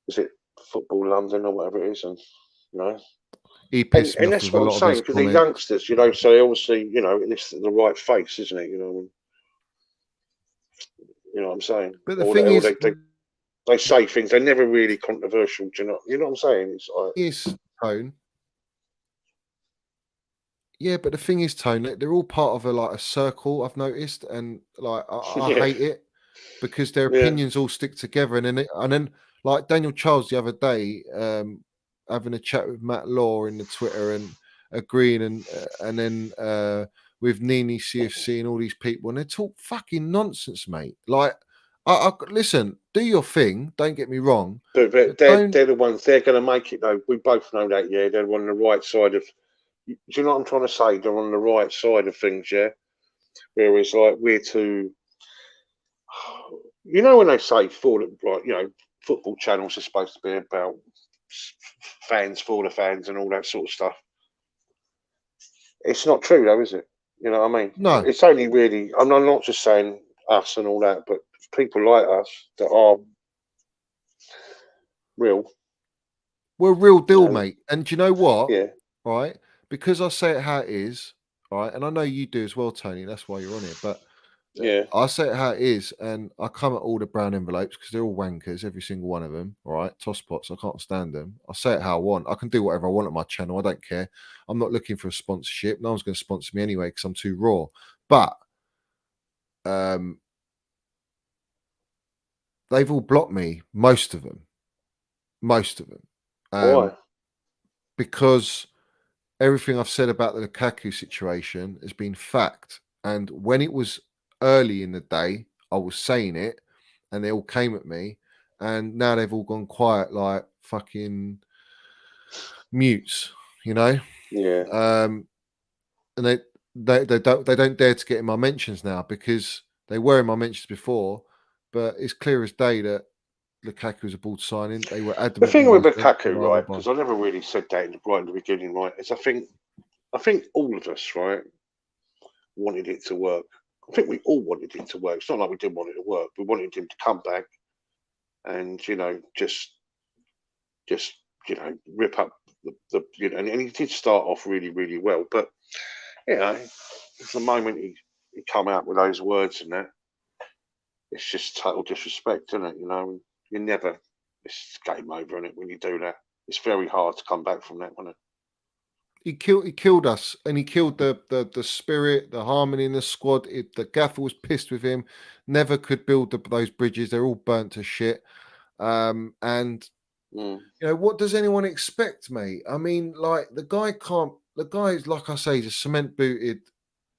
Is it Football London or whatever it is? And You know, He pissed me and off that's with a what I'm lot of his saying because they're comments. youngsters, you know. So obviously, you know, it's the right face, isn't it? You know what I'm saying. But the thing is, They say things. They're never really controversial. Do you know? You know what I'm saying? It's like Tone. Yeah, but the thing is, Tone, they're all part of a circle. I've noticed, and like I yeah, hate it because their yeah, opinions all stick together, and then like Daniel Chels the other day, having a chat with Matt Law in the Twitter and agreeing, and then with Nini CFC and all these people, and they talk fucking nonsense, mate. Like, I listen, do your thing. Don't get me wrong, but but they're don't. the ones. They're going to make it though. We both know that. Yeah, they're on the right side of. Do you know what I'm trying to say? They're on the right side of things. Yeah. Whereas like we're too. You know when they say like you know football channels are supposed to be about fans for the fans and all that sort of stuff. It's not true though, is it? You know what I mean? No, It's only really. I'm not just saying us and all that, but people like us that are real. we're real You deal, know, mate. And do you know what? yeah, Right? Because I say it how it is, right? And I know you do as well, Tony. That's why you're on it. But yeah. I say it how it is, and I come at all the brown envelopes because they're all wankers, every single one of them. All right, tosspots. I can't stand them. I say it how I want. I can do whatever I want on my channel. I don't care. I'm not looking for a sponsorship. No one's going to sponsor me anyway because I'm too raw. But they've all blocked me. Most of them. Most of them. Why? Because everything I've said about the Lukaku situation has been fact. And when it was early in the day, I was saying it and they all came at me. And now they've all gone quiet like fucking mutes, you know? Yeah. And they don't dare to get in my mentions now because they were in my mentions before, but it's clear as day that Lukaku was a board signing. They were The adamant he thing with wasn't. Lukaku, Blah blah right? blah. Because I never really said that right in the beginning, right? Is I think all of us, right, wanted it to work. I think we all wanted it to work. It's not like we didn't want it to work. We wanted him to come back and you know just you know rip up the you know, and he did start off really well, but you know, the moment he come out with those words and that, it's just total disrespect, isn't it? You know, you never. It's game over, isn't it? When you do that, it's very hard to come back from that, isn't it? He killed us, and he killed the spirit, the harmony in the squad. The gaffer was pissed with him. Never could build those bridges. They're all burnt to shit. And what does anyone expect, mate? I mean, like the guy can't. The guy is, like I say, he's a cement booted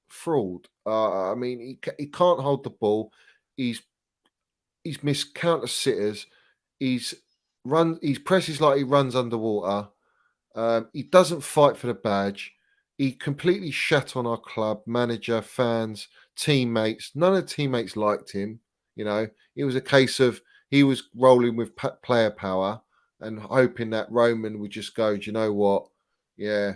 fraud. I mean, he can't hold the ball. He's missed counter sitters. He presses like he runs underwater. He doesn't fight for the badge. He completely shat on our club, manager, fans, teammates. None of the teammates liked him. You know, it was a case of he was rolling with player power and hoping that Roman would just go, do you know what? Yeah,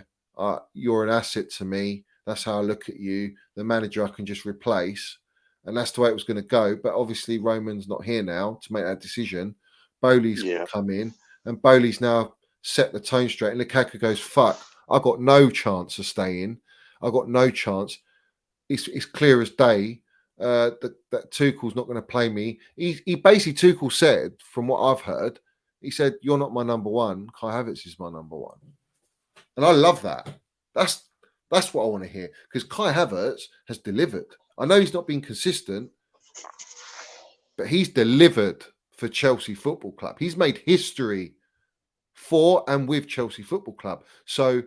you're an asset to me. That's how I look at you. The manager I can just replace. And that's the way it was going to go. But obviously, Roman's not here now to make that decision. Boehly's Yeah, come in, and Boehly's now set the tone straight. And Lukaku goes, fuck, I got no chance of staying. I got no chance. It's clear as day that Tuchel's not going to play me. He basically, Tuchel said, from what I've heard, he said, you're not my number one. Kai Havertz is my number one. And I love that. That's what I want to hear. Because Kai Havertz has delivered. I know he's not been consistent, but he's delivered for Chelsea Football Club. He's made history for and with Chelsea Football Club. So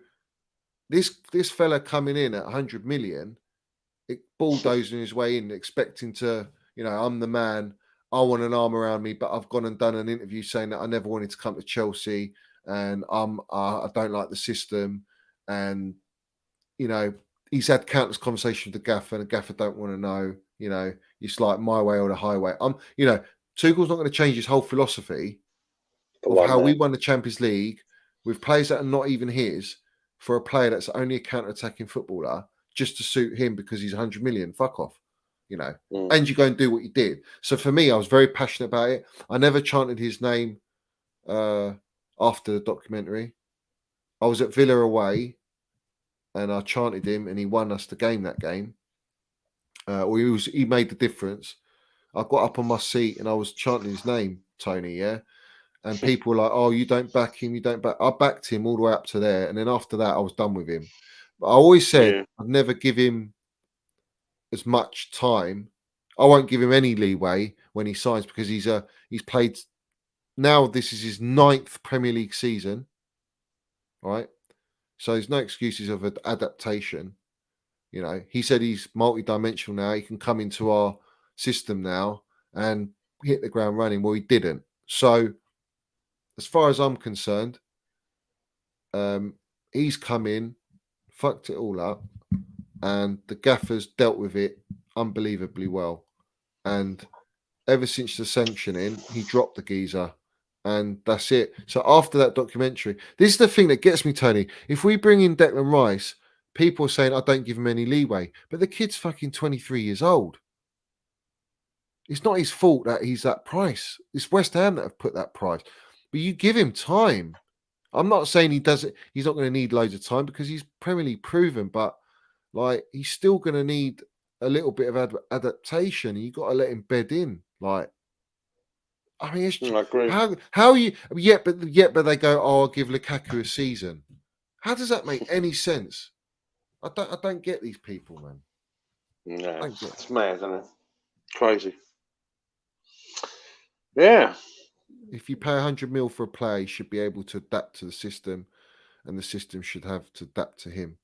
this fella coming in at 100 million, bulldozing his way in, expecting to, I'm the man. I want an arm around me, but I've gone and done an interview saying that I never wanted to come to Chelsea, and I don't like the system, and he's had countless conversations with the gaffer, and the gaffer don't want to know. It's like my way or the highway. Tuchel's not going to change his whole philosophy of how we won the Champions League with players that are not even his for a player that's only a counter-attacking footballer just to suit him because he's 100 million. Fuck off, and you go and do what you did. So for me, I was very passionate about it. I never chanted his name after the documentary. I was at Villa away, and I chanted him, and he won us the game that game. He made the difference. I got up on my seat and I was chanting his name, Tony. Yeah, and people were like, "Oh, you don't back him. You don't back." I backed him all the way up to there, and then after that, I was done with him. But I always said I'd never give him as much time. I won't give him any leeway when he signs because he's played. Now this is his 9th Premier League season, right? So there's no excuses of adaptation. You know, he said he's multi-dimensional now. He can come into our system now and hit the ground running. Well, he didn't. So as far as I'm concerned, he's come in, fucked it all up, and the gaffers dealt with it unbelievably well. And ever since the sanctioning, he dropped the geezer, and that's it. So after that documentary, this is the thing that gets me, Tony. If we bring in Declan Rice, people are saying I don't give him any leeway, but the kid's fucking 23 years old. It's not his fault that he's that price. It's West Ham that have put that price. But you give him time. I'm not saying he doesn't. He's not going to need loads of time because he's Premier League proven, but like he's still going to need a little bit of adaptation. You got to let him bed in. Like, I mean, it's, I agree. how you but they go, oh, I'll give Lukaku a season. How does that make any sense? I don't get these people, man. No, it's mad, isn't it? Crazy. Yeah. If you pay 100 mil for a player, he should be able to adapt to the system, and the system should have to adapt to him.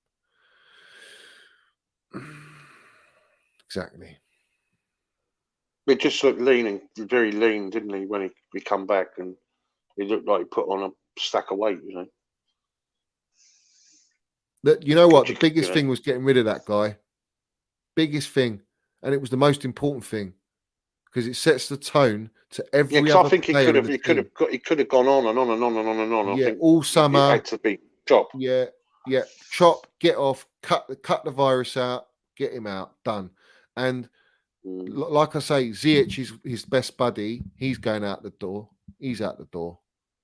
Exactly. It just looked very lean, didn't he, when he come back, and he looked like he put on a stack of weight, you know. You know what? The biggest thing was getting rid of that guy. Biggest thing, and it was the most important thing because it sets the tone to every other I think player. He could have gone on and on and on and on and on. Yeah, I think all summer it had to be chop. Yeah, chop, get off, cut the virus out, get him out, done. And like I say, Ziyech is his best buddy. He's going out the door. He's out the door.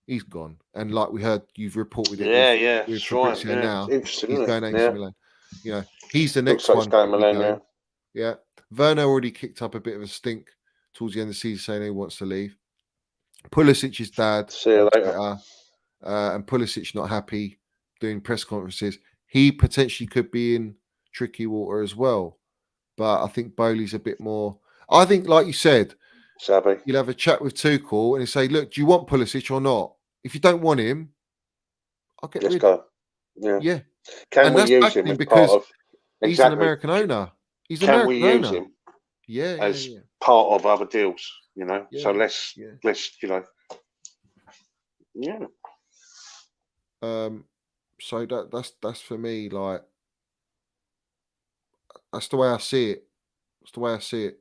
He's gone. And like we heard, you've reported it. With Fabrizio right. now. He's going AC Milan. You know, he's the next Looks like one. Milan, yeah. Yeah. Werner already kicked up a bit of a stink towards the end of the season, saying he wants to leave. Pulisic's dad. See you later. And Pulisic not happy doing press conferences. He potentially could be in tricky water as well. But I think Boehly's a bit more. I think, like you said, Savvy. You'll have a chat with Tuchel and he'll say, look, do you want Pulisic or not? If you don't want him, I'll get rid. Go. Yeah. Can we use him as because part of... he's an American owner. He's an American owner. Can we use him as part of other deals, you know? Yeah. So let's, you know... Yeah. So that's for me, like, that's the way I see it. That's the way I see it.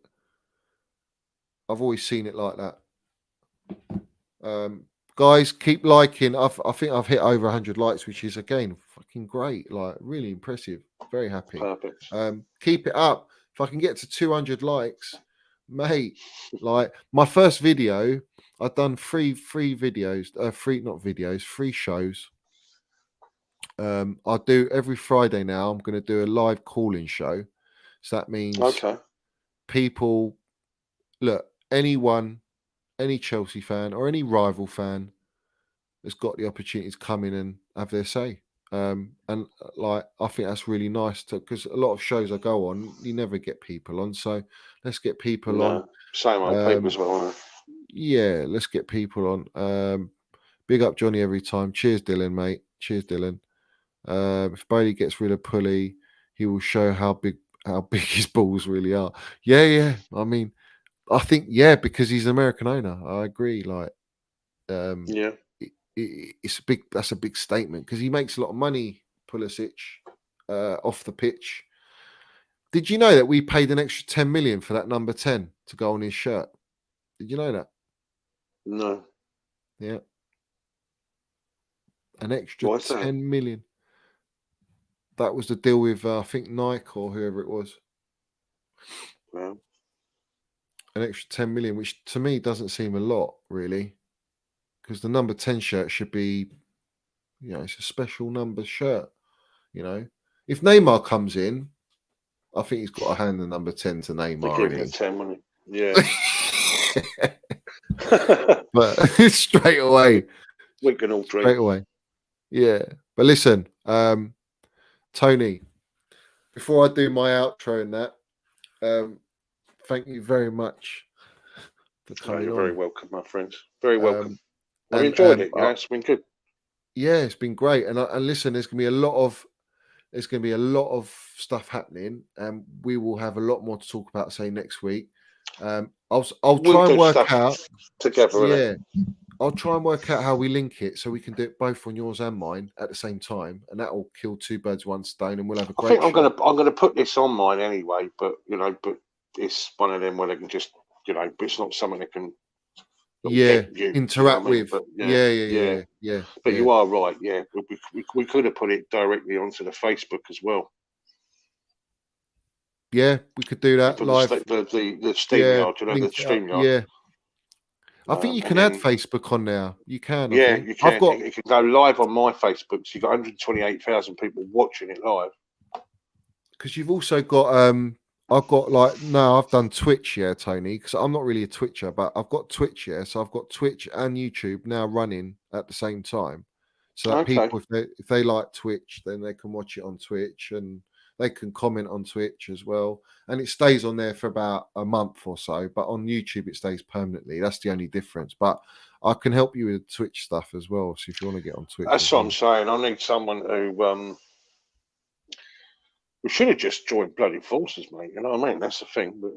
I've always seen it like that. Guys, keep liking. I think I've hit over 100 likes, which is again fucking great. Like, really impressive. Very happy. Perfect. Keep it up. If I can get to 200 likes, mate. Like my first video, I've done three videos. Three shows. I do every Friday now. I'm going to do a live call-in show. So that means people, look, anyone, any Chelsea fan or any rival fan has got the opportunity to come in and have their say. And like, I think that's really nice because a lot of shows I go on, you never get people on. So let's get people on. Same old people as well. Yeah, let's get people on. Big up Johnny every time. Cheers, Dylan, mate. Cheers, Dylan. If Boehly gets rid of Pulley, he will show how big his balls really are. Yeah. I mean, I think because he's an American owner. I agree. Like, it's a big. That's a big statement because he makes a lot of money, Pulisic, off the pitch. Did you know that we paid an extra 10 million for that number 10 to go on his shirt? Did you know that? No. Yeah. An extra 10 million. That was the deal with, I think, Nike or whoever it was. Wow. An extra 10 million, which to me doesn't seem a lot, really. Because the number 10 shirt should be You know, it's a special number shirt. You know, if Neymar comes in, I think he's got to hand the number 10 to To Neymar. give him a 10, wouldn't he? Yeah. But straight away, We can all dream. straight away. Yeah. But listen, Tony, before I do my outro and that, thank you very much for coming You're on. very welcome, my friends. Very welcome. I've and, enjoyed it. You know, it's been good. Yeah, it's been great. And listen, there's gonna be a lot of stuff happening, and we will have a lot more to talk about, say, next week. I'll try and work out together. Yeah, I'll try and work out how we link it so we can do it both on yours and mine at the same time, and that will kill two birds with one stone, and we'll have a great. I think I'm gonna put this on mine anyway, but it's one of them where they can just but it's not something that can interact with. But yeah. But you are right. Yeah, we could have put it directly onto the Facebook as well. Yeah, we could do that live. The StreamYard, the StreamYard. Yeah. I think you can add Facebook on there. You can. Yeah, you can. It can go live on my Facebook. So you've got 128,000 people watching it live. Because you've also got I've done Twitch, Tony, because I'm not really a Twitcher, but I've got Twitch, so I've got Twitch and YouTube now running at the same time. So that people, if they like Twitch, then they can watch it on Twitch, and they can comment on Twitch as well. And it stays on there for about a month or so, but on YouTube it stays permanently. That's the only difference. But I can help you with Twitch stuff as well. So if you want to get on Twitch, that's what I'm saying. I need someone who we should have just joined bloody forces, mate. You know what I mean? That's the thing. But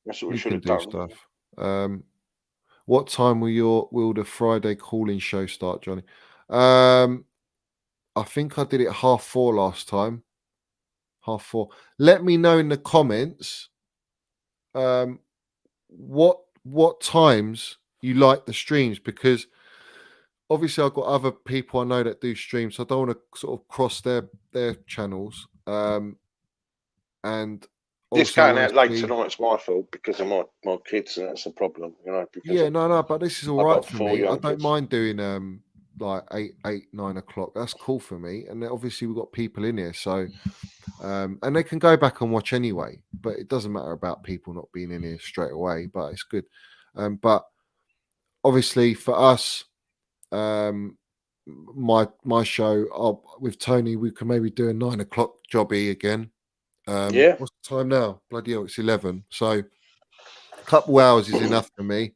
that's what we should have done. Stuff. What time will the Friday call-in show start, Johnny? I think I did it 4:30 last time. 4:30. Let me know in the comments what times you like the streams, because obviously I've got other people I know that do streams, so I don't want to sort of cross their channels. And this going out late tonight's my fault because of my kids, and that's the problem, you know. But this is all right for me. I don't mind doing like 8, 9 o'clock. That's cool for me. And obviously we've got people in here, so and they can go back and watch anyway. But it doesn't matter about people not being in here straight away. But it's good. But obviously for us, my show with Tony, we can maybe do a 9 o'clock jobby again. What's the time now? Bloody hell, it's 11. So a couple hours is enough for me.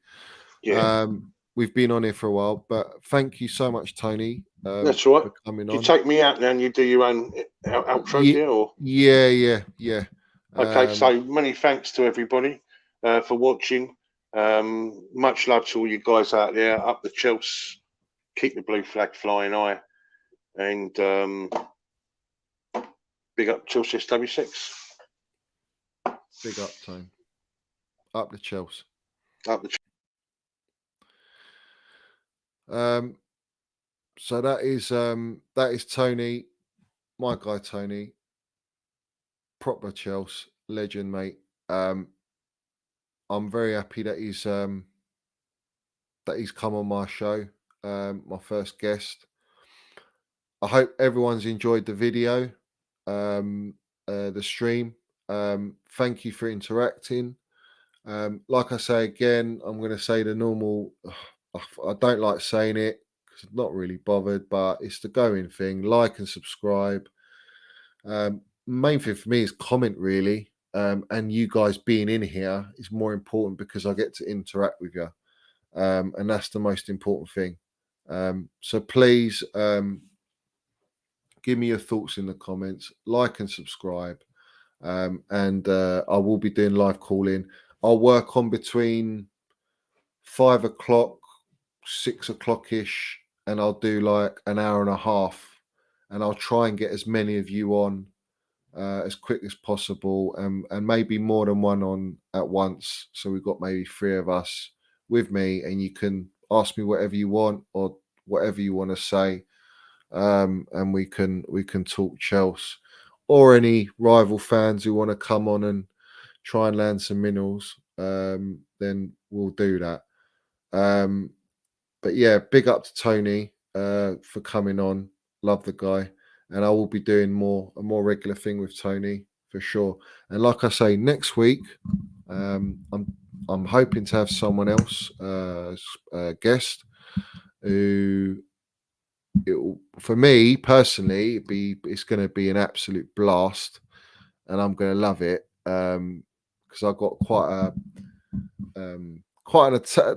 We've been on here for a while, but thank you so much, Tony. That's right. For coming on. You take me out now and you do your own outro, or yeah. Okay, so many thanks to everybody for watching. Much love to all you guys out there. Up the Chels, keep the blue flag flying high, and big up Chelsea W6. Big up, Tony. Up the Chels. Up the. So that is Tony, my guy Tony, proper Chels legend, mate. I'm very happy that he's come on my show, my first guest. I hope everyone's enjoyed the video, the stream. Thank you for interacting. Like I say again, I'm going to say the normal. I don't like saying it because I'm not really bothered, but it's the going thing. Like and subscribe. Main thing for me is comment, really, and you guys being in here is more important because I get to interact with you, and that's the most important thing. So please give me your thoughts in the comments, like and subscribe, and I will be doing live calling. I'll work on between 5 o'clock, 6 o'clock ish, and I'll do like an hour and a half, and I'll try and get as many of you on as quick as possible, and maybe more than one on at once. So we've got maybe 3 of us with me, and you can ask me whatever you want or whatever you want to say, and we can talk Chels or any rival fans who want to come on and try and land some minerals. Then we'll do that. But yeah, big up to Tony. for coming on. Love the guy, and I will be doing a more regular thing with Tony for sure. And like I say, next week, I'm hoping to have someone else guest who. For me personally, it's going to be an absolute blast, and I'm going to love it because I've got quite an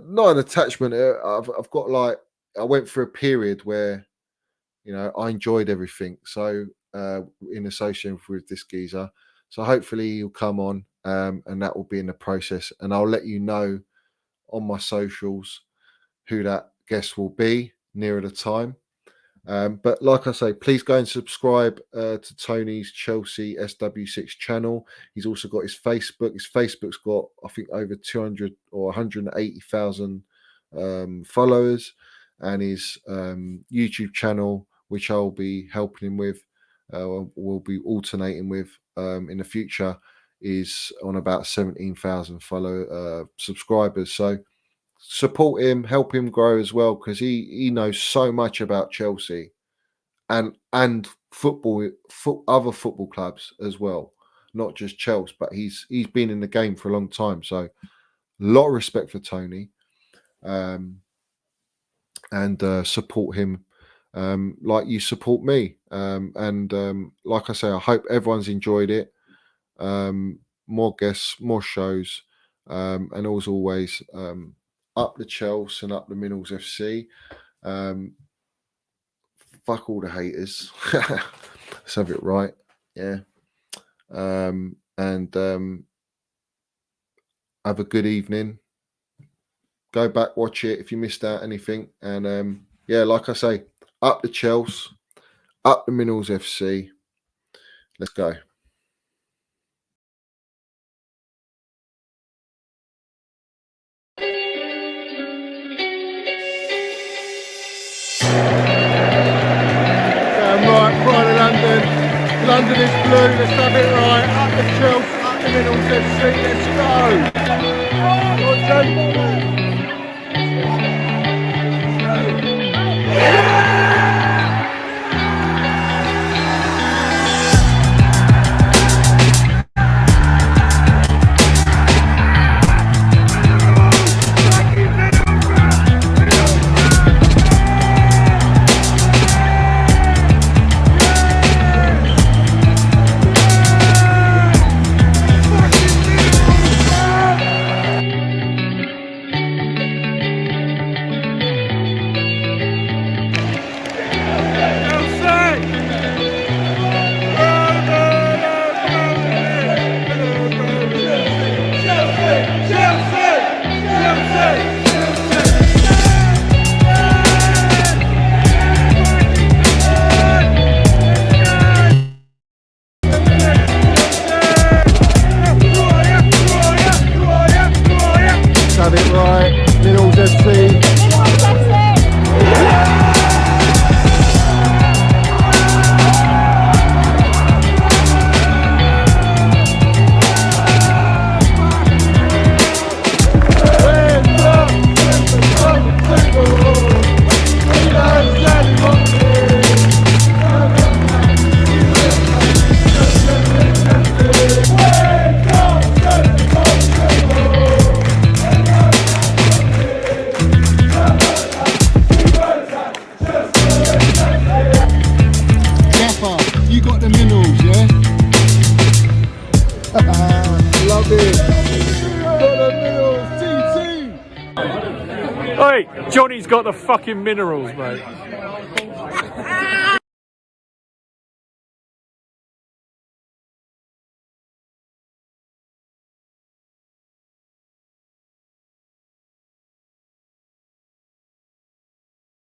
not an attachment. I've got like I went through a period where I enjoyed everything. So in association with this geezer, so hopefully he'll come on, and that will be in the process, and I'll let you know on my socials who that guest will be nearer the time. But like I say, please go and subscribe to Tony's Chelsea SW6 channel. He's also got his Facebook. His Facebook's got, I think, over 200 or 180,000 followers, and his YouTube channel, which I'll be helping him with, will be alternating with in the future, is on about 17,000 subscribers. So support him, help him grow as well, because he knows so much about Chelsea and football, other football clubs as well, not just Chelsea. But he's been in the game for a long time, so a lot of respect for Tony, and support him like you support me. And like I say, I hope everyone's enjoyed it. More guests, more shows, and as always, up the Chels and up the Minerals FC. Fuck all the haters. Let's have it right. Yeah. And have a good evening. Go back, watch it if you missed out anything. And yeah, like I say, up the Chels, up the Minerals FC. Let's go. Pride of London. London is blue. Let's have it right. Up the Chels, up the Minerals FC. Let's go. Have it right, Minerals FC. You got the Minerals, yeah? Love it. Got the Minerals, TT. Hey, Johnny's got the fucking minerals, mate.